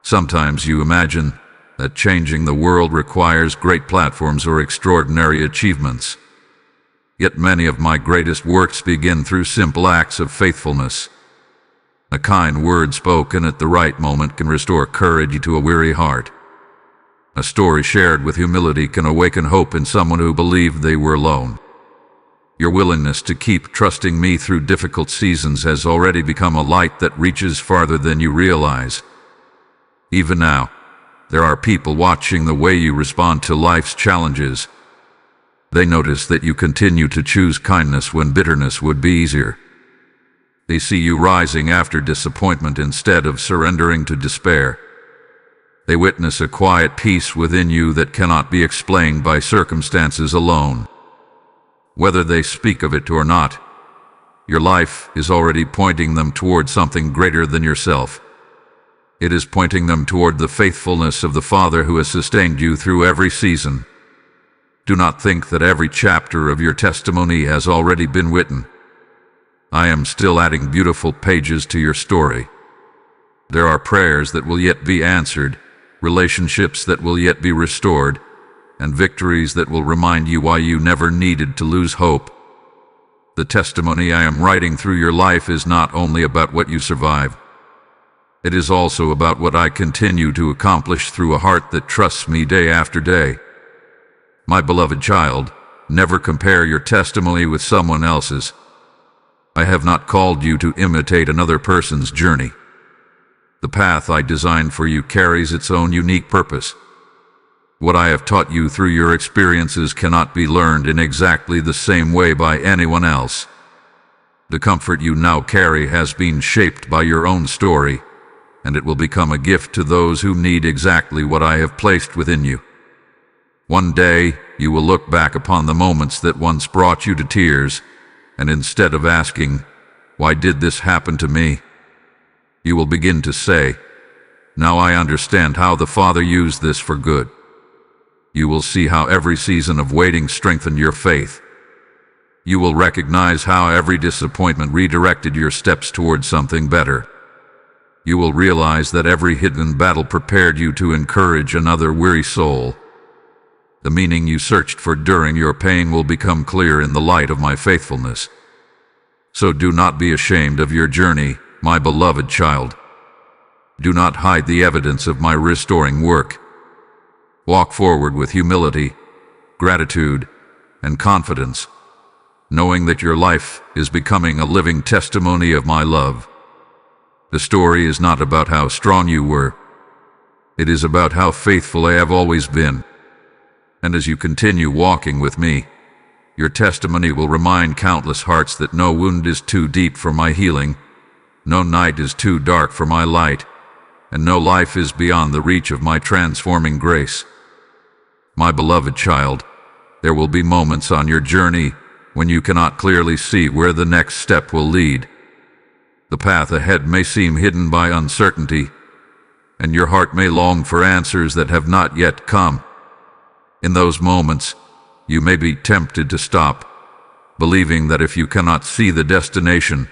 Sometimes you imagine that changing the world requires great platforms or extraordinary achievements. Yet many of my greatest works begin through simple acts of faithfulness. A kind word spoken at the right moment can restore courage to a weary heart. A story shared with humility can awaken hope in someone who believed they were alone. Your willingness to keep trusting me through difficult seasons has already become a light that reaches farther than you realize. Even now, there are people watching the way you respond to life's challenges. They notice that you continue to choose kindness when bitterness would be easier. They see you rising after disappointment instead of surrendering to despair. They witness a quiet peace within you that cannot be explained by circumstances alone. Whether they speak of it or not, your life is already pointing them toward something greater than yourself. It is pointing them toward the faithfulness of the Father who has sustained you through every season. Do not think that every chapter of your testimony has already been written. I am still adding beautiful pages to your story. There are prayers that will yet be answered, relationships that will yet be restored, and victories that will remind you why you never needed to lose hope. The testimony I am writing through your life is not only about what you survive. It is also about what I continue to accomplish through a heart that trusts me day after day. My beloved child, never compare your testimony with someone else's. I have not called you to imitate another person's journey. The path I designed for you carries its own unique purpose. What I have taught you through your experiences cannot be learned in exactly the same way by anyone else. The comfort you now carry has been shaped by your own story, and it will become a gift to those who need exactly what I have placed within you. One day, you will look back upon the moments that once brought you to tears, and instead of asking, "Why did this happen to me?" you will begin to say, "Now I understand how the Father used this for good." You will see how every season of waiting strengthened your faith. You will recognize how every disappointment redirected your steps towards something better. You will realize that every hidden battle prepared you to encourage another weary soul. The meaning you searched for during your pain will become clear in the light of my faithfulness. So do not be ashamed of your journey, my beloved child. Do not hide the evidence of my restoring work. Walk forward with humility, gratitude, and confidence, knowing that your life is becoming a living testimony of my love. The story is not about how strong you were. It is about how faithful I have always been. And as you continue walking with me, your testimony will remind countless hearts that no wound is too deep for my healing, no night is too dark for my light, and no life is beyond the reach of my transforming grace. My beloved child, there will be moments on your journey when you cannot clearly see where the next step will lead. The path ahead may seem hidden by uncertainty, and your heart may long for answers that have not yet come. In those moments, you may be tempted to stop, believing that if you cannot see the destination,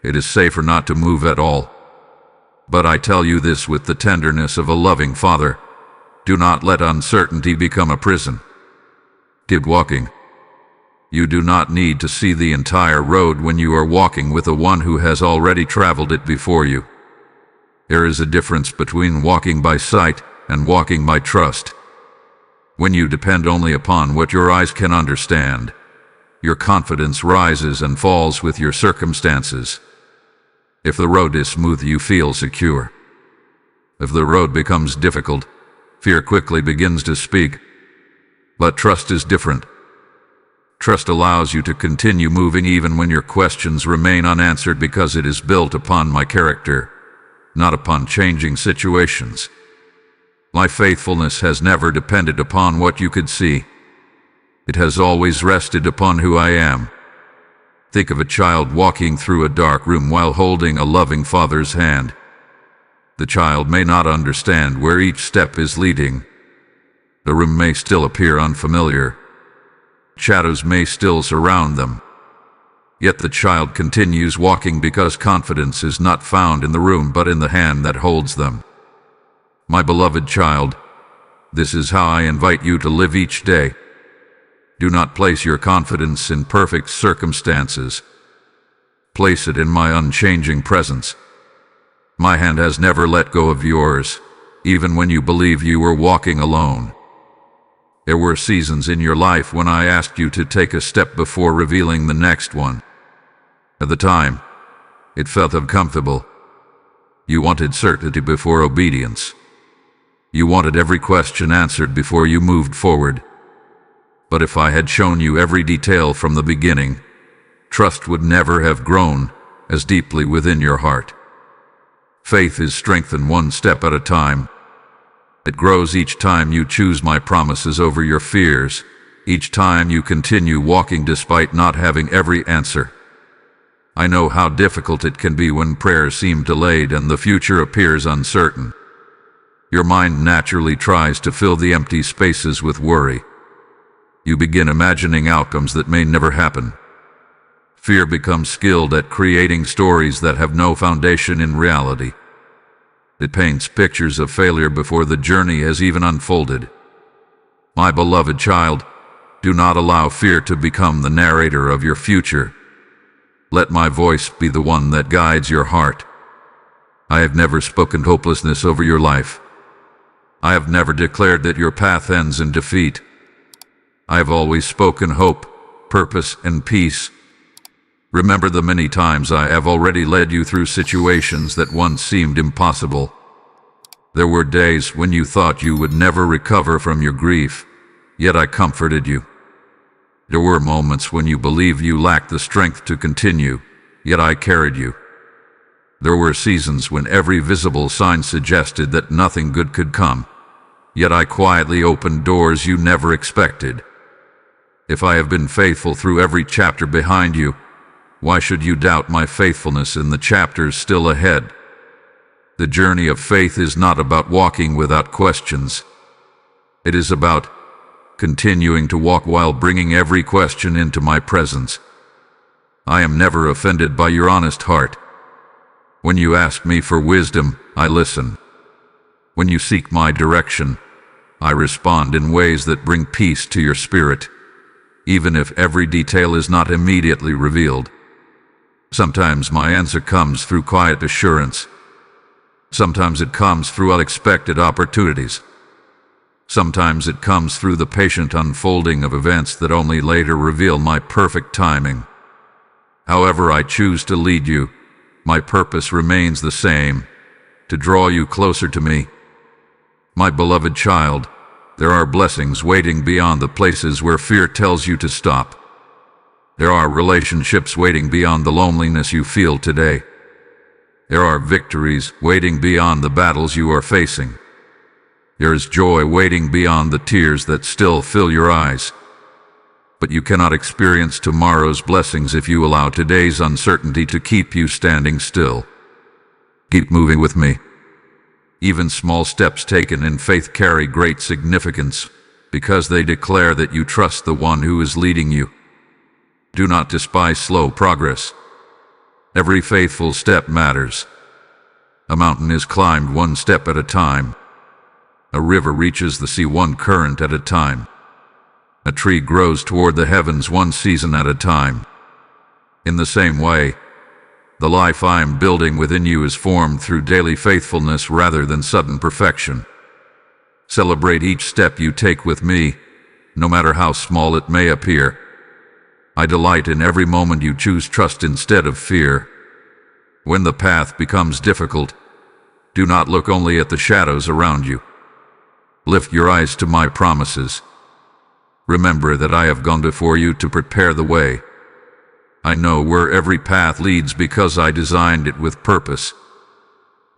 it is safer not to move at all. But I tell you this with the tenderness of a loving father: do not let uncertainty become a prison. Keep walking. You do not need to see the entire road when you are walking with the one who has already traveled it before you. There is a difference between walking by sight and walking by trust. When you depend only upon what your eyes can understand, your confidence rises and falls with your circumstances. If the road is smooth, you feel secure. If the road becomes difficult, fear quickly begins to speak. But trust is different. Trust allows you to continue moving even when your questions remain unanswered, because it is built upon my character, not upon changing situations. My faithfulness has never depended upon what you could see. It has always rested upon who I am. Think of a child walking through a dark room while holding a loving father's hand. The child may not understand where each step is leading. The room may still appear unfamiliar. Shadows may still surround them. Yet the child continues walking because confidence is not found in the room but in the hand that holds them. My beloved child, this is how I invite you to live each day. Do not place your confidence in perfect circumstances. Place it in my unchanging presence. My hand has never let go of yours, even when you believe you were walking alone. There were seasons in your life when I asked you to take a step before revealing the next one. At the time, it felt uncomfortable. You wanted certainty before obedience. You wanted every question answered before you moved forward. But if I had shown you every detail from the beginning, trust would never have grown as deeply within your heart. Faith is strengthened one step at a time. It grows each time you choose my promises over your fears, each time you continue walking despite not having every answer. I know how difficult it can be when prayers seem delayed and the future appears uncertain. Your mind naturally tries to fill the empty spaces with worry. You begin imagining outcomes that may never happen. Fear becomes skilled at creating stories that have no foundation in reality. It paints pictures of failure before the journey has even unfolded. My beloved child, do not allow fear to become the narrator of your future, Let my voice be the one that guides your heart. I have never spoken hopelessness over your life. I have never declared that your path ends in defeat. I have always spoken hope, purpose, and peace. Remember the many times I have already led you through situations that once seemed impossible. There were days when you thought you would never recover from your grief, yet I comforted you. There were moments when you believed you lacked the strength to continue, yet I carried you. There were seasons when every visible sign suggested that nothing good could come, yet I quietly opened doors you never expected. If I have been faithful through every chapter behind you, why should you doubt my faithfulness in the chapters still ahead? The journey of faith is not about walking without questions. It is about continuing to walk while bringing every question into my presence. I am never offended by your honest heart. When you ask me for wisdom, I listen. When you seek my direction, I respond in ways that bring peace to your spirit, even if every detail is not immediately revealed. Sometimes my answer comes through quiet assurance. Sometimes it comes through unexpected opportunities. Sometimes it comes through the patient unfolding of events that only later reveal my perfect timing. However I choose to lead you, my purpose remains the same, to draw you closer to me. My beloved child, there are blessings waiting beyond the places where fear tells you to stop. There are relationships waiting beyond the loneliness you feel today. There are victories waiting beyond the battles you are facing. There is joy waiting beyond the tears that still fill your eyes. But you cannot experience tomorrow's blessings if you allow today's uncertainty to keep you standing still. Keep moving with me. Even small steps taken in faith carry great significance because they declare that you trust the one who is leading you. Do not despise slow progress. Every faithful step matters. A mountain is climbed one step at a time. A river reaches the sea one current at a time. A tree grows toward the heavens one season at a time. In the same way, the life I am building within you is formed through daily faithfulness rather than sudden perfection. Celebrate each step you take with me, no matter how small it may appear. I delight in every moment you choose trust instead of fear. When the path becomes difficult, do not look only at the shadows around you. Lift your eyes to my promises. Remember that I have gone before you to prepare the way. I know where every path leads because I designed it with purpose.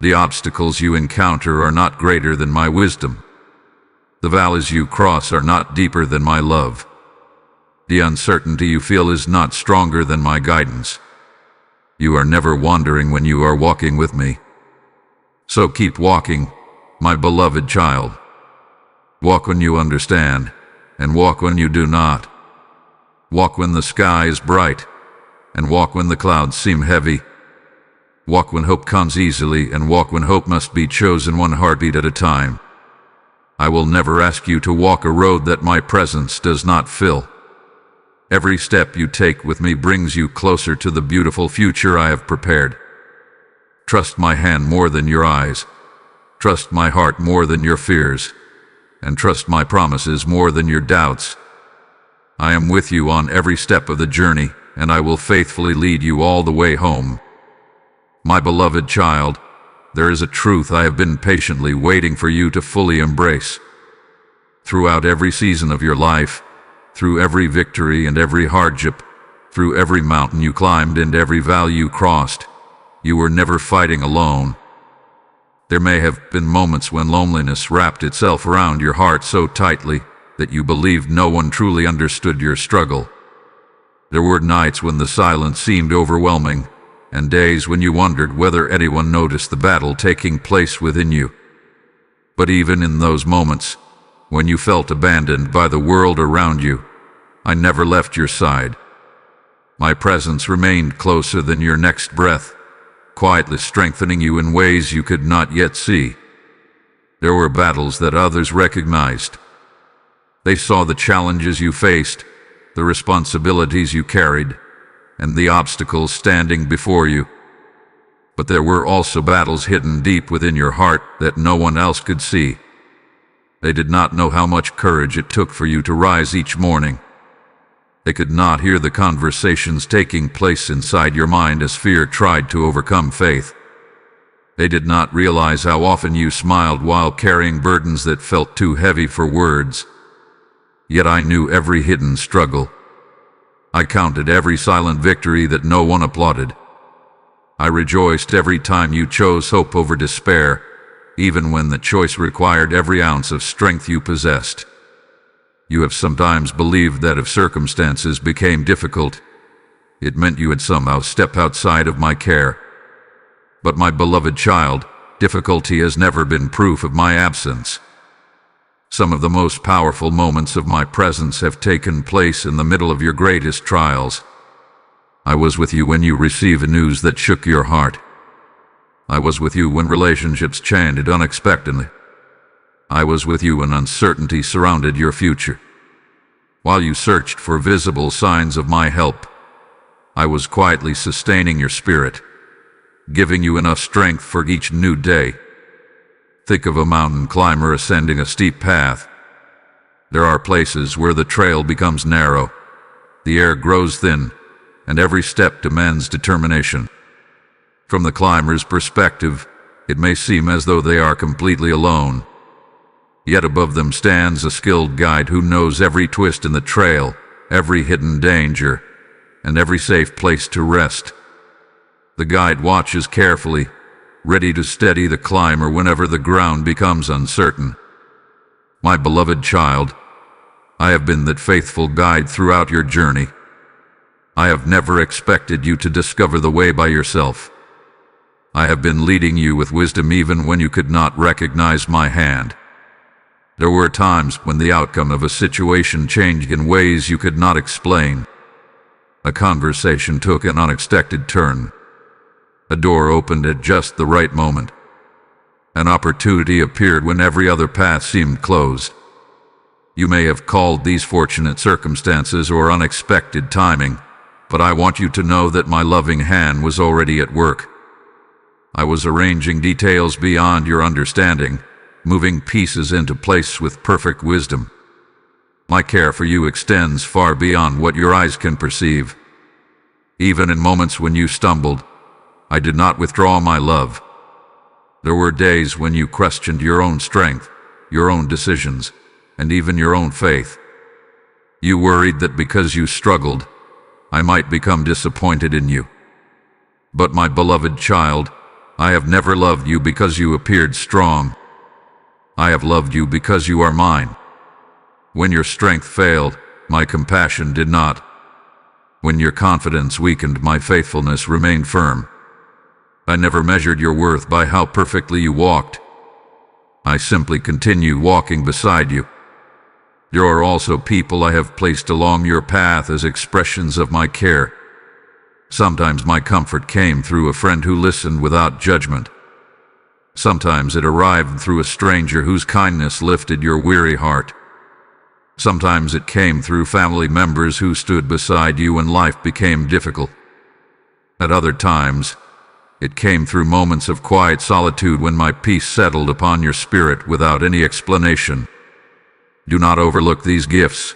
The obstacles you encounter are not greater than my wisdom. The valleys you cross are not deeper than my love. The uncertainty you feel is not stronger than my guidance. You are never wandering when you are walking with me. So keep walking, my beloved child. Walk when you understand, and walk when you do not. Walk when the sky is bright, and walk when the clouds seem heavy. Walk when hope comes easily, and walk when hope must be chosen one heartbeat at a time. I will never ask you to walk a road that my presence does not fill. Every step you take with me brings you closer to the beautiful future I have prepared. Trust my hand more than your eyes. Trust my heart more than your fears. And trust my promises more than your doubts. I am with you on every step of the journey, and I will faithfully lead you all the way home. My beloved child, there is a truth I have been patiently waiting for you to fully embrace. Throughout every season of your life, through every victory and every hardship, through every mountain you climbed and every valley you crossed, you were never fighting alone. There may have been moments when loneliness wrapped itself around your heart so tightly that you believed no one truly understood your struggle. There were nights when the silence seemed overwhelming, and days when you wondered whether anyone noticed the battle taking place within you. But even in those moments, when you felt abandoned by the world around you, I never left your side. My presence remained closer than your next breath, quietly strengthening you in ways you could not yet see. There were battles that others recognized. They saw the challenges you faced, the responsibilities you carried, and the obstacles standing before you. But there were also battles hidden deep within your heart that no one else could see. They did not know how much courage it took for you to rise each morning. They could not hear the conversations taking place inside your mind as fear tried to overcome faith. They did not realize how often you smiled while carrying burdens that felt too heavy for words. Yet I knew every hidden struggle. I counted every silent victory that no one applauded. I rejoiced every time you chose hope over despair, even when the choice required every ounce of strength you possessed. You have sometimes believed that if circumstances became difficult, it meant you had somehow stepped outside of my care. But my beloved child, difficulty has never been proof of my absence. Some of the most powerful moments of my presence have taken place in the middle of your greatest trials. I was with you when you received news that shook your heart. I was with you when relationships changed unexpectedly. I was with you when uncertainty surrounded your future. While you searched for visible signs of my help, I was quietly sustaining your spirit, giving you enough strength for each new day. Think of a mountain climber ascending a steep path. There are places where the trail becomes narrow, the air grows thin, and every step demands determination. From the climber's perspective, it may seem as though they are completely alone. Yet above them stands a skilled guide who knows every twist in the trail, every hidden danger, and every safe place to rest. The guide watches carefully, ready to steady the climber whenever the ground becomes uncertain. My beloved child, I have been that faithful guide throughout your journey. I have never expected you to discover the way by yourself. I have been leading you with wisdom even when you could not recognize my hand. There were times when the outcome of a situation changed in ways you could not explain. A conversation took an unexpected turn. A door opened at just the right moment. An opportunity appeared when every other path seemed closed. You may have called these fortunate circumstances or unexpected timing, but I want you to know that my loving hand was already at work. I was arranging details beyond your understanding, moving pieces into place with perfect wisdom. My care for you extends far beyond what your eyes can perceive. Even in moments when you stumbled, I did not withdraw my love. There were days when you questioned your own strength, your own decisions, and even your own faith. You worried that because you struggled, I might become disappointed in you. But my beloved child, I have never loved you because you appeared strong. I have loved you because you are mine. When your strength failed, my compassion did not. When your confidence weakened, my faithfulness remained firm. I never measured your worth by how perfectly you walked. I simply continued walking beside you. There are also people I have placed along your path as expressions of my care. Sometimes my comfort came through a friend who listened without judgment. Sometimes it arrived through a stranger whose kindness lifted your weary heart. Sometimes it came through family members who stood beside you when life became difficult. At other times, it came through moments of quiet solitude when my peace settled upon your spirit without any explanation. Do not overlook these gifts.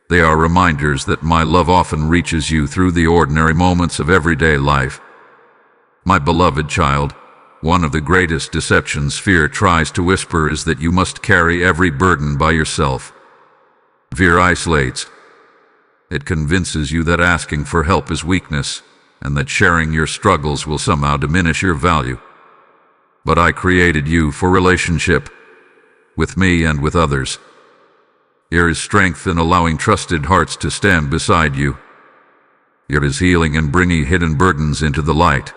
They are reminders that my love often reaches you through the ordinary moments of everyday life. My beloved child, one of the greatest deceptions fear tries to whisper is that you must carry every burden by yourself. Fear isolates. It convinces you that asking for help is weakness, and that sharing your struggles will somehow diminish your value. But I created you for relationship, with me and with others. There is strength in allowing trusted hearts to stand beside you. There is healing in bringing hidden burdens into the light.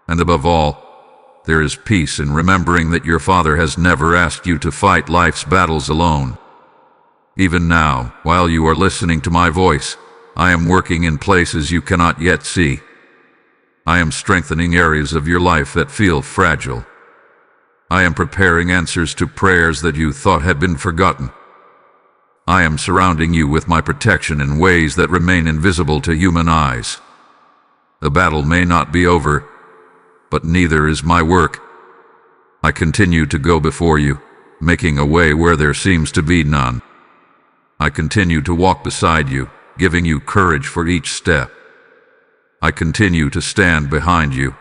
And above all, there is peace in remembering that your Father has never asked you to fight life's battles alone. Even now, while you are listening to my voice, I am working in places you cannot yet see. I am strengthening areas of your life that feel fragile. I am preparing answers to prayers that you thought had been forgotten. I am surrounding you with my protection in ways that remain invisible to human eyes. The battle may not be over, but neither is my work. I continue to go before you, making a way where there seems to be none. I continue to walk beside you, giving you courage for each step. I continue to stand behind you,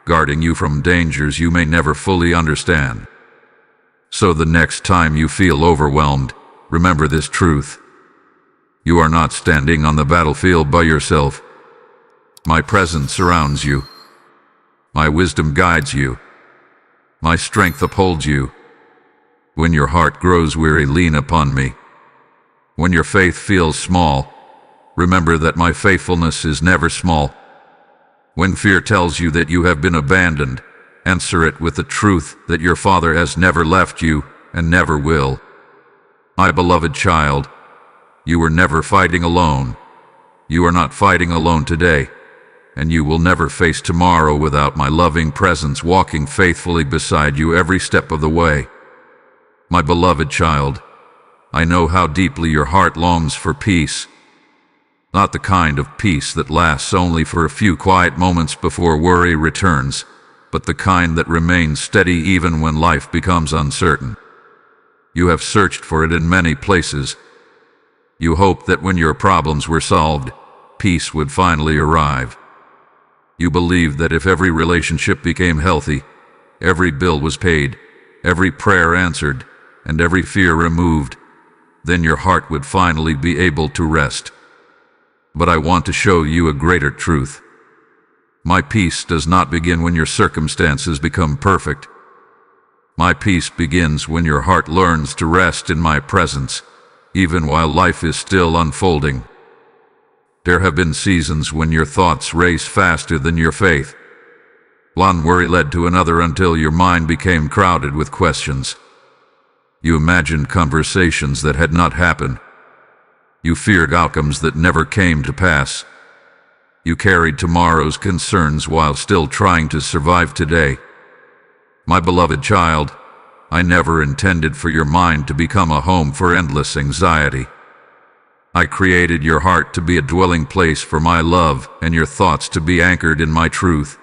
guarding you from dangers you may never fully understand. So the next time you feel overwhelmed, remember this truth. You are not standing on the battlefield by yourself. My presence surrounds you. My wisdom guides you. My strength upholds you. When your heart grows weary, lean upon me. When your faith feels small, remember that my faithfulness is never small. When fear tells you that you have been abandoned, answer it with the truth that your Father has never left you and never will. My beloved child, you were never fighting alone. You are not fighting alone today, and you will never face tomorrow without my loving presence walking faithfully beside you every step of the way. My beloved child, I know how deeply your heart longs for peace. Not the kind of peace that lasts only for a few quiet moments before worry returns, but the kind that remains steady even when life becomes uncertain. You have searched for it in many places. You hoped that when your problems were solved, peace would finally arrive. You believed that if every relationship became healthy, every bill was paid, every prayer answered, and every fear removed, then your heart would finally be able to rest. But I want to show you a greater truth. My peace does not begin when your circumstances become perfect. My peace begins when your heart learns to rest in my presence, even while life is still unfolding. There have been seasons when your thoughts race faster than your faith. One worry led to another until your mind became crowded with questions. You imagined conversations that had not happened. You feared outcomes that never came to pass. You carried tomorrow's concerns while still trying to survive today. My beloved child, I never intended for your mind to become a home for endless anxiety. I created your heart to be a dwelling place for my love and your thoughts to be anchored in my truth.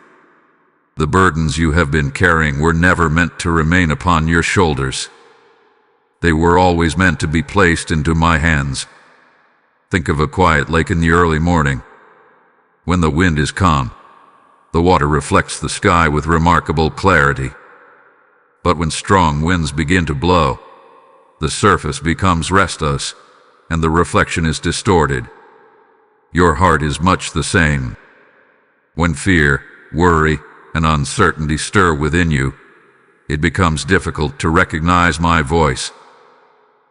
The burdens you have been carrying were never meant to remain upon your shoulders. They were always meant to be placed into my hands. Think of a quiet lake in the early morning. When the wind is calm, the water reflects the sky with remarkable clarity. But when strong winds begin to blow, the surface becomes restless, and the reflection is distorted. Your heart is much the same. When fear, worry, and uncertainty stir within you, it becomes difficult to recognize my voice.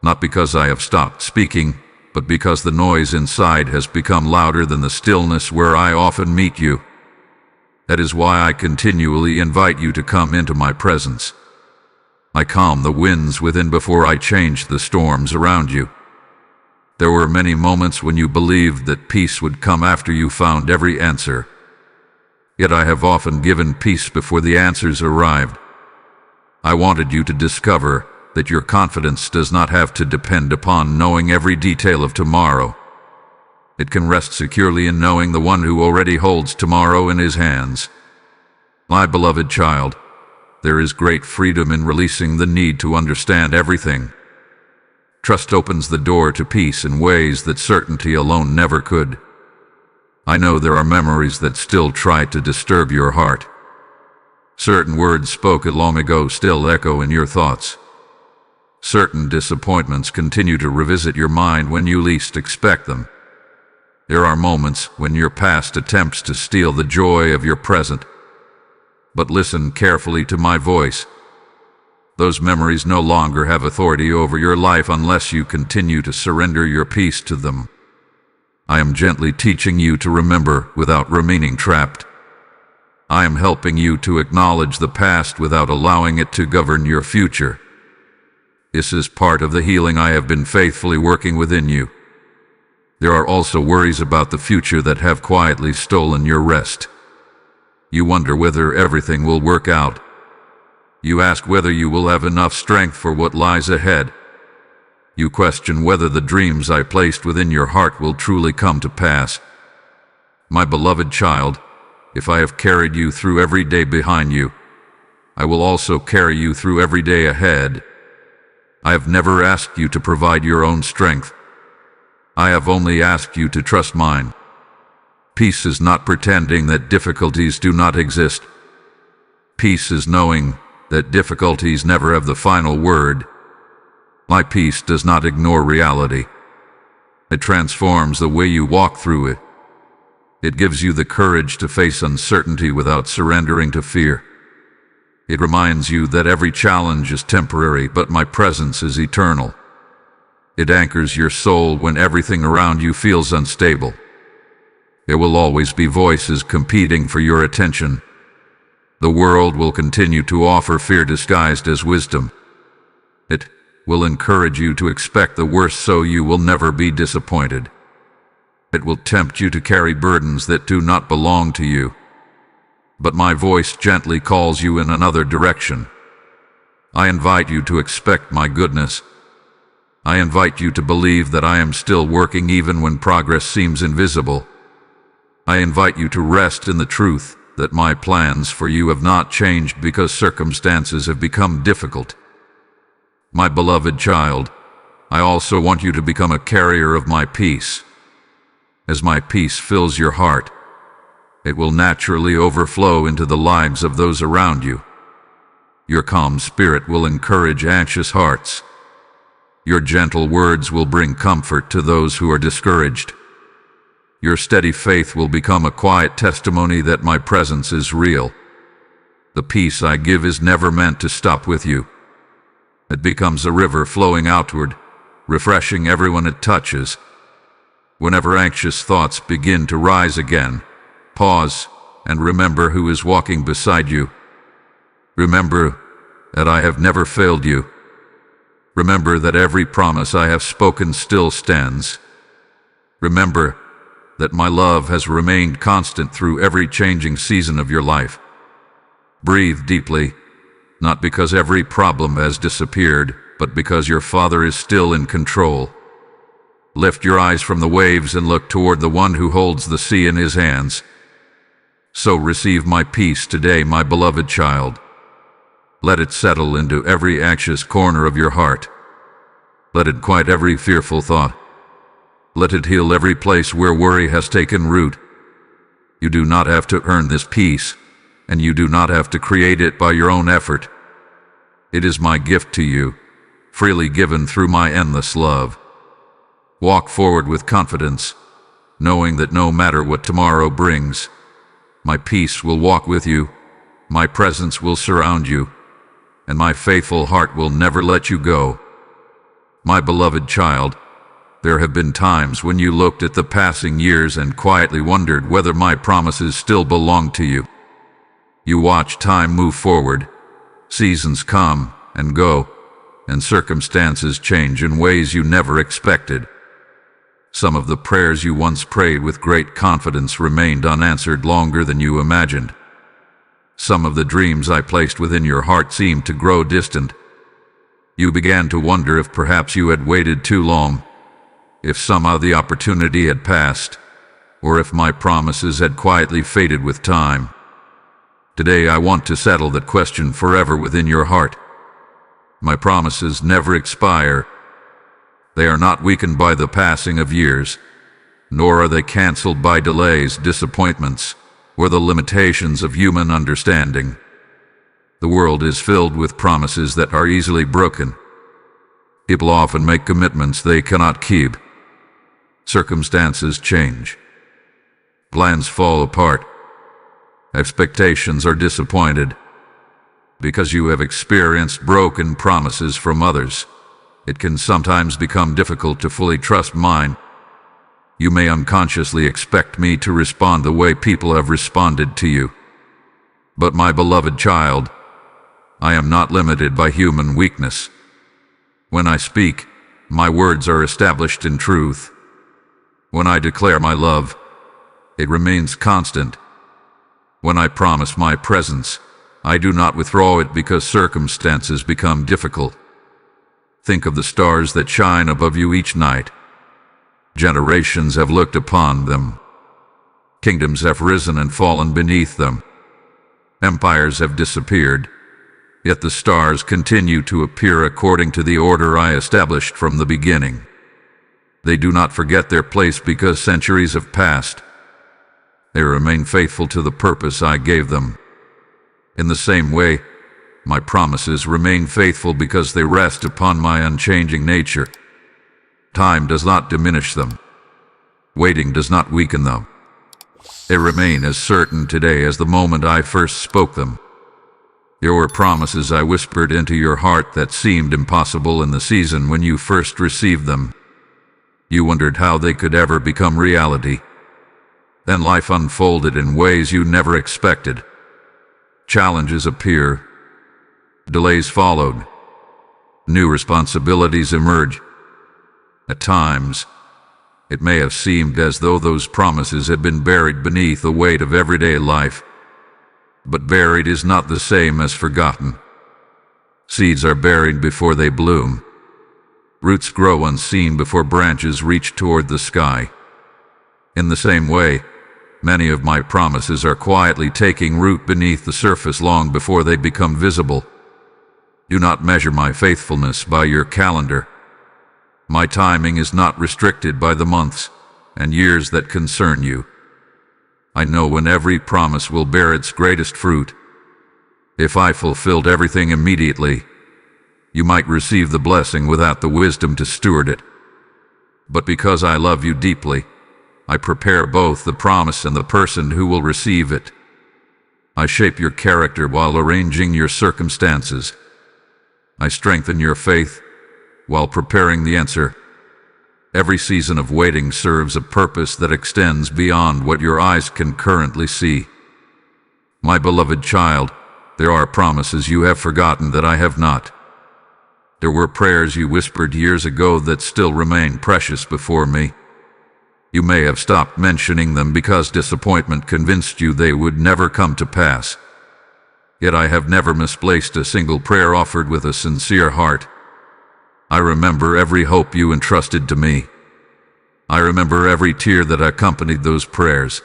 Not because I have stopped speaking, but because the noise inside has become louder than the stillness where I often meet you. That is why I continually invite you to come into my presence. I calm the winds within before I change the storms around you. There were many moments when you believed that peace would come after you found every answer. Yet I have often given peace before the answers arrived. I wanted you to discover that your confidence does not have to depend upon knowing every detail of tomorrow. It can rest securely in knowing the one who already holds tomorrow in his hands. My beloved child, there is great freedom in releasing the need to understand everything. Trust opens the door to peace in ways that certainty alone never could. I know there are memories that still try to disturb your heart. Certain words spoken long ago still echo in your thoughts. Certain disappointments continue to revisit your mind when you least expect them. There are moments when your past attempts to steal the joy of your present. But listen carefully to my voice. Those memories no longer have authority over your life unless you continue to surrender your peace to them. I am gently teaching you to remember without remaining trapped. I am helping you to acknowledge the past without allowing it to govern your future. This is part of the healing I have been faithfully working within you. There are also worries about the future that have quietly stolen your rest. You wonder whether everything will work out. You ask whether you will have enough strength for what lies ahead. You question whether the dreams I placed within your heart will truly come to pass. My beloved child, if I have carried you through every day behind you, I will also carry you through every day ahead. I have never asked you to provide your own strength. I have only asked you to trust mine. Peace is not pretending that difficulties do not exist. Peace is knowing that difficulties never have the final word. My peace does not ignore reality. It transforms the way you walk through it. It gives you the courage to face uncertainty without surrendering to fear. It reminds you that every challenge is temporary, but my presence is eternal. It anchors your soul when everything around you feels unstable. There will always be voices competing for your attention. The world will continue to offer fear disguised as wisdom. It will encourage you to expect the worst so you will never be disappointed. It will tempt you to carry burdens that do not belong to you. But my voice gently calls you in another direction. I invite you to expect my goodness. I invite you to believe that I am still working even when progress seems invisible. I invite you to rest in the truth that my plans for you have not changed because circumstances have become difficult. My beloved child, I also want you to become a carrier of my peace. As my peace fills your heart, it will naturally overflow into the lives of those around you. Your calm spirit will encourage anxious hearts. Your gentle words will bring comfort to those who are discouraged. Your steady faith will become a quiet testimony that my presence is real. The peace I give is never meant to stop with you. It becomes a river flowing outward, refreshing everyone it touches. Whenever anxious thoughts begin to rise again, pause and remember who is walking beside you. Remember that I have never failed you. Remember that every promise I have spoken still stands. Remember that my love has remained constant through every changing season of your life. Breathe deeply, not because every problem has disappeared, but because your Father is still in control. Lift your eyes from the waves and look toward the one who holds the sea in his hands. So receive my peace today, my beloved child. Let it settle into every anxious corner of your heart. Let it quiet every fearful thought. Let it heal every place where worry has taken root. You do not have to earn this peace, and you do not have to create it by your own effort. It is my gift to you, freely given through my endless love. Walk forward with confidence, knowing that no matter what tomorrow brings, my peace will walk with you, my presence will surround you, and my faithful heart will never let you go. My beloved child, there have been times when you looked at the passing years and quietly wondered whether my promises still belong to you. You watch time move forward, seasons come and go, and circumstances change in ways you never expected. Some of the prayers you once prayed with great confidence remained unanswered longer than you imagined. Some of the dreams I placed within your heart seemed to grow distant. You began to wonder if perhaps you had waited too long, if somehow the opportunity had passed, or if my promises had quietly faded with time. Today I want to settle that question forever within your heart. My promises never expire. They are not weakened by the passing of years, nor are they canceled by delays, disappointments, or the limitations of human understanding. The world is filled with promises that are easily broken. People often make commitments they cannot keep. Circumstances change. Plans fall apart. Expectations are disappointed. Because you have experienced broken promises from others, it can sometimes become difficult to fully trust mine. You may unconsciously expect me to respond the way people have responded to you. But my beloved child, I am not limited by human weakness. When I speak, my words are established in truth. When I declare my love, it remains constant. When I promise my presence, I do not withdraw it because circumstances become difficult. Think of the stars that shine above you each night. Generations have looked upon them. Kingdoms have risen and fallen beneath them. Empires have disappeared, yet the stars continue to appear according to the order I established from the beginning. They do not forget their place because centuries have passed. They remain faithful to the purpose I gave them. In the same way, my promises remain faithful because they rest upon my unchanging nature. Time does not diminish them. Waiting does not weaken them. They remain as certain today as the moment I first spoke them. There were promises I whispered into your heart that seemed impossible in the season when you first received them. You wondered how they could ever become reality. Then life unfolded in ways you never expected. Challenges appear. Delays followed. New responsibilities emerge. At times, it may have seemed as though those promises had been buried beneath the weight of everyday life. But buried is not the same as forgotten. Seeds are buried before they bloom. Roots grow unseen before branches reach toward the sky. In the same way, many of my promises are quietly taking root beneath the surface long before they become visible. Do not measure my faithfulness by your calendar. My timing is not restricted by the months and years that concern you. I know when every promise will bear its greatest fruit. If I fulfilled everything immediately, you might receive the blessing without the wisdom to steward it. But because I love you deeply, I prepare both the promise and the person who will receive it. I shape your character while arranging your circumstances. I strengthen your faith while preparing the answer. Every season of waiting serves a purpose that extends beyond what your eyes can currently see. My beloved child, there are promises you have forgotten that I have not. There were prayers you whispered years ago that still remain precious before me. You may have stopped mentioning them because disappointment convinced you they would never come to pass. Yet I have never misplaced a single prayer offered with a sincere heart. I remember every hope you entrusted to me. I remember every tear that accompanied those prayers.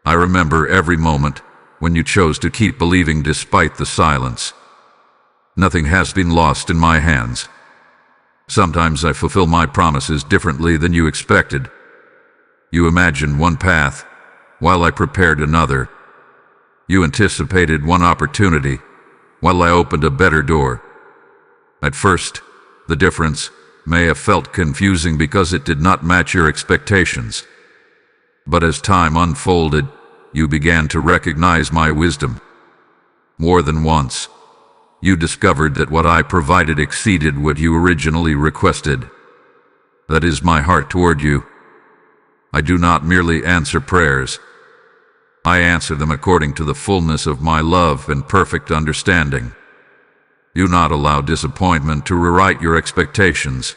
I remember every moment when you chose to keep believing despite the silence. Nothing has been lost in my hands. Sometimes I fulfill my promises differently than you expected. You imagined one path, while I prepared another. You anticipated one opportunity, while I opened a better door. At first, the difference may have felt confusing because it did not match your expectations. But as time unfolded, you began to recognize my wisdom. More than once, you discovered that what I provided exceeded what you originally requested. That is my heart toward you. I do not merely answer prayers. I answer them according to the fullness of my love and perfect understanding. Do not allow disappointment to rewrite your expectations.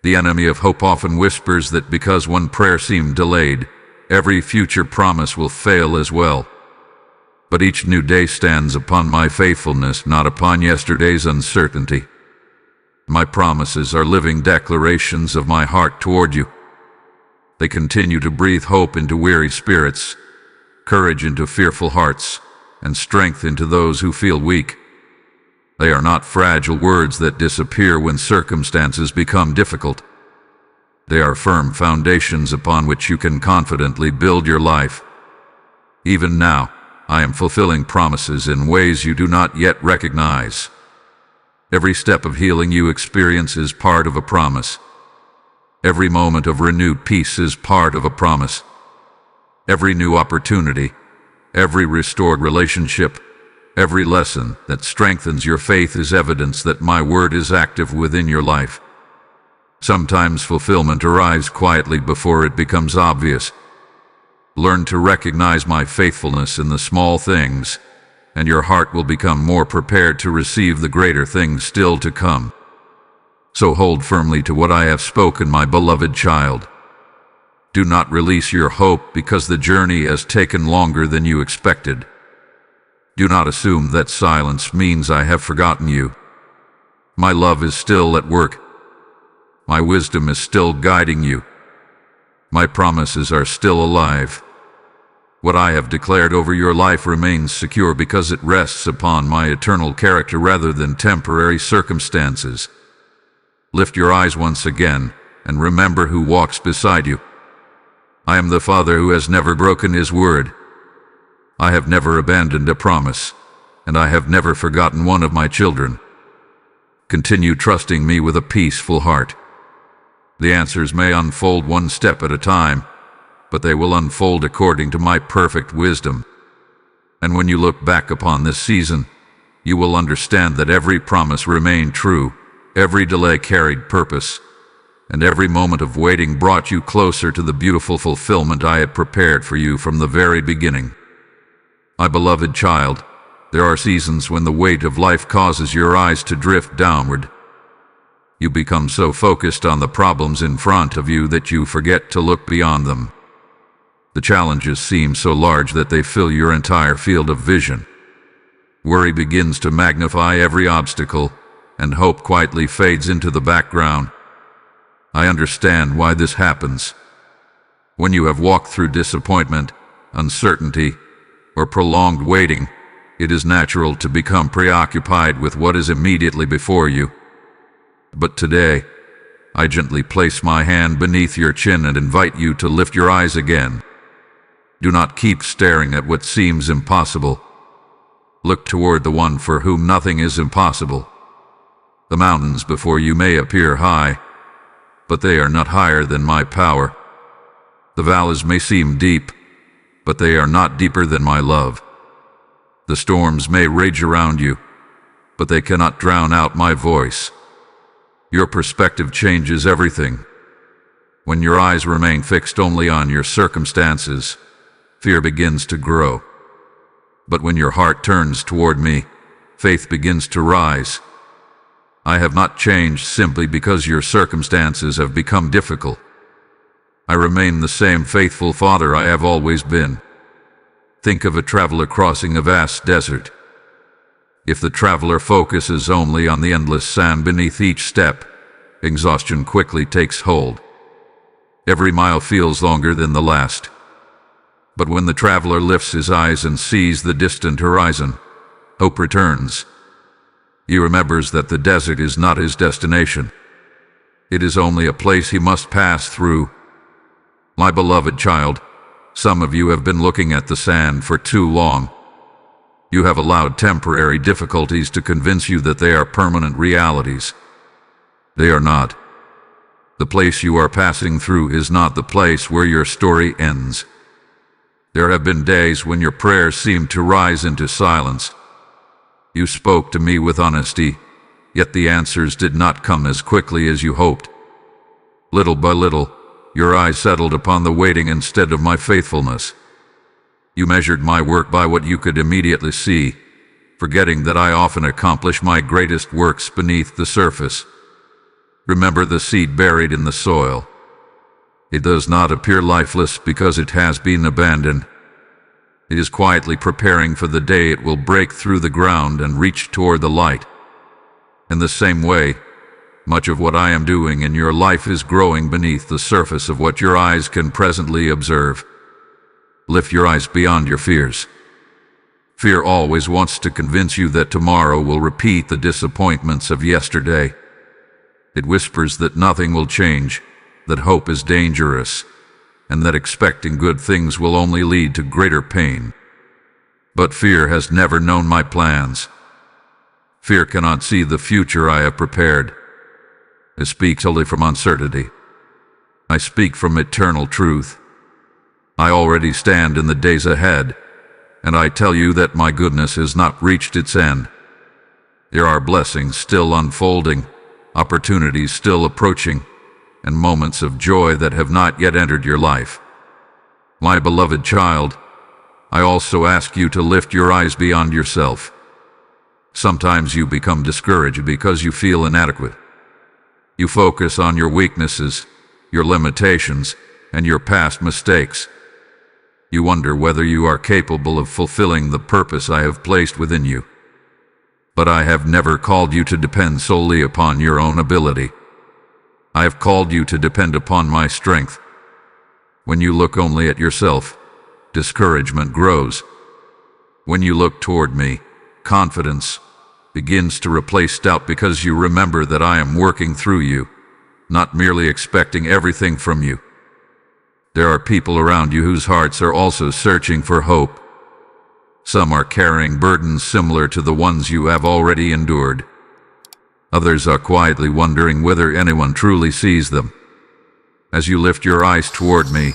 The enemy of hope often whispers that because one prayer seemed delayed, every future promise will fail as well. But each new day stands upon my faithfulness, not upon yesterday's uncertainty. My promises are living declarations of my heart toward you. They continue to breathe hope into weary spirits, courage into fearful hearts, and strength into those who feel weak. They are not fragile words that disappear when circumstances become difficult. They are firm foundations upon which you can confidently build your life. Even now, I am fulfilling promises in ways you do not yet recognize. Every step of healing you experience is part of a promise. Every moment of renewed peace is part of a promise. Every new opportunity, every restored relationship, every lesson that strengthens your faith is evidence that my word is active within your life. Sometimes fulfillment arrives quietly before it becomes obvious. Learn to recognize my faithfulness in the small things, and your heart will become more prepared to receive the greater things still to come. So hold firmly to what I have spoken, my beloved child. Do not release your hope because the journey has taken longer than you expected. Do not assume that silence means I have forgotten you. My love is still at work. My wisdom is still guiding you. My promises are still alive. What I have declared over your life remains secure because it rests upon my eternal character rather than temporary circumstances. Lift your eyes once again and remember who walks beside you. I am the Father who has never broken his word. I have never abandoned a promise, and I have never forgotten one of my children. Continue trusting me with a peaceful heart. The answers may unfold one step at a time, but they will unfold according to my perfect wisdom. And when you look back upon this season, you will understand that every promise remained true, every delay carried purpose, and every moment of waiting brought you closer to the beautiful fulfillment I had prepared for you from the very beginning. My beloved child, there are seasons when the weight of life causes your eyes to drift downward. You become so focused on the problems in front of you that you forget to look beyond them. The challenges seem so large that they fill your entire field of vision. Worry begins to magnify every obstacle, and hope quietly fades into the background. I understand why this happens. When you have walked through disappointment, uncertainty, or prolonged waiting, it is natural to become preoccupied with what is immediately before you. But today, I gently place my hand beneath your chin and invite you to lift your eyes again. Do not keep staring at what seems impossible. Look toward the one for whom nothing is impossible. The mountains before you may appear high, but they are not higher than my power. The valleys may seem deep, but they are not deeper than my love. The storms may rage around you, but they cannot drown out my voice. Your perspective changes everything. When your eyes remain fixed only on your circumstances, fear begins to grow. But when your heart turns toward me, faith begins to rise. I have not changed simply because your circumstances have become difficult. I remain the same faithful Father I have always been. Think of a traveler crossing a vast desert. If the traveler focuses only on the endless sand beneath each step, exhaustion quickly takes hold. Every mile feels longer than the last. But when the traveler lifts his eyes and sees the distant horizon, hope returns. He remembers that the desert is not his destination. It is only a place he must pass through. My beloved child, some of you have been looking at the sand for too long. You have allowed temporary difficulties to convince you that they are permanent realities. They are not. The place you are passing through is not the place where your story ends. There have been days when your prayers seemed to rise into silence. You spoke to me with honesty, yet the answers did not come as quickly as you hoped. Little by little, your eyes settled upon the waiting instead of my faithfulness. You measured my work by what you could immediately see, forgetting that I often accomplish my greatest works beneath the surface. Remember the seed buried in the soil. It does not appear lifeless because it has been abandoned. It is quietly preparing for the day it will break through the ground and reach toward the light. In the same way, much of what I am doing in your life is growing beneath the surface of what your eyes can presently observe. Lift your eyes beyond your fears. Fear always wants to convince you that tomorrow will repeat the disappointments of yesterday. It whispers that nothing will change, that hope is dangerous, and that expecting good things will only lead to greater pain. But fear has never known my plans. Fear cannot see the future I have prepared. I speak only from uncertainty. I speak from eternal truth. I already stand in the days ahead, and I tell you that my goodness has not reached its end. There are blessings still unfolding, opportunities still approaching, and moments of joy that have not yet entered your life. My beloved child, I also ask you to lift your eyes beyond yourself. Sometimes you become discouraged because you feel inadequate. You focus on your weaknesses, your limitations, and your past mistakes. You wonder whether you are capable of fulfilling the purpose I have placed within you. But I have never called you to depend solely upon your own ability. I have called you to depend upon my strength. When you look only at yourself, discouragement grows. When you look toward me, confidence begins to replace doubt, because you remember that I am working through you, not merely expecting everything from you. There are people around you whose hearts are also searching for hope. Some are carrying burdens similar to the ones you have already endured. Others are quietly wondering whether anyone truly sees them. As you lift your eyes toward me,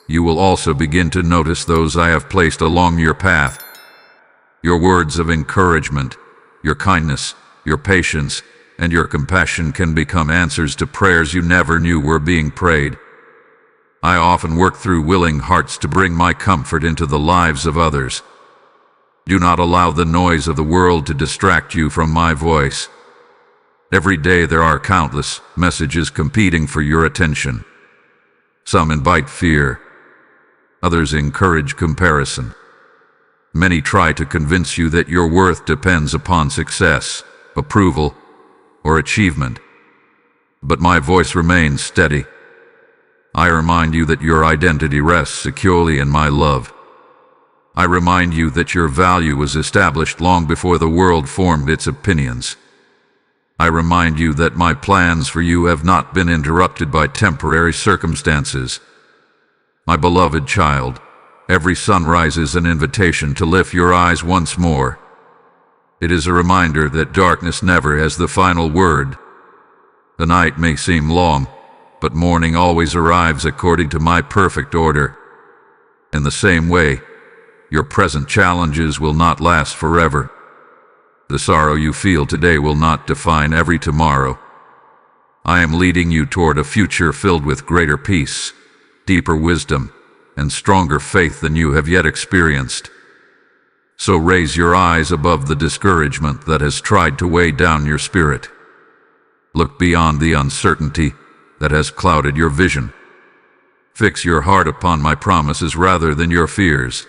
you will also begin to notice those I have placed along your path. Your words of encouragement, your kindness, your patience, and your compassion can become answers to prayers you never knew were being prayed. I often work through willing hearts to bring my comfort into the lives of others. Do not allow the noise of the world to distract you from my voice. Every day there are countless messages competing for your attention. Some invite fear. Others encourage comparison. Many try to convince you that your worth depends upon success, approval, or achievement. But my voice remains steady. I remind you that your identity rests securely in my love. I remind you that your value was established long before the world formed its opinions. I remind you that my plans for you have not been interrupted by temporary circumstances. My beloved child, every sunrise is an invitation to lift your eyes once more. It is a reminder that darkness never has the final word. The night may seem long, but morning always arrives according to my perfect order. In the same way, your present challenges will not last forever. The sorrow you feel today will not define every tomorrow. I am leading you toward a future filled with greater peace, deeper wisdom, and stronger faith than you have yet experienced. So raise your eyes above the discouragement that has tried to weigh down your spirit. Look beyond the uncertainty that has clouded your vision. Fix your heart upon my promises rather than your fears.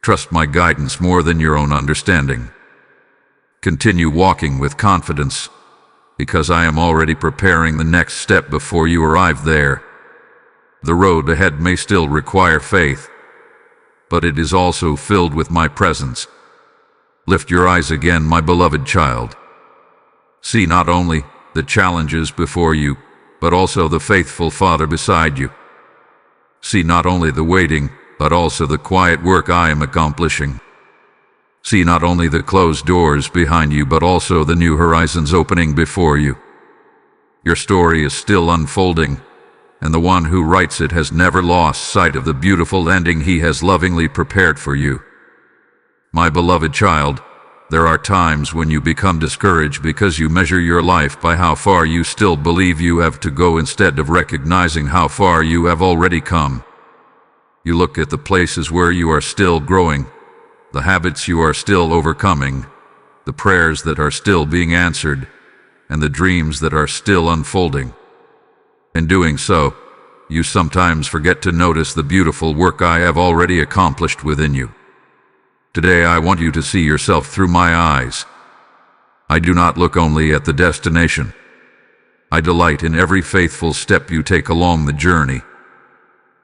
Trust my guidance more than your own understanding. Continue walking with confidence, because I am already preparing the next step before you arrive there. The road ahead may still require faith, but it is also filled with my presence. Lift your eyes again, my beloved child. See not only the challenges before you, but also the faithful Father beside you. See not only the waiting, but also the quiet work I am accomplishing. See not only the closed doors behind you, but also the new horizons opening before you. Your story is still unfolding, and the one who writes it has never lost sight of the beautiful ending he has lovingly prepared for you. My beloved child, there are times when you become discouraged because you measure your life by how far you still believe you have to go instead of recognizing how far you have already come. You look at the places where you are still growing, the habits you are still overcoming, the prayers that are still being answered, and the dreams that are still unfolding. In doing so, you sometimes forget to notice the beautiful work I have already accomplished within you. Today I want you to see yourself through my eyes. I do not look only at the destination. I delight in every faithful step you take along the journey.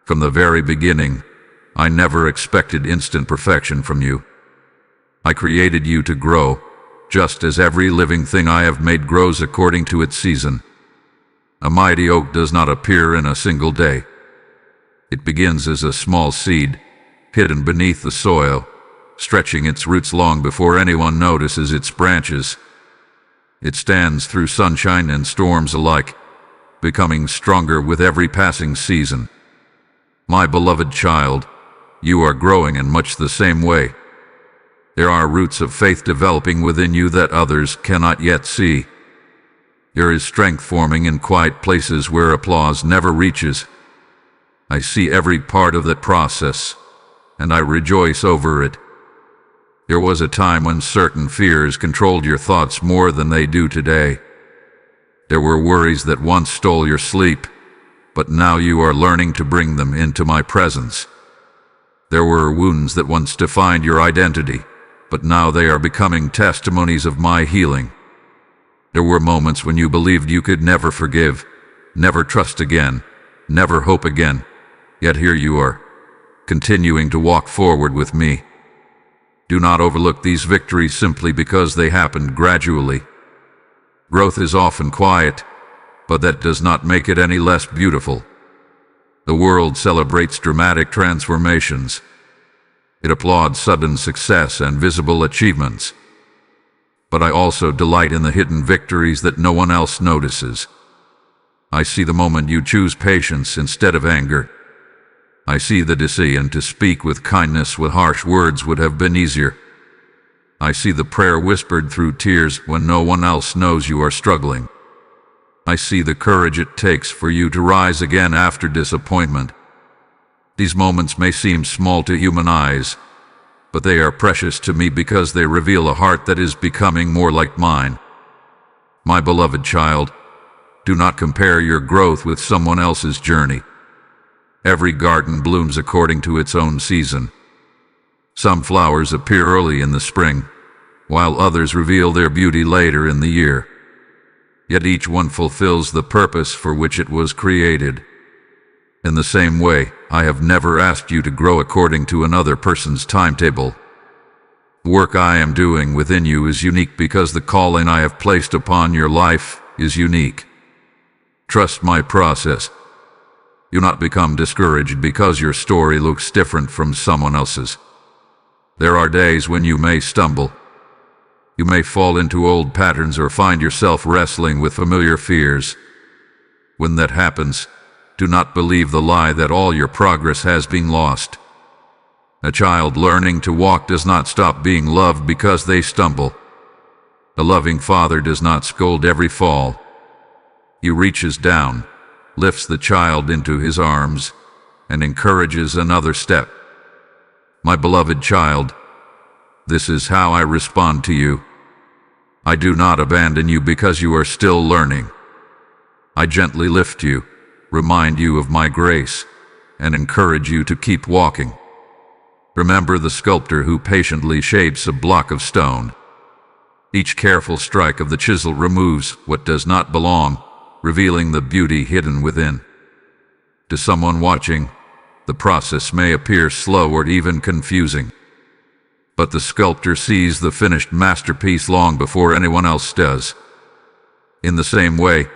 From the very beginning, I never expected instant perfection from you. I created you to grow, just as every living thing I have made grows according to its season. A mighty oak does not appear in a single day. It begins as a small seed, hidden beneath the soil, stretching its roots long before anyone notices its branches. It stands through sunshine and storms alike, becoming stronger with every passing season. My beloved child, you are growing in much the same way. There are roots of faith developing within you that others cannot yet see. There is strength forming in quiet places where applause never reaches. I see every part of that process, and I rejoice over it. There was a time when certain fears controlled your thoughts more than they do today. There were worries that once stole your sleep, but now you are learning to bring them into my presence. There were wounds that once defined your identity, but now they are becoming testimonies of my healing. There were moments when you believed you could never forgive, never trust again, never hope again. Yet here you are, continuing to walk forward with me. Do not overlook these victories simply because they happened gradually. Growth is often quiet, but that does not make it any less beautiful. The world celebrates dramatic transformations. It applauds sudden success and visible achievements. But I also delight in the hidden victories that no one else notices. I see the moment you choose patience instead of anger. I see the decision to speak with kindness when harsh words would have been easier. I see the prayer whispered through tears when no one else knows you are struggling. I see the courage it takes for you to rise again after disappointment. These moments may seem small to human eyes, but they are precious to me because they reveal a heart that is becoming more like mine. My beloved child, do not compare your growth with someone else's journey. Every garden blooms according to its own season. Some flowers appear early in the spring, while others reveal their beauty later in the year. Yet each one fulfills the purpose for which it was created. In the same way, I have never asked you to grow according to another person's timetable. The work I am doing within you is unique because the calling I have placed upon your life is unique. Trust my process. Do not become discouraged because your story looks different from someone else's. There are days when you may stumble. You may fall into old patterns or find yourself wrestling with familiar fears. When that happens, do not believe the lie that all your progress has been lost. A child learning to walk does not stop being loved because they stumble. A loving father does not scold every fall. He reaches down, lifts the child into his arms, and encourages another step. My beloved child, this is how I respond to you. I do not abandon you because you are still learning. I gently lift you, remind you of my grace, and encourage you to keep walking. Remember the sculptor who patiently shapes a block of stone. Each careful strike of the chisel removes what does not belong, revealing the beauty hidden within. To someone watching, the process may appear slow or even confusing. But the sculptor sees the finished masterpiece long before anyone else does. In the same way,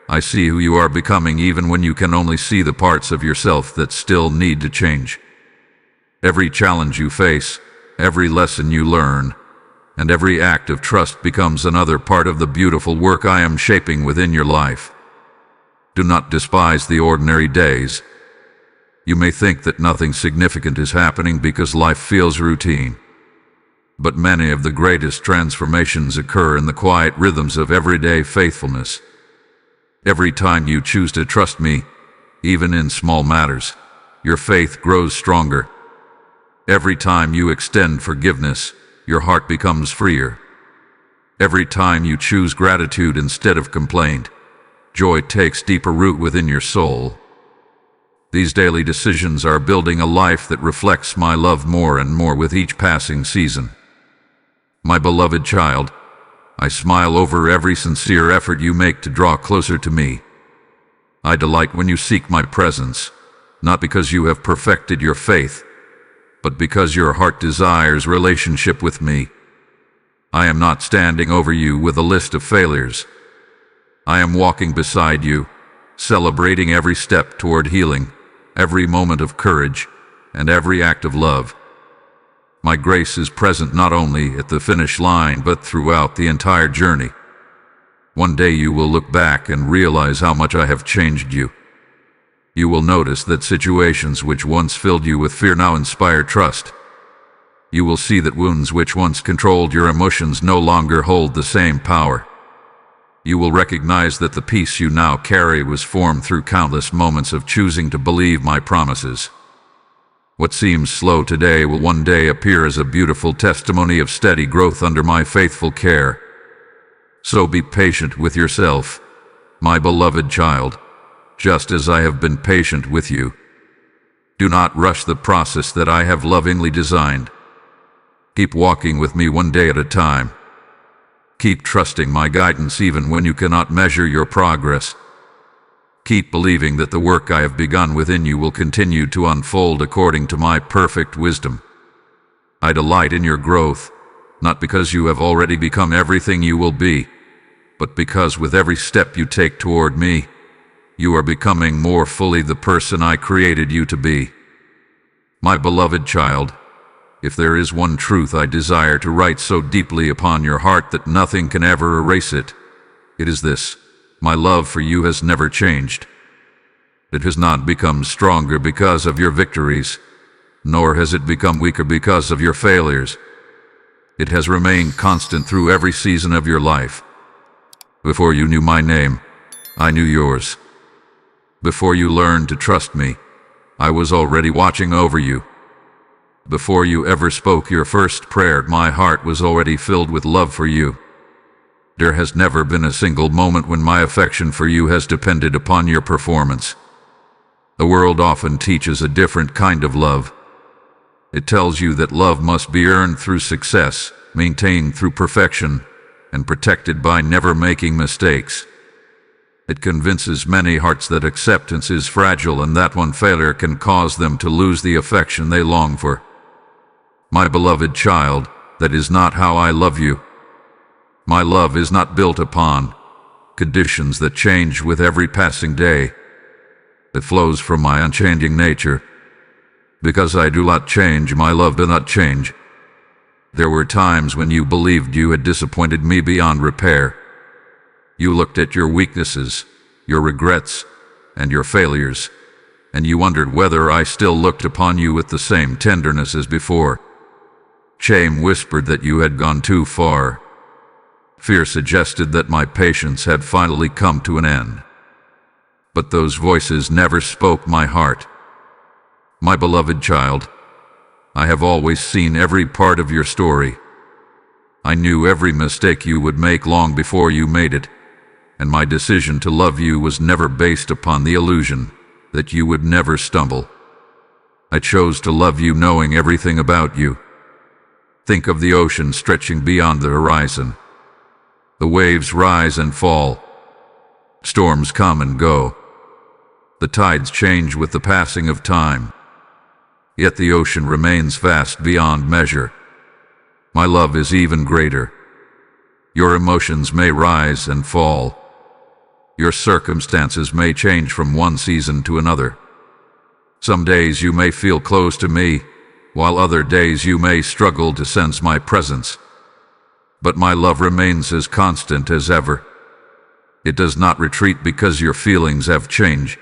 I see who you are becoming even when you can only see the parts of yourself that still need to change. Every challenge you face, every lesson you learn, and every act of trust becomes another part of the beautiful work I am shaping within your life. Do not despise the ordinary days. You may think that nothing significant is happening because life feels routine. But many of the greatest transformations occur in the quiet rhythms of everyday faithfulness. Every time you choose to trust me, even in small matters, your faith grows stronger. Every time you extend forgiveness, your heart becomes freer. Every time you choose gratitude instead of complaint, joy takes deeper root within your soul. These daily decisions are building a life that reflects my love more and more with each passing season. My beloved child, I smile over every sincere effort you make to draw closer to me. I delight when you seek my presence, not because you have perfected your faith, but because your heart desires relationship with me. I am not standing over you with a list of failures. I am walking beside you, celebrating every step toward healing, every moment of courage, and every act of love. My grace is present not only at the finish line but throughout the entire journey. One day you will look back and realize how much I have changed you. You will notice that situations which once filled you with fear now inspire trust. You will see that wounds which once controlled your emotions no longer hold the same power. You will recognize that the peace you now carry was formed through countless moments of choosing to believe my promises. What seems slow today will one day appear as a beautiful testimony of steady growth under my faithful care. So be patient with yourself, my beloved child, just as I have been patient with you. Do not rush the process that I have lovingly designed. Keep walking with me one day at a time. Keep trusting my guidance even when you cannot measure your progress. Keep believing that the work I have begun within you will continue to unfold according to my perfect wisdom. I delight in your growth, not because you have already become everything you will be, but because with every step you take toward me, you are becoming more fully the person I created you to be. My beloved child, if there is one truth I desire to write so deeply upon your heart that nothing can ever erase it, it is this: my love for you has never changed. It has not become stronger because of your victories, nor has it become weaker because of your failures. It has remained constant through every season of your life. Before you knew my name, I knew yours. Before you learned to trust me, I was already watching over you. Before you ever spoke your first prayer, my heart was already filled with love for you. There has never been a single moment when my affection for you has depended upon your performance. The world often teaches a different kind of love. It tells you that love must be earned through success, maintained through perfection, and protected by never making mistakes. It convinces many hearts that acceptance is fragile and that one failure can cause them to lose the affection they long for. My beloved child, that is not how I love you. My love is not built upon conditions that change with every passing day. It flows from my unchanging nature. Because I do not change, my love did not change. There were times when you believed you had disappointed me beyond repair. You looked at your weaknesses, your regrets, and your failures, and you wondered whether I still looked upon you with the same tenderness as before. Shame whispered that you had gone too far. Fear suggested that my patience had finally come to an end. But those voices never spoke my heart. My beloved child, I have always seen every part of your story. I knew every mistake you would make long before you made it, and my decision to love you was never based upon the illusion that you would never stumble. I chose to love you knowing everything about you. Think of the ocean stretching beyond the horizon. The waves rise and fall. Storms come and go. The tides change with the passing of time. Yet the ocean remains vast beyond measure. My love is even greater. Your emotions may rise and fall. Your circumstances may change from one season to another. Some days you may feel close to me, while other days you may struggle to sense my presence. But my love remains as constant as ever. It does not retreat because your feelings have changed.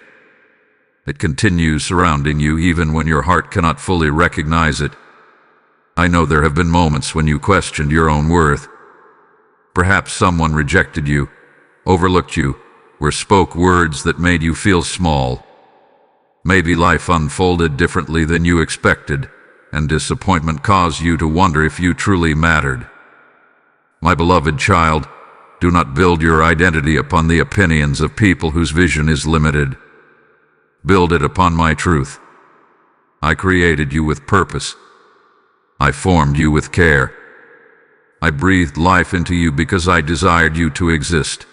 It continues surrounding you even when your heart cannot fully recognize it. I know there have been moments when you questioned your own worth. Perhaps someone rejected you, overlooked you, or spoke words that made you feel small. Maybe life unfolded differently than you expected, and disappointment caused you to wonder if you truly mattered. My beloved child, do not build your identity upon the opinions of people whose vision is limited. Build it upon my truth. I created you with purpose. I formed you with care. I breathed life into you because I desired you to exist.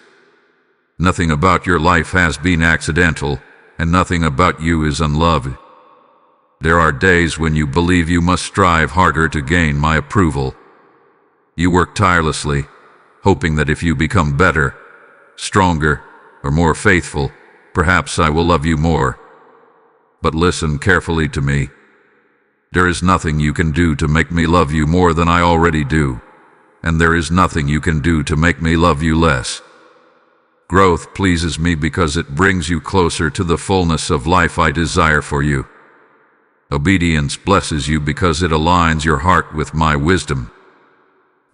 Nothing about your life has been accidental, and nothing about you is unloved. There are days when you believe you must strive harder to gain my approval. You work tirelessly, hoping that if you become better, stronger, or more faithful, perhaps I will love you more. But listen carefully to me. There is nothing you can do to make me love you more than I already do, and there is nothing you can do to make me love you less. Growth pleases me because it brings you closer to the fullness of life I desire for you. Obedience blesses you because it aligns your heart with my wisdom.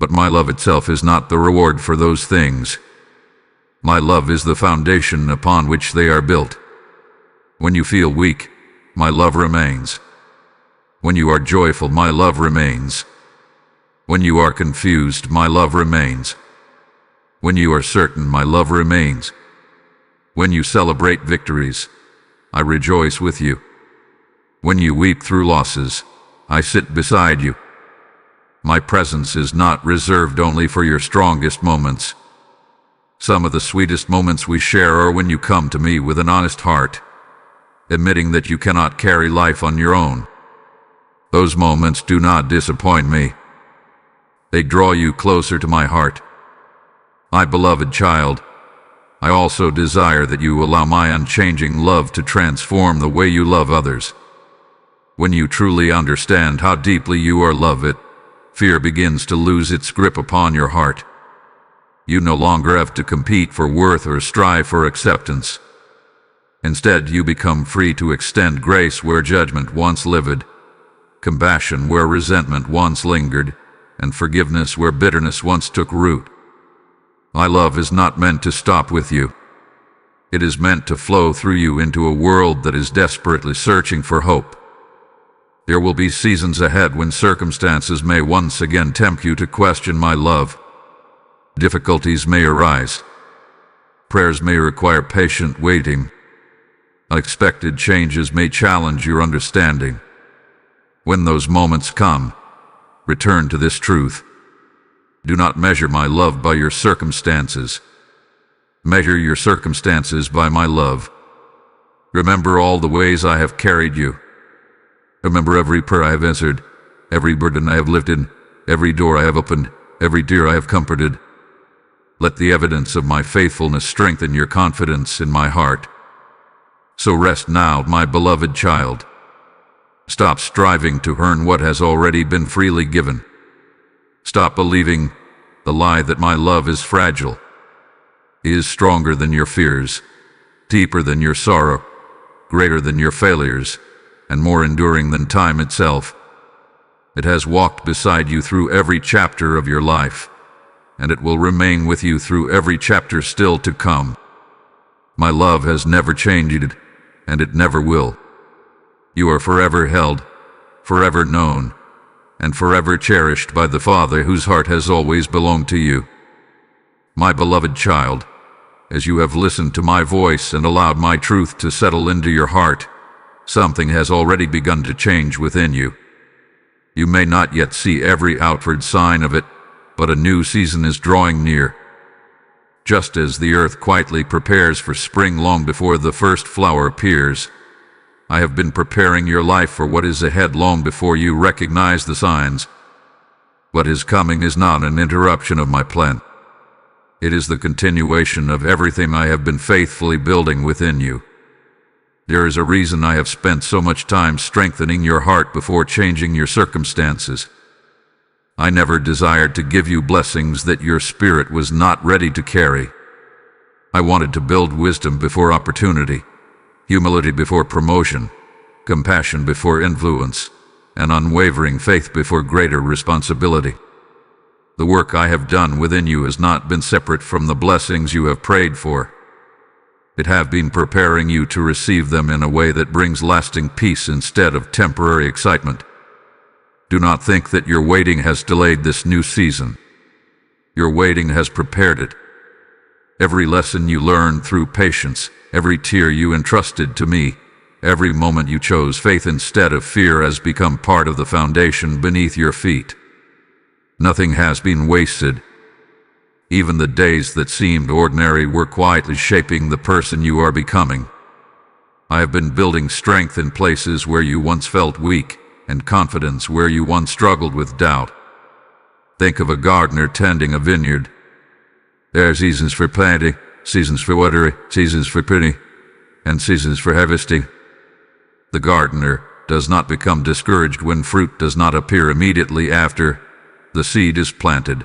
But my love itself is not the reward for those things. My love is the foundation upon which they are built. When you feel weak, my love remains. When you are joyful, my love remains. When you are confused, my love remains. When you are certain, my love remains. When you celebrate victories, I rejoice with you. When you weep through losses, I sit beside you. My presence is not reserved only for your strongest moments. Some of the sweetest moments we share are when you come to me with an honest heart, admitting that you cannot carry life on your own. Those moments do not disappoint me. They draw you closer to my heart. My beloved child, I also desire that you allow my unchanging love to transform the way you love others. When you truly understand how deeply you are loved, fear begins to lose its grip upon your heart. You no longer have to compete for worth or strive for acceptance. Instead, you become free to extend grace where judgment once lived, compassion where resentment once lingered, and forgiveness where bitterness once took root. My love is not meant to stop with you. It is meant to flow through you into a world that is desperately searching for hope. There will be seasons ahead when circumstances may once again tempt you to question my love. Difficulties may arise. Prayers may require patient waiting. Unexpected changes may challenge your understanding. When those moments come, return to this truth. Do not measure my love by your circumstances. Measure your circumstances by my love. Remember all the ways I have carried you. Remember every prayer I have answered, every burden I have lifted, every door I have opened, every tear I have comforted. Let the evidence of my faithfulness strengthen your confidence in my heart. So rest now, my beloved child. Stop striving to earn what has already been freely given. Stop believing the lie that my love is fragile. It is stronger than your fears, deeper than your sorrow, greater than your failures, and more enduring than time itself. It has walked beside you through every chapter of your life, and it will remain with you through every chapter still to come. My love has never changed, and it never will. You are forever held, forever known, and forever cherished by the Father whose heart has always belonged to you. My beloved child, as you have listened to my voice and allowed my truth to settle into your heart, something has already begun to change within you. You may not yet see every outward sign of it, but a new season is drawing near. Just as the earth quietly prepares for spring long before the first flower appears, I have been preparing your life for what is ahead long before you recognize the signs. What is coming is not an interruption of my plan. It is the continuation of everything I have been faithfully building within you. There is a reason I have spent so much time strengthening your heart before changing your circumstances. I never desired to give you blessings that your spirit was not ready to carry. I wanted to build wisdom before opportunity, humility before promotion, compassion before influence, and unwavering faith before greater responsibility. The work I have done within you has not been separate from the blessings you have prayed for. It have been preparing you to receive them in a way that brings lasting peace instead of temporary excitement. Do not think that your waiting has delayed this new season. Your waiting has prepared it. Every lesson you learned through patience, every tear you entrusted to me, every moment you chose faith instead of fear has become part of the foundation beneath your feet. Nothing has been wasted. Even the days that seemed ordinary were quietly shaping the person you are becoming. I have been building strength in places where you once felt weak, and confidence where you once struggled with doubt. Think of a gardener tending a vineyard. There are seasons for planting, seasons for watering, seasons for pruning, and seasons for harvesting. The gardener does not become discouraged when fruit does not appear immediately after the seed is planted.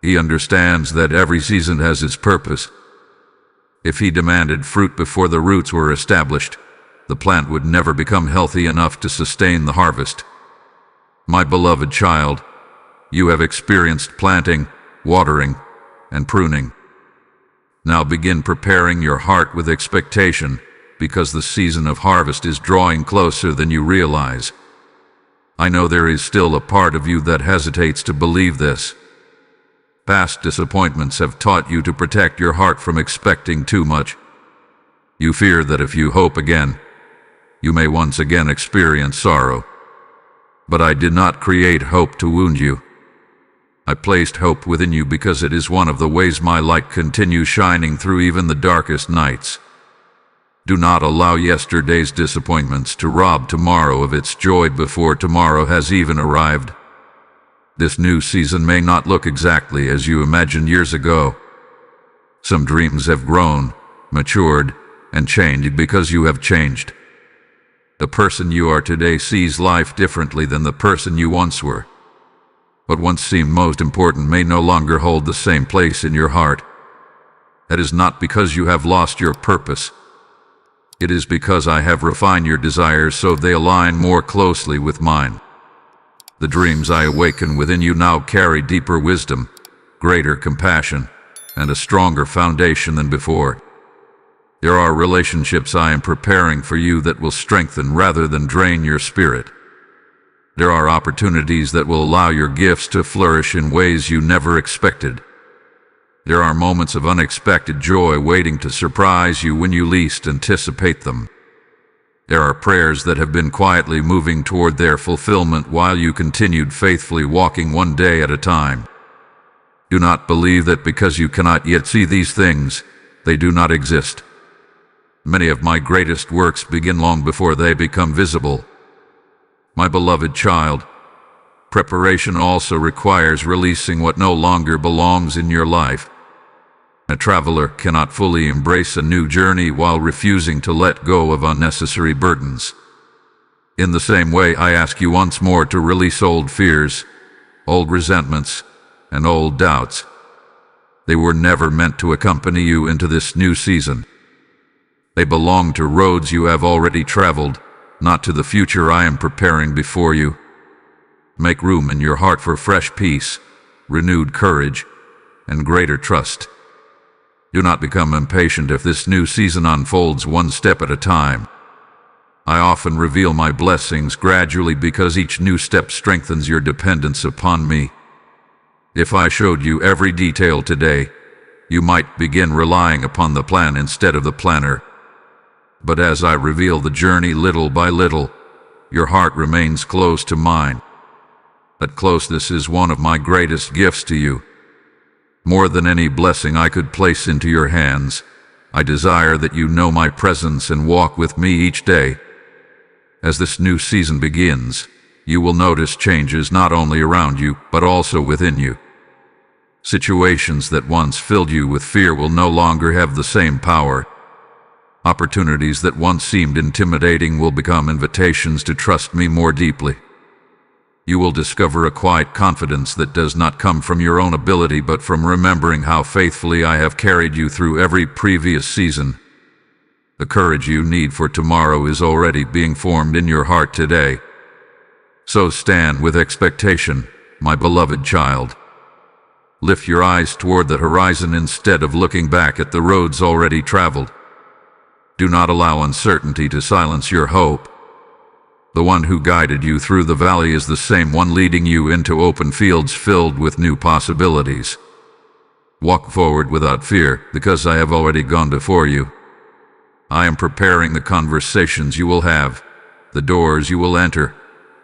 He understands that every season has its purpose. If he demanded fruit before the roots were established, the plant would never become healthy enough to sustain the harvest. My beloved child, you have experienced planting, watering, and pruning. Now begin preparing your heart with expectation, because the season of harvest is drawing closer than you realize. I know there is still a part of you that hesitates to believe this. Past disappointments have taught you to protect your heart from expecting too much. You fear that if you hope again, you may once again experience sorrow. But I did not create hope to wound you. I placed hope within you because it is one of the ways my light continues shining through even the darkest nights. Do not allow yesterday's disappointments to rob tomorrow of its joy before tomorrow has even arrived. This new season may not look exactly as you imagined years ago. Some dreams have grown, matured, and changed because you have changed. The person you are today sees life differently than the person you once were. What once seemed most important may no longer hold the same place in your heart. That is not because you have lost your purpose. It is because I have refined your desires so they align more closely with mine. The dreams I awaken within you now carry deeper wisdom, greater compassion, and a stronger foundation than before. There are relationships I am preparing for you that will strengthen rather than drain your spirit. There are opportunities that will allow your gifts to flourish in ways you never expected. There are moments of unexpected joy waiting to surprise you when you least anticipate them. There are prayers that have been quietly moving toward their fulfillment while you continued faithfully walking one day at a time. Do not believe that because you cannot yet see these things, they do not exist. Many of my greatest works begin long before they become visible. My beloved child, preparation also requires releasing what no longer belongs in your life. A traveler cannot fully embrace a new journey while refusing to let go of unnecessary burdens. In the same way, I ask you once more to release old fears, old resentments, and old doubts. They were never meant to accompany you into this new season. They belong to roads you have already traveled, not to the future I am preparing before you. Make room in your heart for fresh peace, renewed courage, and greater trust. Do not become impatient if this new season unfolds one step at a time. I often reveal my blessings gradually because each new step strengthens your dependence upon me. If I showed you every detail today, you might begin relying upon the plan instead of the planner. But as I reveal the journey little by little, your heart remains close to mine. That closeness is one of my greatest gifts to you. More than any blessing I could place into your hands, I desire that you know my presence and walk with me each day. As this new season begins, you will notice changes not only around you, but also within you. Situations that once filled you with fear will no longer have the same power. Opportunities that once seemed intimidating will become invitations to trust me more deeply. You will discover a quiet confidence that does not come from your own ability but from remembering how faithfully I have carried you through every previous season. The courage you need for tomorrow is already being formed in your heart today. So stand with expectation, my beloved child. Lift your eyes toward the horizon instead of looking back at the roads already traveled. Do not allow uncertainty to silence your hope. The one who guided you through the valley is the same one leading you into open fields filled with new possibilities. Walk forward without fear, because I have already gone before you. I am preparing the conversations you will have, the doors you will enter,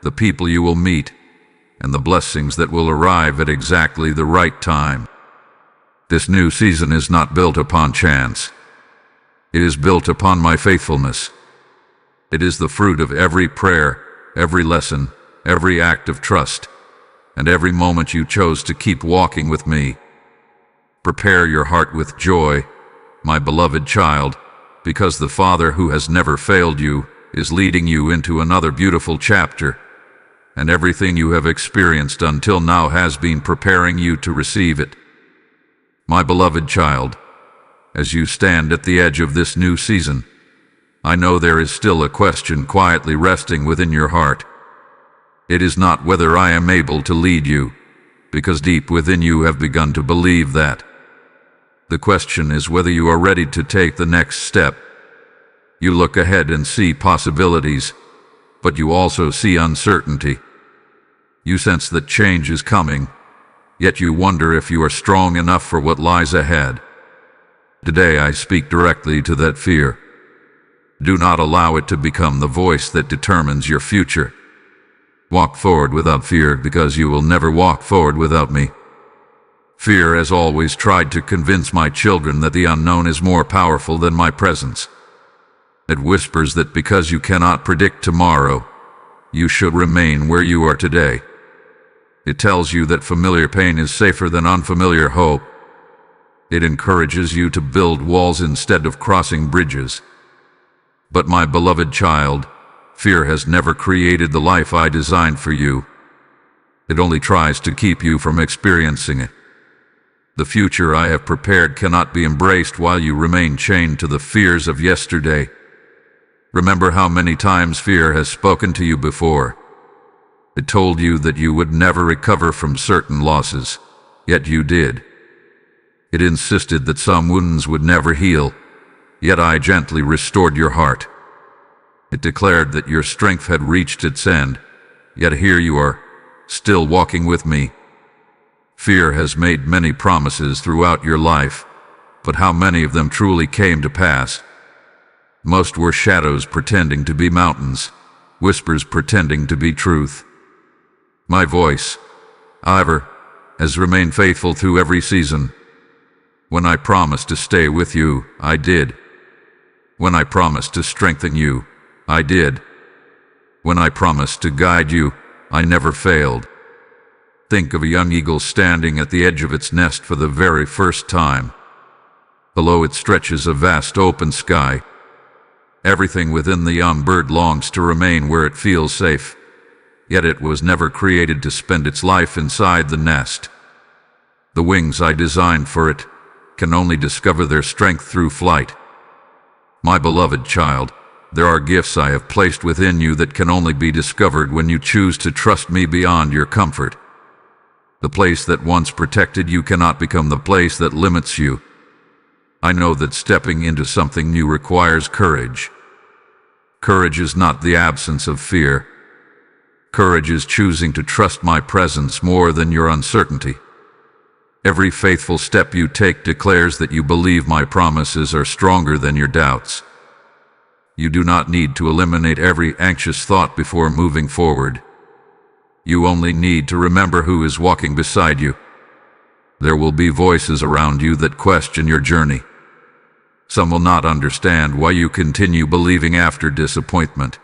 the people you will meet, and the blessings that will arrive at exactly the right time. This new season is not built upon chance. It is built upon my faithfulness. It is the fruit of every prayer, every lesson, every act of trust, and every moment you chose to keep walking with me. Prepare your heart with joy, my beloved child, because the Father who has never failed you is leading you into another beautiful chapter, and everything you have experienced until now has been preparing you to receive it. My beloved child, as you stand at the edge of this new season, I know there is still a question quietly resting within your heart. It is not whether I am able to lead you, because deep within you have begun to believe that. The question is whether you are ready to take the next step. You look ahead and see possibilities, but you also see uncertainty. You sense that change is coming, yet you wonder if you are strong enough for what lies ahead. Today I speak directly to that fear. Do not allow it to become the voice that determines your future. Walk forward without fear, because you will never walk forward without me. Fear has always tried to convince my children that the unknown is more powerful than my presence. It whispers that because you cannot predict tomorrow, you should remain where you are today. It tells you that familiar pain is safer than unfamiliar hope. It encourages you to build walls instead of crossing bridges. But my beloved child, fear has never created the life I designed for you. It only tries to keep you from experiencing it. The future I have prepared cannot be embraced while you remain chained to the fears of yesterday. Remember how many times fear has spoken to you before. It told you that you would never recover from certain losses, yet you did. It insisted that some wounds would never heal, yet I gently restored your heart. It declared that your strength had reached its end, yet here you are, still walking with me. Fear has made many promises throughout your life, but how many of them truly came to pass? Most were shadows pretending to be mountains, whispers pretending to be truth. My voice, however, has remained faithful through every season. When I promised to stay with you, I did. When I promised to strengthen you, I did. When I promised to guide you, I never failed. Think of a young eagle standing at the edge of its nest for the very first time. Below it stretches a vast open sky. Everything within the young bird longs to remain where it feels safe, yet it was never created to spend its life inside the nest. The wings I designed for it can only discover their strength through flight. My beloved child, there are gifts I have placed within you that can only be discovered when you choose to trust me beyond your comfort. The place that once protected you cannot become the place that limits you. I know that stepping into something new requires courage. Courage is not the absence of fear. Courage is choosing to trust my presence more than your uncertainty. Every faithful step you take declares that you believe my promises are stronger than your doubts. You do not need to eliminate every anxious thought before moving forward. You only need to remember who is walking beside you. There will be voices around you that question your journey. Some will not understand why you continue believing after disappointment.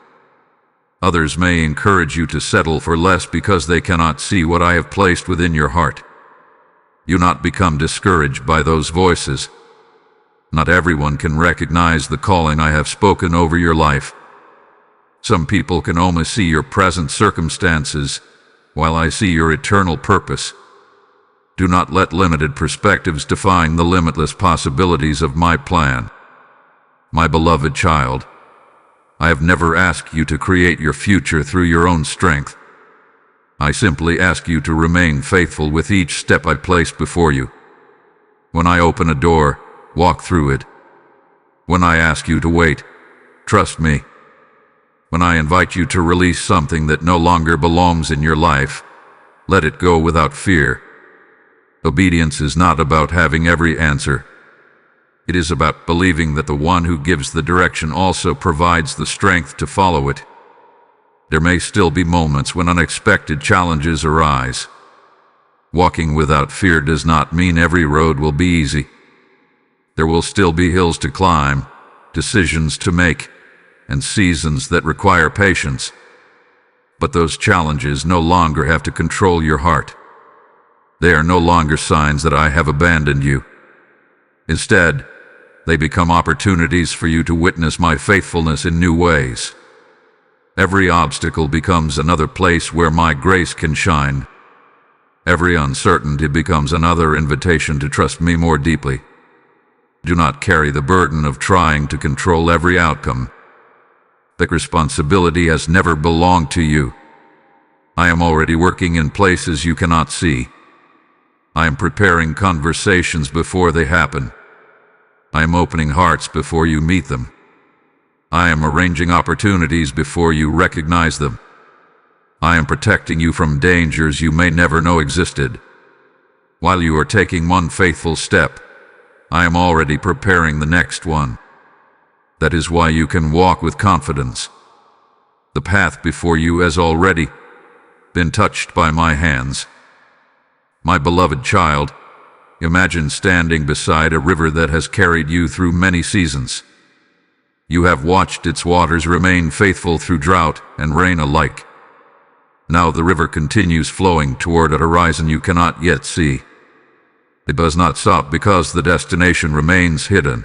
Others may encourage you to settle for less because they cannot see what I have placed within your heart. Do not become discouraged by those voices. Not everyone can recognize the calling I have spoken over your life. Some people can only see your present circumstances, while I see your eternal purpose. Do not let limited perspectives define the limitless possibilities of my plan. My beloved child, I have never asked you to create your future through your own strength. I simply ask you to remain faithful with each step I place before you. When I open a door, walk through it. When I ask you to wait, trust me. When I invite you to release something that no longer belongs in your life, let it go without fear. Obedience is not about having every answer. It is about believing that the one who gives the direction also provides the strength to follow it. There may still be moments when unexpected challenges arise. Walking without fear does not mean every road will be easy. There will still be hills to climb, decisions to make, and seasons that require patience. But those challenges no longer have to control your heart. They are no longer signs that I have abandoned you. Instead, they become opportunities for you to witness my faithfulness in new ways. Every obstacle becomes another place where my grace can shine. Every uncertainty becomes another invitation to trust me more deeply. Do not carry the burden of trying to control every outcome. That responsibility has never belonged to you. I am already working in places you cannot see. I am preparing conversations before they happen. I am opening hearts before you meet them. I am arranging opportunities before you recognize them. I am protecting you from dangers you may never know existed. While you are taking one faithful step, I am already preparing the next one. That is why you can walk with confidence. The path before you has already been touched by my hands. My beloved child, imagine standing beside a river that has carried you through many seasons. You have watched its waters remain faithful through drought and rain alike. Now the river continues flowing toward a horizon you cannot yet see. It does not stop because the destination remains hidden.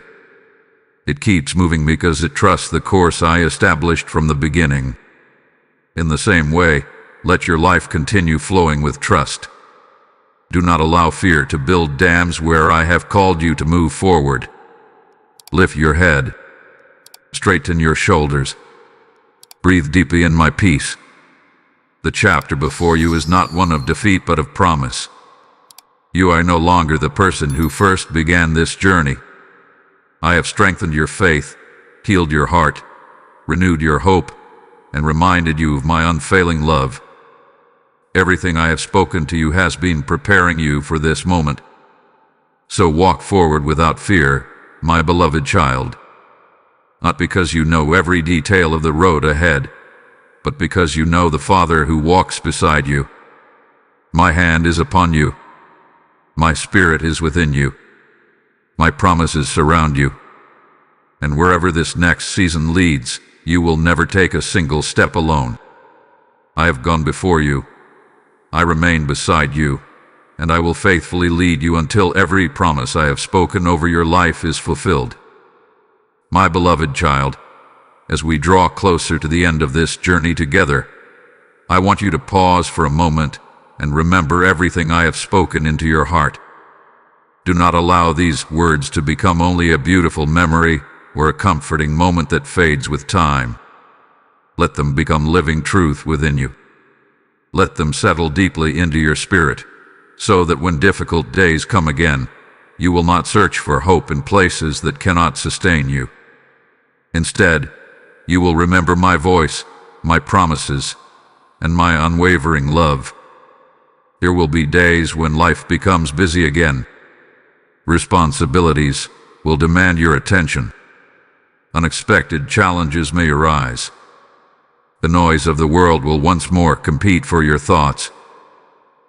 It keeps moving because it trusts the course I established from the beginning. In the same way, let your life continue flowing with trust. Do not allow fear to build dams where I have called you to move forward. Lift your head. Straighten your shoulders. Breathe deeply in my peace. The chapter before you is not one of defeat but of promise. You are no longer the person who first began this journey. I have strengthened your faith, healed your heart, renewed your hope, and reminded you of my unfailing love. Everything I have spoken to you has been preparing you for this moment. So walk forward without fear, my beloved child. Not because you know every detail of the road ahead, but because you know the Father who walks beside you. My hand is upon you. My spirit is within you. My promises surround you. And wherever this next season leads, you will never take a single step alone. I have gone before you. I remain beside you, and I will faithfully lead you until every promise I have spoken over your life is fulfilled. My beloved child, as we draw closer to the end of this journey together, I want you to pause for a moment and remember everything I have spoken into your heart. Do not allow these words to become only a beautiful memory or a comforting moment that fades with time. Let them become living truth within you. Let them settle deeply into your spirit, so that when difficult days come again, you will not search for hope in places that cannot sustain you. Instead, you will remember my voice, my promises, and my unwavering love. There will be days when life becomes busy again. Responsibilities will demand your attention. Unexpected challenges may arise. The noise of the world will once more compete for your thoughts.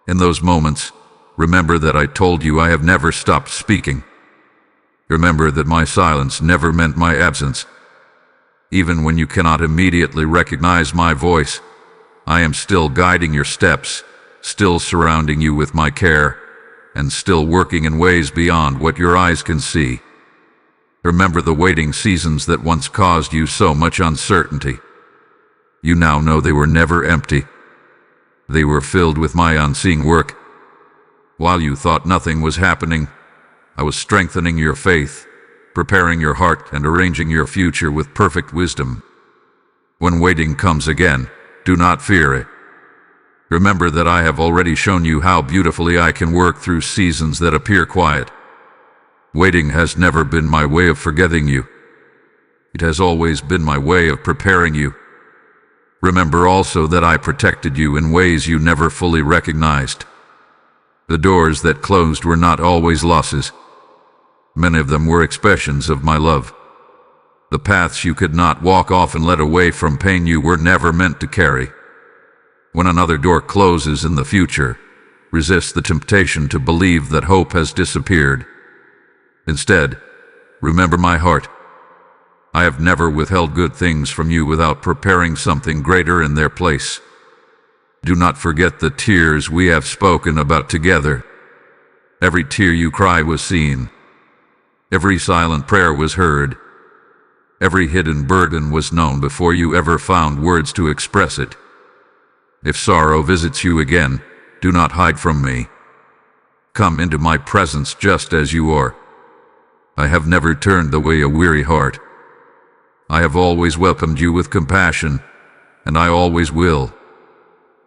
In those moments, remember that I told you I have never stopped speaking. Remember that my silence never meant my absence. Even when you cannot immediately recognize my voice, I am still guiding your steps, still surrounding you with my care, and still working in ways beyond what your eyes can see. Remember the waiting seasons that once caused you so much uncertainty. You now know they were never empty. They were filled with my unseen work. While you thought nothing was happening, I was strengthening your faith, preparing your heart, and arranging your future with perfect wisdom. When waiting comes again, do not fear it. Remember that I have already shown you how beautifully I can work through seasons that appear quiet. Waiting has never been my way of forgetting you. It has always been my way of preparing you. Remember also that I protected you in ways you never fully recognized. The doors that closed were not always losses. Many of them were expressions of my love. The paths you could not walk often led away from pain you were never meant to carry. When another door closes in the future, resist the temptation to believe that hope has disappeared. Instead, remember my heart. I have never withheld good things from you without preparing something greater in their place. Do not forget the tears we have spoken about together. Every tear you cried was seen. Every silent prayer was heard. Every hidden burden was known before you ever found words to express it. If sorrow visits you again, do not hide from me. Come into my presence just as you are. I have never turned away a weary heart. I have always welcomed you with compassion, and I always will.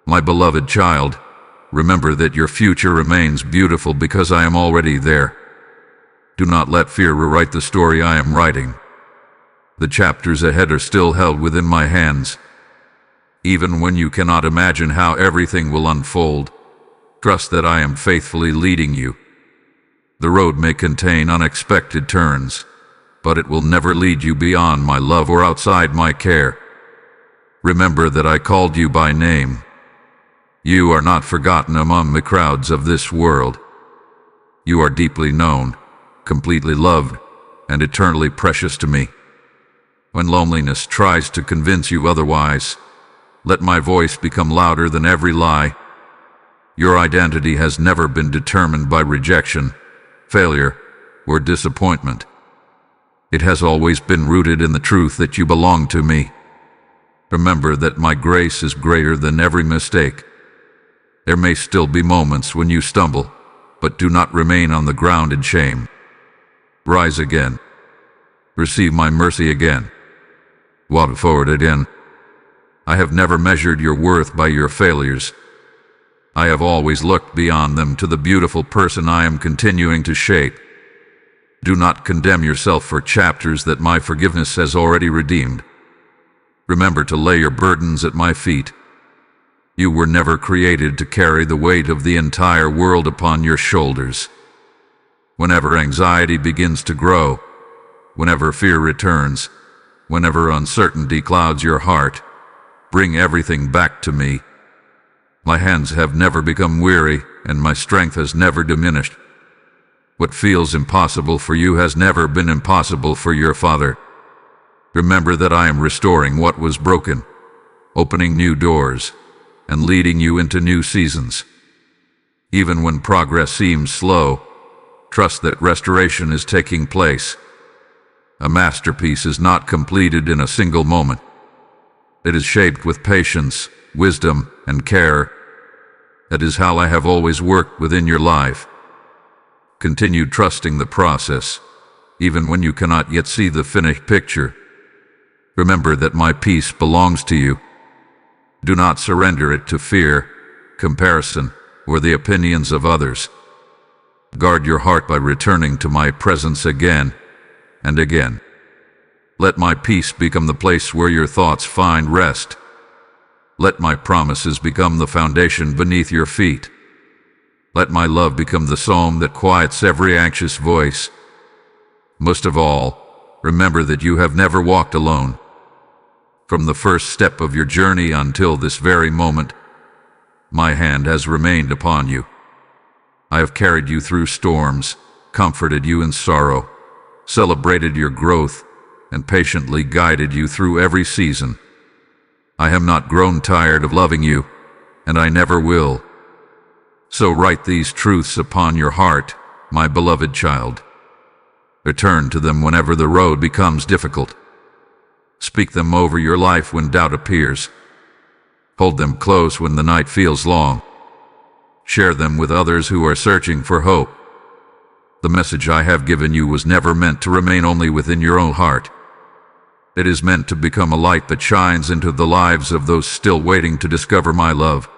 My beloved child, remember that your future remains beautiful because I am already there. Do not let fear rewrite the story I am writing. The chapters ahead are still held within my hands. Even when you cannot imagine how everything will unfold, trust that I am faithfully leading you. The road may contain unexpected turns, but it will never lead you beyond my love or outside my care. Remember that I called you by name. You are not forgotten among the crowds of this world. You are deeply known, completely loved, and eternally precious to me. When loneliness tries to convince you otherwise, let my voice become louder than every lie. Your identity has never been determined by rejection, failure, or disappointment. It has always been rooted in the truth that you belong to me. Remember that my grace is greater than every mistake. There may still be moments when you stumble, but do not remain on the ground in shame. Rise again. Receive my mercy again. Walk forward again. I have never measured your worth by your failures. I have always looked beyond them to the beautiful person I am continuing to shape. Do not condemn yourself for chapters that my forgiveness has already redeemed. Remember to lay your burdens at my feet. You were never created to carry the weight of the entire world upon your shoulders. Whenever anxiety begins to grow, whenever fear returns, whenever uncertainty clouds your heart, bring everything back to me. My hands have never become weary, and my strength has never diminished. What feels impossible for you has never been impossible for your Father. Remember that I am restoring what was broken, opening new doors, and leading you into new seasons. Even when progress seems slow, trust that restoration is taking place. A masterpiece is not completed in a single moment. It is shaped with patience, wisdom, and care. That is how I have always worked within your life. Continue trusting the process, even when you cannot yet see the finished picture. Remember that my peace belongs to you. Do not surrender it to fear, comparison, or the opinions of others. Guard your heart by returning to my presence again and again. Let my peace become the place where your thoughts find rest. Let my promises become the foundation beneath your feet. Let my love become the psalm that quiets every anxious voice. Most of all, remember that you have never walked alone. From the first step of your journey until this very moment, my hand has remained upon you. I have carried you through storms, comforted you in sorrow, celebrated your growth, and patiently guided you through every season. I have not grown tired of loving you, and I never will. So write these truths upon your heart, my beloved child. Return to them whenever the road becomes difficult. Speak them over your life when doubt appears. Hold them close when the night feels long. Share them with others who are searching for hope. The message I have given you was never meant to remain only within your own heart. It is meant to become a light that shines into the lives of those still waiting to discover my love.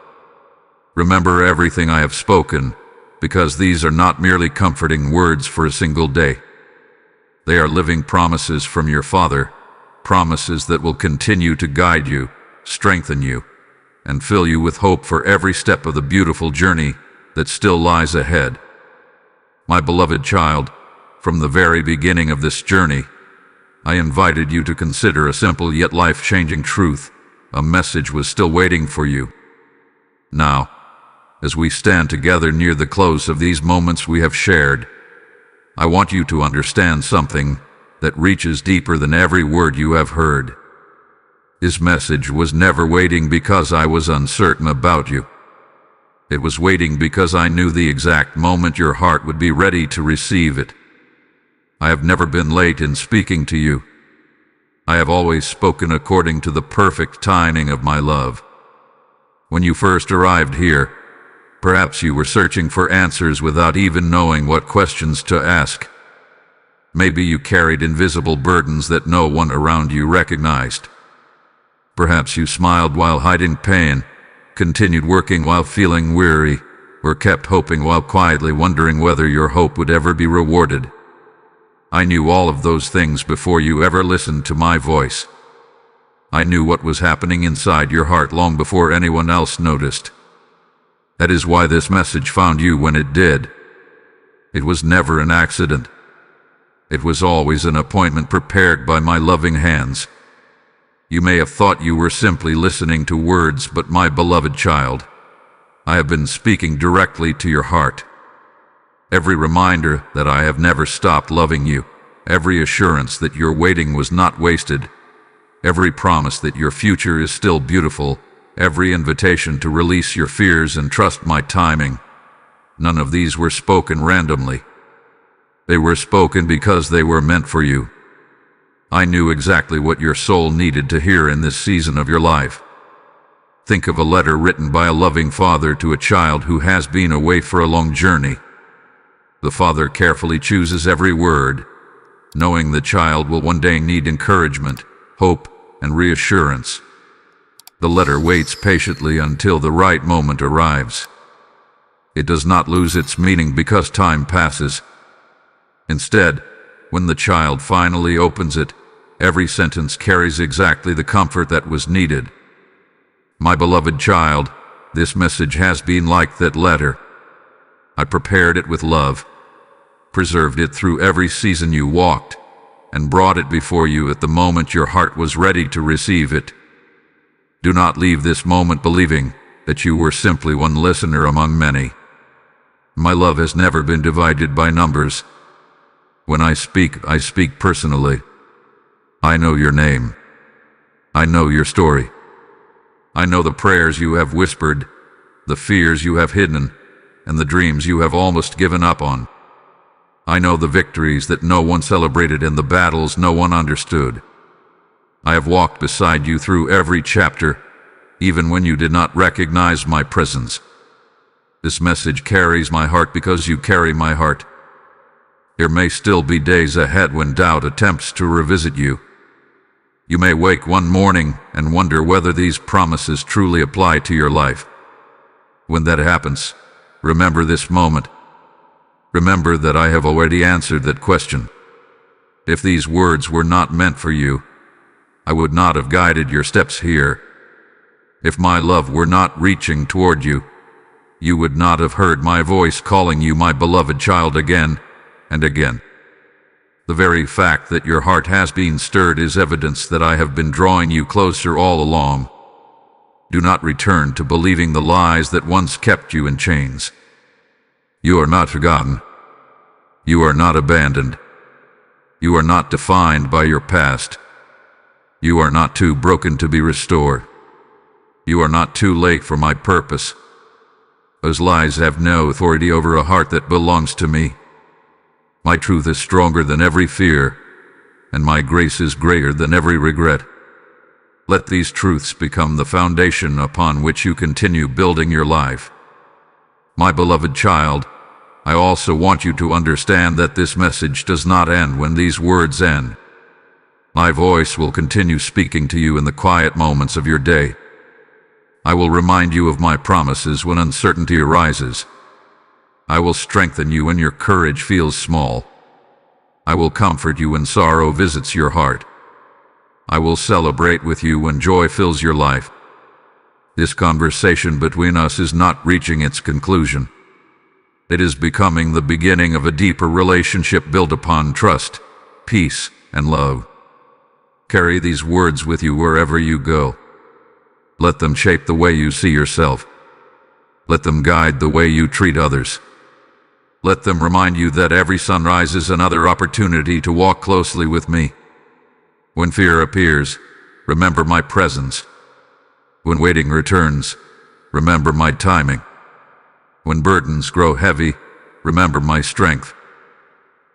Remember everything I have spoken, because these are not merely comforting words for a single day. They are living promises from your Father, promises that will continue to guide you, strengthen you, and fill you with hope for every step of the beautiful journey that still lies ahead. My beloved child, from the very beginning of this journey, I invited you to consider a simple yet life-changing truth. A message was still waiting for you. Now, as we stand together near the close of these moments we have shared, I want you to understand something that reaches deeper than every word you have heard. This message was never waiting because I was uncertain about you. It was waiting because I knew the exact moment your heart would be ready to receive it. I have never been late in speaking to you. I have always spoken according to the perfect timing of my love. When you first arrived here, perhaps you were searching for answers without even knowing what questions to ask. Maybe you carried invisible burdens that no one around you recognized. Perhaps you smiled while hiding pain, continued working while feeling weary, or kept hoping while quietly wondering whether your hope would ever be rewarded. I knew all of those things before you ever listened to my voice. I knew what was happening inside your heart long before anyone else noticed. That is why this message found you when it did. It was never an accident. It was always an appointment prepared by my loving hands. You may have thought you were simply listening to words, but my beloved child, I have been speaking directly to your heart. Every reminder that I have never stopped loving you, every assurance that your waiting was not wasted, every promise that your future is still beautiful, every invitation to release your fears and trust my timing, none of these were spoken randomly. They were spoken because they were meant for you. I knew exactly what your soul needed to hear in this season of your life. Think of a letter written by a loving father to a child who has been away for a long journey. The father carefully chooses every word, knowing the child will one day need encouragement, hope, and reassurance. The letter waits patiently until the right moment arrives. It does not lose its meaning because time passes. Instead, when the child finally opens it, every sentence carries exactly the comfort that was needed. My beloved child, this message has been like that letter. I prepared it with love, preserved it through every season you walked, and brought it before you at the moment your heart was ready to receive it. Do not leave this moment believing that you were simply one listener among many. My love has never been divided by numbers. When I speak personally. I know your name. I know your story. I know the prayers you have whispered, the fears you have hidden, and the dreams you have almost given up on. I know the victories that no one celebrated and the battles no one understood. I have walked beside you through every chapter, even when you did not recognize my presence. This message carries my heart because you carry my heart. There may still be days ahead when doubt attempts to revisit you. You may wake one morning and wonder whether these promises truly apply to your life. When that happens, remember this moment. Remember that I have already answered that question. If these words were not meant for you, I would not have guided your steps here. If my love were not reaching toward you, you would not have heard my voice calling you my beloved child again and again. The very fact that your heart has been stirred is evidence that I have been drawing you closer all along. Do not return to believing the lies that once kept you in chains. You are not forgotten. You are not abandoned. You are not defined by your past. You are not too broken to be restored. You are not too late for my purpose. Those lies have no authority over a heart that belongs to me. My truth is stronger than every fear, and my grace is greater than every regret. Let these truths become the foundation upon which you continue building your life. My beloved child, I also want you to understand that this message does not end when these words end. My voice will continue speaking to you in the quiet moments of your day. I will remind you of my promises when uncertainty arises. I will strengthen you when your courage feels small. I will comfort you when sorrow visits your heart. I will celebrate with you when joy fills your life. This conversation between us is not reaching its conclusion. It is becoming the beginning of a deeper relationship built upon trust, peace, and love. Carry these words with you wherever you go. Let them shape the way you see yourself. Let them guide the way you treat others. Let them remind you that every sunrise is another opportunity to walk closely with me. When fear appears, remember my presence. When waiting returns, remember my timing. When burdens grow heavy, remember my strength.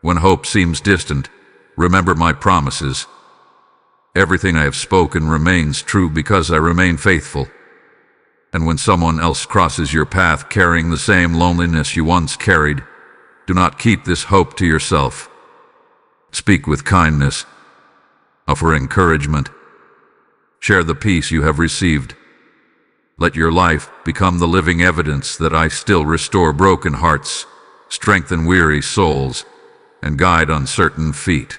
When hope seems distant, remember my promises. Everything I have spoken remains true because I remain faithful. And when someone else crosses your path carrying the same loneliness you once carried, do not keep this hope to yourself. Speak with kindness. Offer encouragement. Share the peace you have received. Let your life become the living evidence that I still restore broken hearts, strengthen weary souls, and guide uncertain feet.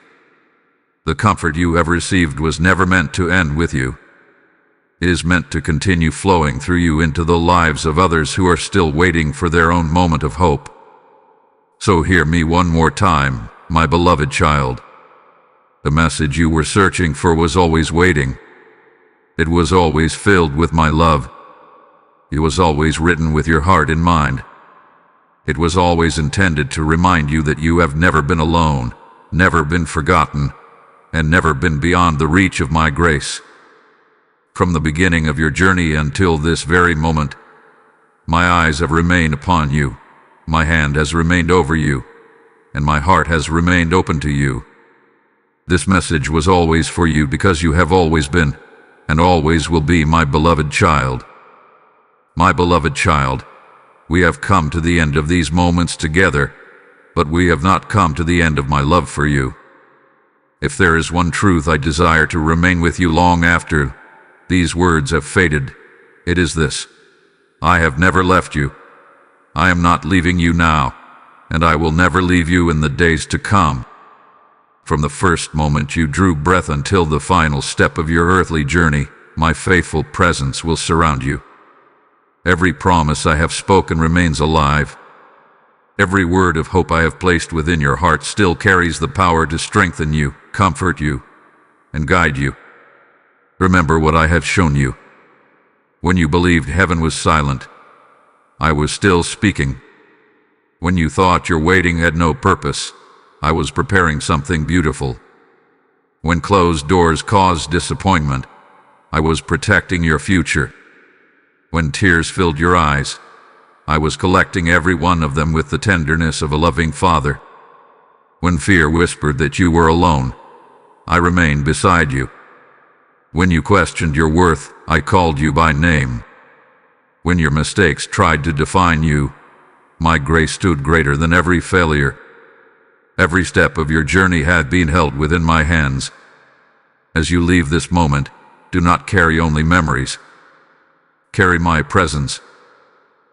The comfort you have received was never meant to end with you. It is meant to continue flowing through you into the lives of others who are still waiting for their own moment of hope. So hear me one more time, my beloved child. The message you were searching for was always waiting. It was always filled with my love. It was always written with your heart in mind. It was always intended to remind you that you have never been alone, never been forgotten, and never been beyond the reach of my grace. From the beginning of your journey until this very moment, my eyes have remained upon you, my hand has remained over you, and my heart has remained open to you. This message was always for you because you have always been, and always will be, my beloved child. My beloved child, we have come to the end of these moments together, but we have not come to the end of my love for you. If there is one truth I desire to remain with you long after these words have faded, it is this: I have never left you. I am not leaving you now, and I will never leave you in the days to come. From the first moment you drew breath until the final step of your earthly journey, my faithful presence will surround you. Every promise I have spoken remains alive. Every word of hope I have placed within your heart still carries the power to strengthen you, comfort you, and guide you. Remember what I have shown you. When you believed heaven was silent, I was still speaking. When you thought your waiting had no purpose, I was preparing something beautiful. When closed doors caused disappointment, I was protecting your future. When tears filled your eyes, I was collecting every one of them with the tenderness of a loving father. When fear whispered that you were alone, I remained beside you. When you questioned your worth, I called you by name. When your mistakes tried to define you, my grace stood greater than every failure. Every step of your journey had been held within my hands. As you leave this moment, do not carry only memories. Carry my presence.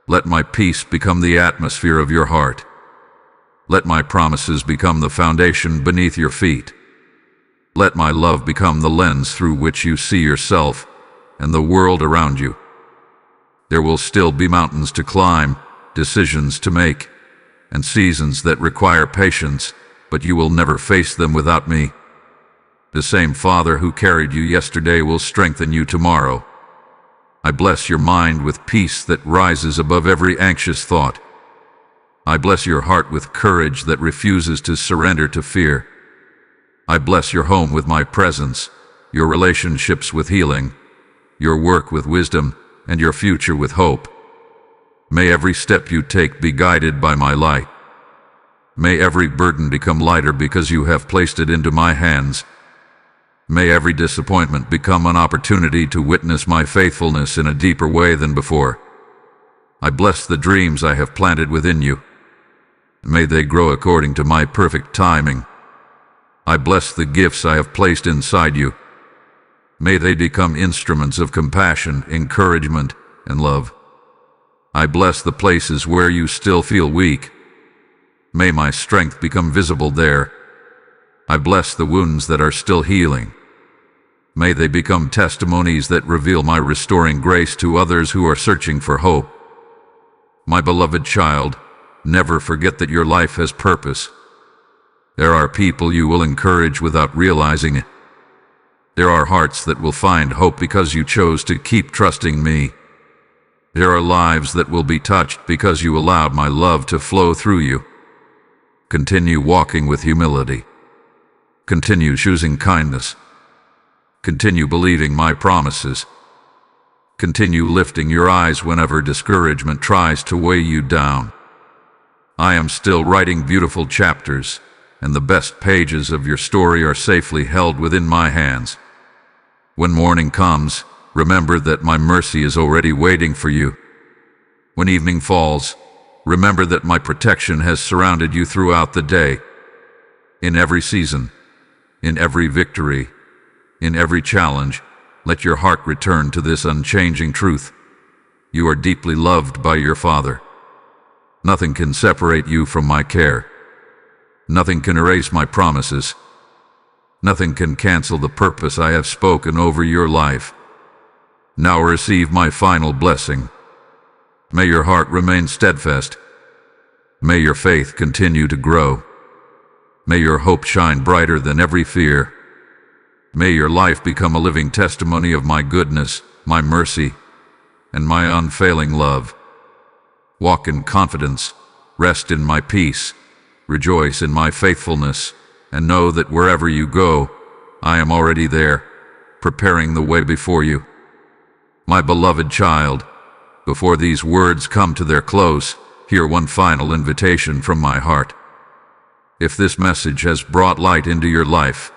Let my peace become the atmosphere of your heart. Let my promises become the foundation beneath your feet. Let my love become the lens through which you see yourself and the world around you. There will still be mountains to climb, decisions to make, and seasons that require patience, but you will never face them without me. The same Father who carried you yesterday will strengthen you tomorrow. I bless your mind with peace that rises above every anxious thought. I bless your heart with courage that refuses to surrender to fear. I bless your home with my presence, your relationships with healing, your work with wisdom, and your future with hope. May every step you take be guided by my light. May every burden become lighter because you have placed it into my hands. May every disappointment become an opportunity to witness my faithfulness in a deeper way than before. I bless the dreams I have planted within you. May they grow according to my perfect timing. I bless the gifts I have placed inside you. May they become instruments of compassion, encouragement, and love. I bless the places where you still feel weak. May my strength become visible there. I bless the wounds that are still healing. May they become testimonies that reveal my restoring grace to others who are searching for hope. My beloved child, never forget that your life has purpose. There are people you will encourage without realizing it. There are hearts that will find hope because you chose to keep trusting me. There are lives that will be touched because you allowed my love to flow through you. Continue walking with humility. Continue choosing kindness. Continue believing my promises. Continue lifting your eyes whenever discouragement tries to weigh you down. I am still writing beautiful chapters, and the best pages of your story are safely held within my hands. When morning comes, remember that my mercy is already waiting for you. When evening falls, remember that my protection has surrounded you throughout the day. In every season, in every victory, in every challenge, let your heart return to this unchanging truth. You are deeply loved by your Father. Nothing can separate you from my care. Nothing can erase my promises. Nothing can cancel the purpose I have spoken over your life. Now receive my final blessing. May your heart remain steadfast. May your faith continue to grow. May your hope shine brighter than every fear. May your life become a living testimony of my goodness, my mercy, and my unfailing love. Walk in confidence, rest in my peace, rejoice in my faithfulness, and know that wherever you go, I am already there, preparing the way before you. My beloved child, before these words come to their close, hear one final invitation from my heart. If this message has brought light into your life,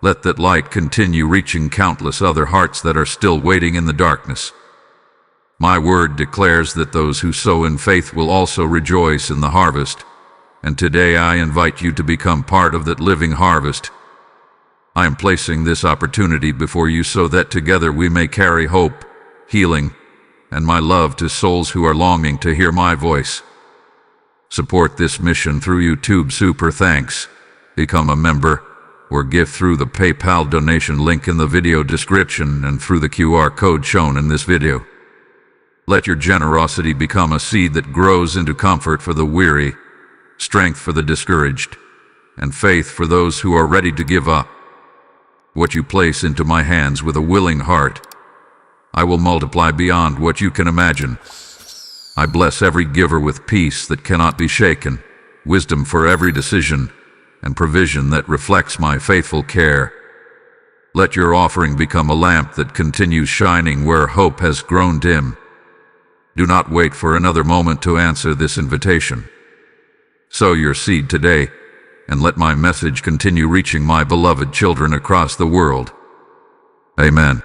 let that light continue reaching countless other hearts that are still waiting in the darkness. My word declares that those who sow in faith will also rejoice in the harvest, and today I invite you to become part of that living harvest. I am placing this opportunity before you so that together we may carry hope, healing, and my love to souls who are longing to hear my voice. Support this mission through YouTube Super Thanks, become a member, or give through the PayPal donation link in the video description and through the QR code shown in this video. Let your generosity become a seed that grows into comfort for the weary, strength for the discouraged, and faith for those who are ready to give up. What you place into my hands with a willing heart, I will multiply beyond what you can imagine. I bless every giver with peace that cannot be shaken, wisdom for every decision, and provision that reflects my faithful care. Let your offering become a lamp that continues shining where hope has grown dim. Do not wait for another moment to answer this invitation. Sow your seed today, and let my message continue reaching my beloved children across the world. Amen.